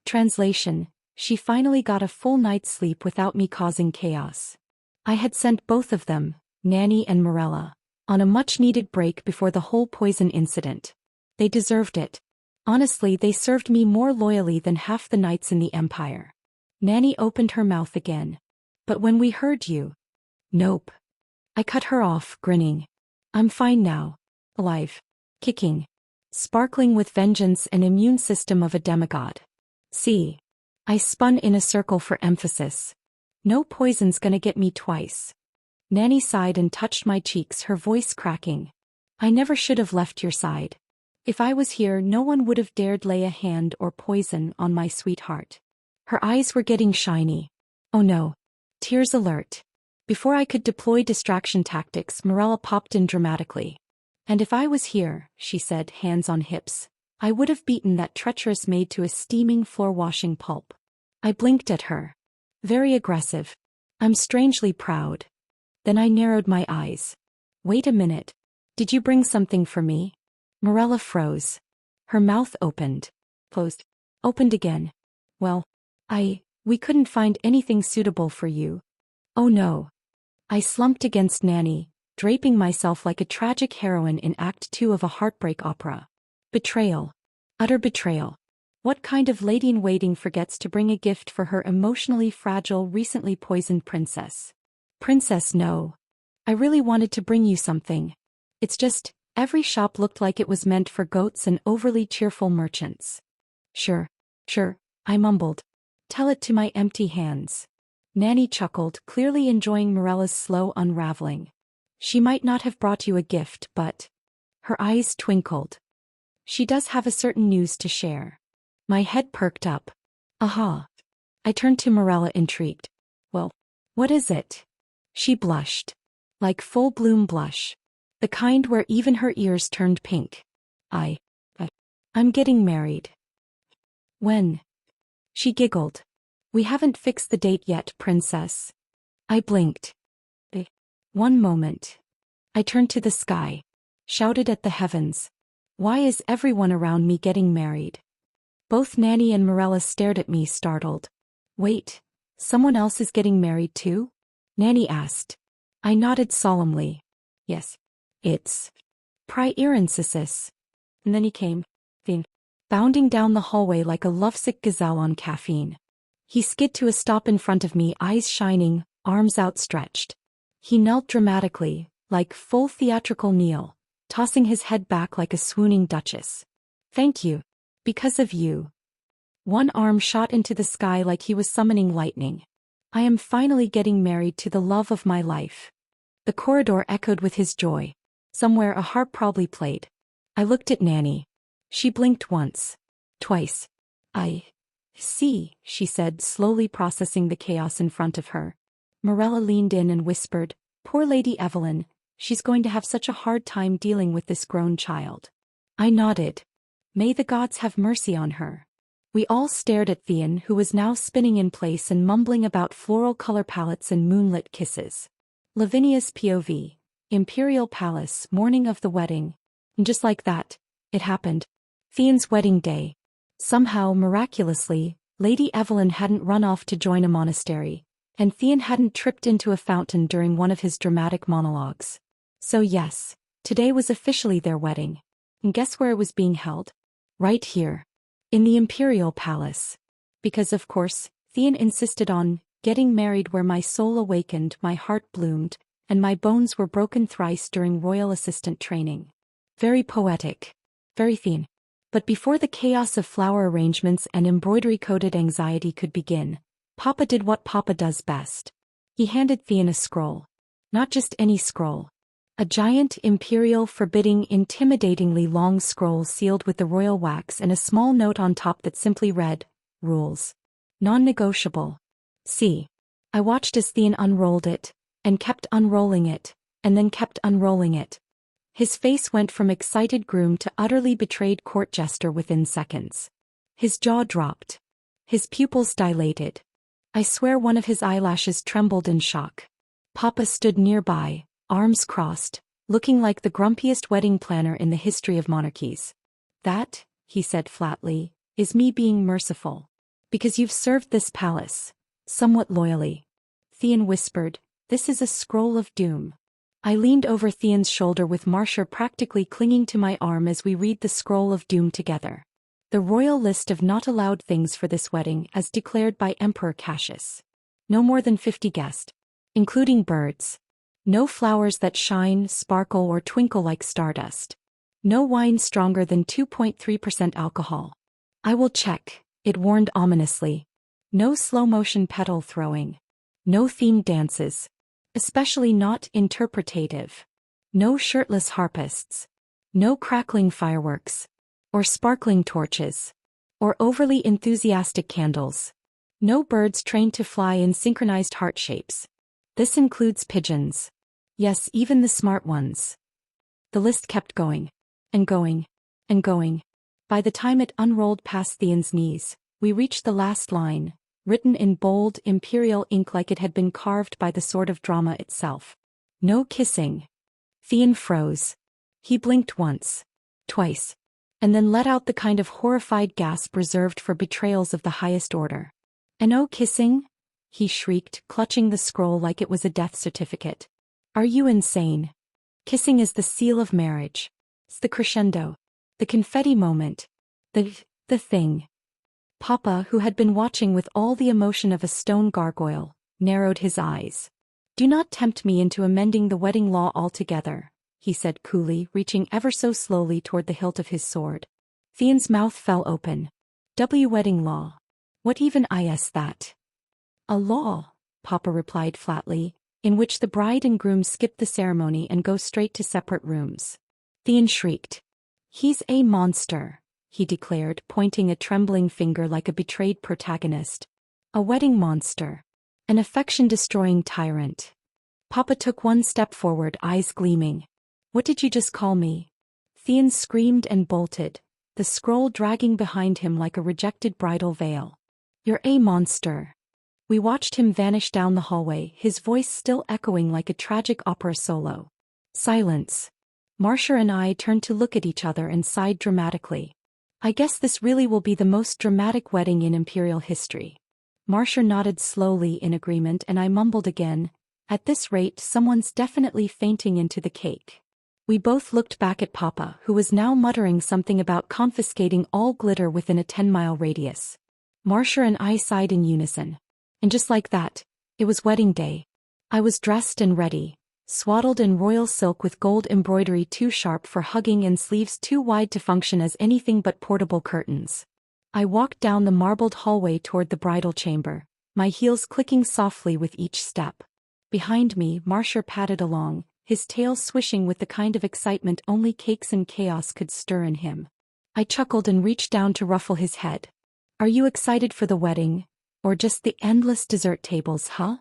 Translation: she finally got a full night's sleep without me causing chaos. I had sent both of them, Nanny and Morella, on a much-needed break before the whole poison incident. They deserved it. Honestly, they served me more loyally than half the knights in the Empire. Nanny opened her mouth again. But when we heard you... Nope. I cut her off, grinning. I'm fine now. Alive. Kicking. Sparkling with vengeance and immune system of a demigod. See. I spun in a circle for emphasis. No poison's gonna get me twice. Nanny sighed and touched my cheeks, her voice cracking. I never should have left your side. If I was here, no one would have dared lay a hand or poison on my sweetheart. Her eyes were getting shiny. Oh no. Tears alert. Before I could deploy distraction tactics, Morella popped in dramatically. And if I was here, she said, hands on hips, I would have beaten that treacherous maid to a steaming floor-washing pulp. I blinked at her. Very aggressive. I'm strangely proud. Then I narrowed my eyes. Wait a minute. Did you bring something for me? Morella froze. Her mouth opened. Closed. Opened again. Well, we couldn't find anything suitable for you. Oh no. I slumped against Nanny, draping myself like a tragic heroine in Act 2 of a heartbreak opera. Betrayal. Utter betrayal. What kind of lady-in-waiting forgets to bring a gift for her emotionally fragile, recently poisoned princess? Princess, no. I really wanted to bring you something. It's just, Every shop looked like it was meant for goats and overly cheerful merchants. Sure, I mumbled. Tell it to my empty hands. Nanny chuckled, clearly enjoying Morella's slow unraveling. She might not have brought you a gift, but... Her eyes twinkled. She does have a certain news to share. My head perked up. Aha. I turned to Morella intrigued. Well, what is it? She blushed. Like full-bloom blush. The kind where even her ears turned pink. I'm getting married. When? She giggled. We haven't fixed the date yet, princess. I blinked. One moment. I turned to the sky. Shouted at the heavens. Why is everyone around me getting married? Both Nanny and Morella stared at me startled. Wait, someone else is getting married too? Nanny asked. I nodded solemnly. Yes. It's Princess. And then he came, bounding down the hallway like a lovesick gazelle on caffeine. He skid to a stop in front of me, eyes shining, arms outstretched. He knelt dramatically, like full theatrical kneel, tossing his head back like a swooning duchess. Thank you. Because of you. One arm shot into the sky like he was summoning lightning. I am finally getting married to the love of my life. The corridor echoed with his joy. Somewhere a harp probably played. I looked at Nanny. She blinked once. Twice. I see, she said, slowly processing the chaos in front of her. Morella leaned in and whispered, Poor Lady Evelyn, she's going to have such a hard time dealing with this grown child. I nodded. May the gods have mercy on her. We all stared at Theon, who was now spinning in place and mumbling about floral color palettes and moonlit kisses. Lavinia's POV. Imperial Palace, morning of the wedding. And just like that, it happened. Theon's wedding day. Somehow, miraculously, Lady Evelyn hadn't run off to join a monastery, and Theon hadn't tripped into a fountain during one of his dramatic monologues. So yes, today was officially their wedding. And guess where it was being held? Right here. In the Imperial Palace. Because of course, Theon insisted on getting married where my soul awakened, my heart bloomed, and my bones were broken thrice during royal assistant training. Very poetic. Very Theon. But before the chaos of flower arrangements and embroidery-coated anxiety could begin, Papa did what Papa does best. He handed Theon a scroll. Not just any scroll. A giant, imperial, forbidding, intimidatingly long scroll sealed with the royal wax and a small note on top that simply read, Rules. Non-negotiable. See. I watched as Theon unrolled it, and kept unrolling it, and then kept unrolling it. His face went from excited groom to utterly betrayed court jester within seconds. His jaw dropped. His pupils dilated. I swear one of his eyelashes trembled in shock. Papa stood nearby, arms crossed, looking like the grumpiest wedding planner in the history of monarchies. That, he said flatly, is me being merciful. Because you've served this palace. Somewhat loyally. Theon whispered, This is a scroll of doom. I leaned over Theon's shoulder with Marcia practically clinging to my arm as we read the scroll of doom together. The royal list of not allowed things for this wedding as declared by Emperor Cassius. No more than 50 guests. Including birds. No flowers that shine, sparkle or twinkle like stardust. No wine stronger than 2.3% alcohol. I will check, it warned ominously. No slow-motion petal throwing. No themed dances. Especially not interpretative. No shirtless harpists. No crackling fireworks. Or sparkling torches. Or overly enthusiastic candles. No birds trained to fly in synchronized heart shapes. This includes pigeons. Yes, even the smart ones. The list kept going. And going. And going. By the time it unrolled past Theon's knees, we reached the last line, written in bold, imperial ink like it had been carved by the sword of drama itself. No kissing. Theon froze. He blinked once. Twice. And then let out the kind of horrified gasp reserved for betrayals of the highest order. And no kissing? He shrieked, clutching the scroll like it was a death certificate. Are you insane? Kissing is the seal of marriage. It's the crescendo. The confetti moment. The thing. Papa, who had been watching with all the emotion of a stone gargoyle, narrowed his eyes. Do not tempt me into amending the wedding law altogether, he said coolly, reaching ever so slowly toward the hilt of his sword. Theon's mouth fell open. Wedding law. What even is that? A law, Papa replied flatly, in which the bride and groom skip the ceremony and go straight to separate rooms. Theon shrieked. He's a monster, he declared, pointing a trembling finger like a betrayed protagonist. A wedding monster. An affection-destroying tyrant. Papa took one step forward, eyes gleaming. What did you just call me? Theon screamed and bolted, the scroll dragging behind him like a rejected bridal veil. You're a monster. We watched him vanish down the hallway, his voice still echoing like a tragic opera solo. Silence. Marcia and I turned to look at each other and sighed dramatically. I guess this really will be the most dramatic wedding in Imperial history. Marcia nodded slowly in agreement and I mumbled again, at this rate someone's definitely fainting into the cake. We both looked back at Papa, who was now muttering something about confiscating all glitter within a 10-mile radius. Marcia and I sighed in unison. And just like that, it was wedding day. I was dressed and ready, swaddled in royal silk with gold embroidery too sharp for hugging and sleeves too wide to function as anything but portable curtains. I walked down the marbled hallway toward the bridal chamber, my heels clicking softly with each step. Behind me, Marcia padded along, his tail swishing with the kind of excitement only cakes and chaos could stir in him. I chuckled and reached down to ruffle his head. Are you excited for the wedding? Or just the endless dessert tables, huh?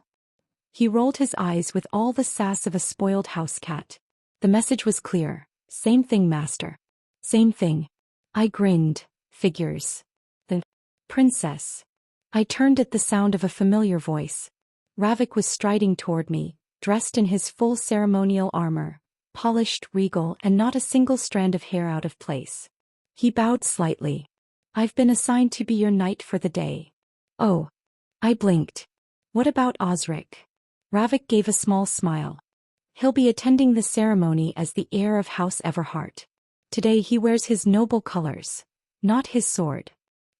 He rolled his eyes with all the sass of a spoiled house cat. The message was clear. Same thing, master. Same thing. I grinned. Figures. The princess. I turned at the sound of a familiar voice. Ravik was striding toward me, dressed in his full ceremonial armor, polished, regal, and not a single strand of hair out of place. He bowed slightly. I've been assigned to be your knight for the day. Oh. I blinked. What about Osric? Ravik gave a small smile. He'll be attending the ceremony as the heir of House Everhart. Today he wears his noble colors, not his sword.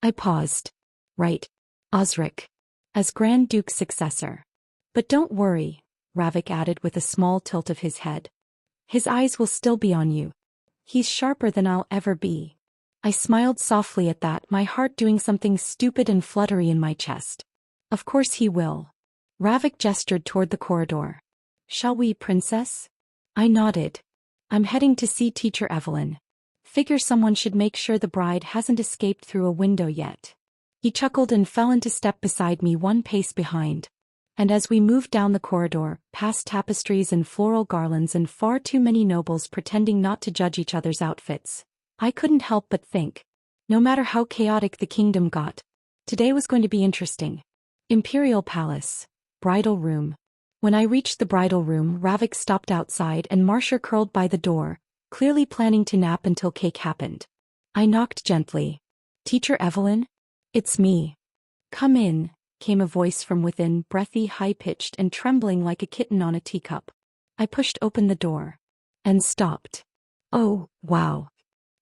I paused. Right. Osric. As Grand Duke's successor. But don't worry, Ravik added with a small tilt of his head. His eyes will still be on you. He's sharper than I'll ever be. I smiled softly at that, my heart doing something stupid and fluttery in my chest. Of course he will. Ravik gestured toward the corridor. Shall we, princess? I nodded. I'm heading to see Teacher Evelyn. Figure someone should make sure the bride hasn't escaped through a window yet. He chuckled and fell into step beside me, one pace behind. And as we moved down the corridor, past tapestries and floral garlands and far too many nobles pretending not to judge each other's outfits, I couldn't help but think. No matter how chaotic the kingdom got, today was going to be interesting. Imperial Palace. Bridal room. When I reached the bridal room, Ravik stopped outside and Marcia curled by the door, clearly planning to nap until cake happened. I knocked gently. Teacher Evelyn? It's me. Come in, came a voice from within, breathy, high-pitched and trembling like a kitten on a teacup. I pushed open the door. And stopped. Oh, wow.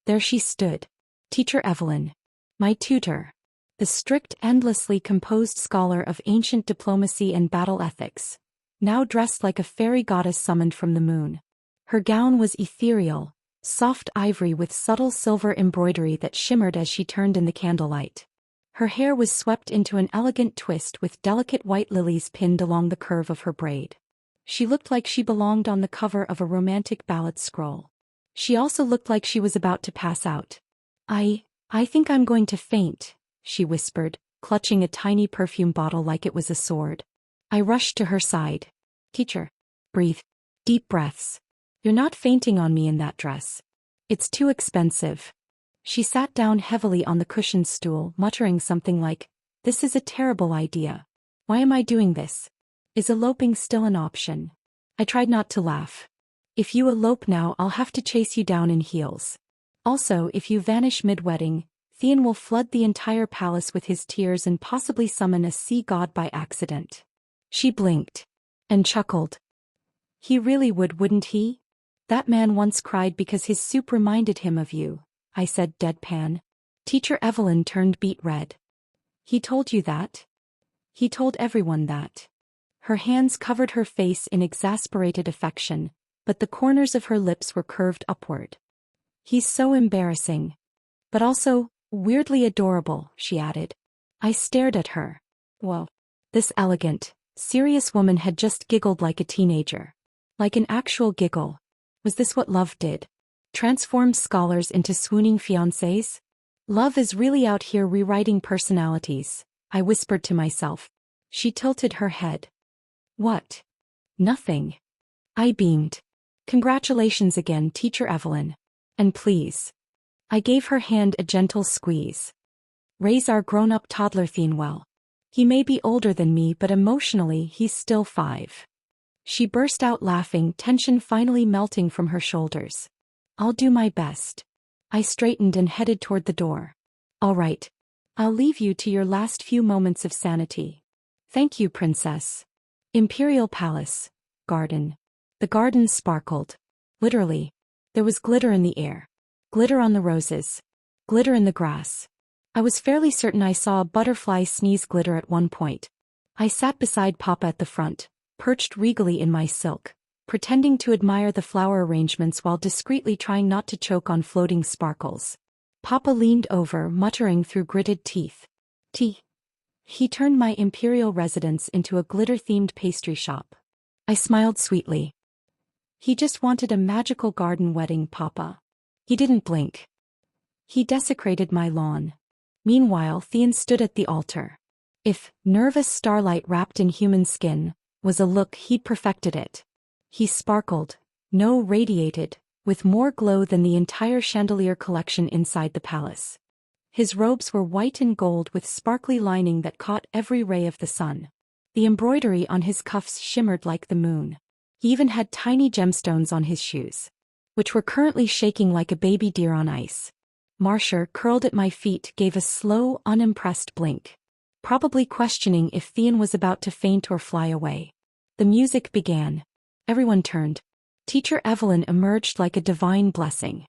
There she stood. Teacher Evelyn. My tutor. The strict, endlessly composed scholar of ancient diplomacy and battle ethics, now dressed like a fairy goddess summoned from the moon. Her gown was ethereal, soft ivory with subtle silver embroidery that shimmered as she turned in the candlelight. Her hair was swept into an elegant twist with delicate white lilies pinned along the curve of her braid. She looked like she belonged on the cover of a romantic ballad scroll. She also looked like she was about to pass out. I think I'm going to faint, she whispered, clutching a tiny perfume bottle like it was a sword. I rushed to her side. Teacher. Breathe. Deep breaths. You're not fainting on me in that dress. It's too expensive. She sat down heavily on the cushioned stool, muttering something like, This is a terrible idea. Why am I doing this? Is eloping still an option? I tried not to laugh. If you elope now, I'll have to chase you down in heels. Also, if you vanish mid-wedding, Theon will flood the entire palace with his tears and possibly summon a sea god by accident. She blinked. And chuckled. He really would, wouldn't he? That man once cried because his soup reminded him of you, I said deadpan. Teacher Evelyn turned beet red. He told you that? He told everyone that. Her hands covered her face in exasperated affection, but the corners of her lips were curved upward. "He's so embarrassing. But also, weirdly adorable," she added. I stared at her. Whoa. This elegant, serious woman had just giggled like a teenager. Like an actual giggle. Was this what love did? Transformed scholars into swooning fiancés? Love is really out here rewriting personalities, I whispered to myself. She tilted her head. What? Nothing. I beamed. Congratulations again, Teacher Evelyn. And please. I gave her hand a gentle squeeze. Raise our grown-up toddler Thien well. He may be older than me, but emotionally he's still 5. She burst out laughing, tension finally melting from her shoulders. I'll do my best. I straightened and headed toward the door. All right. I'll leave you to your last few moments of sanity. Thank you, Princess. Imperial Palace. Garden. The garden sparkled. Literally. There was glitter in the air. Glitter on the roses. Glitter in the grass. I was fairly certain I saw a butterfly sneeze glitter at one point. I sat beside Papa at the front, perched regally in my silk, pretending to admire the flower arrangements while discreetly trying not to choke on floating sparkles. Papa leaned over, muttering through gritted teeth. He turned my imperial residence into a glitter-themed pastry shop. I smiled sweetly. He just wanted a magical garden wedding, Papa. He didn't blink. He desecrated my lawn. Meanwhile, Thien stood at the altar. If nervous starlight wrapped in human skin was a look, he'd perfected it. He sparkled, no, radiated, with more glow than the entire chandelier collection inside the palace. His robes were white and gold with sparkly lining that caught every ray of the sun. The embroidery on his cuffs shimmered like the moon. He even had tiny gemstones on his shoes, which were currently shaking like a baby deer on ice. Marcia, curled at my feet, gave a slow, unimpressed blink, probably questioning if Thien was about to faint or fly away. The music began. Everyone turned. Teacher Evelyn emerged like a divine blessing.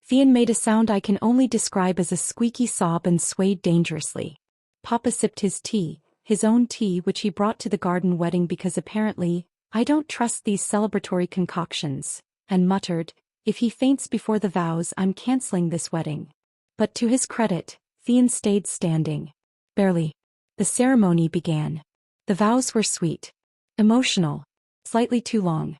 Thien made a sound I can only describe as a squeaky sob and swayed dangerously. Papa sipped his tea, his own tea which he brought to the garden wedding because apparently, I don't trust these celebratory concoctions, and muttered, if he faints before the vows, I'm canceling this wedding. But to his credit, Thien stayed standing. Barely. The ceremony began. The vows were sweet. Emotional. Slightly too long.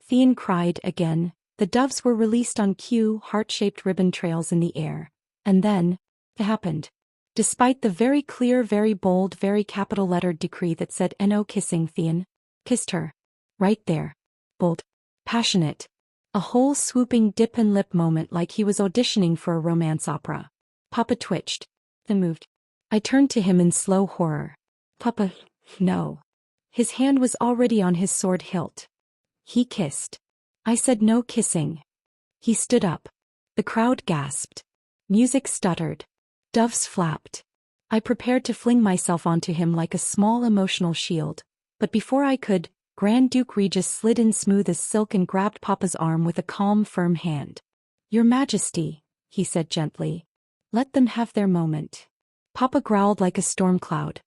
Thien cried again. The doves were released on cue, heart-shaped ribbon trails in the air. And then, it happened. Despite the very clear, very bold, very capital-lettered decree that said no kissing, Thien kissed her. Right there. Bold. Passionate. A whole swooping dip and lip moment like he was auditioning for a romance opera. Papa twitched. Then moved. I turned to him in slow horror. Papa, no. His hand was already on his sword hilt. He kissed. I said no kissing. He stood up. The crowd gasped. Music stuttered. Doves flapped. I prepared to fling myself onto him like a small emotional shield, but before I could, Grand Duke Regis slid in smooth as silk and grabbed Papa's arm with a calm, firm hand. Your Majesty, he said gently. Let them have their moment. Papa growled like a storm cloud.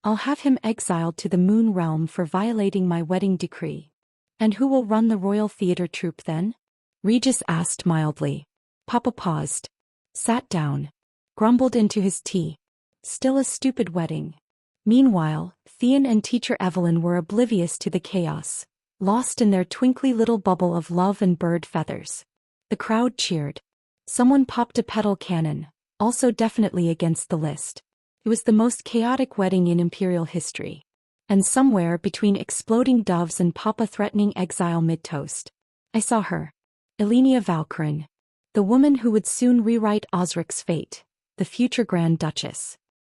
I'll have him exiled to the moon realm for violating my wedding decree. And who will run the royal theater troupe then? Regis asked mildly. Papa paused. Sat down. Grumbled into his tea. Still a stupid wedding. Meanwhile, Thien and Teacher Evelyn were oblivious to the chaos, lost in their twinkly little bubble of love and bird feathers. The crowd cheered. Someone popped a petal cannon, also definitely against the list. It was the most chaotic wedding in imperial history. And somewhere between exploding doves and Papa threatening exile mid-toast, I saw her. Elenia Valkyrin. The woman who would soon rewrite Osric's fate, the future Grand Duchess.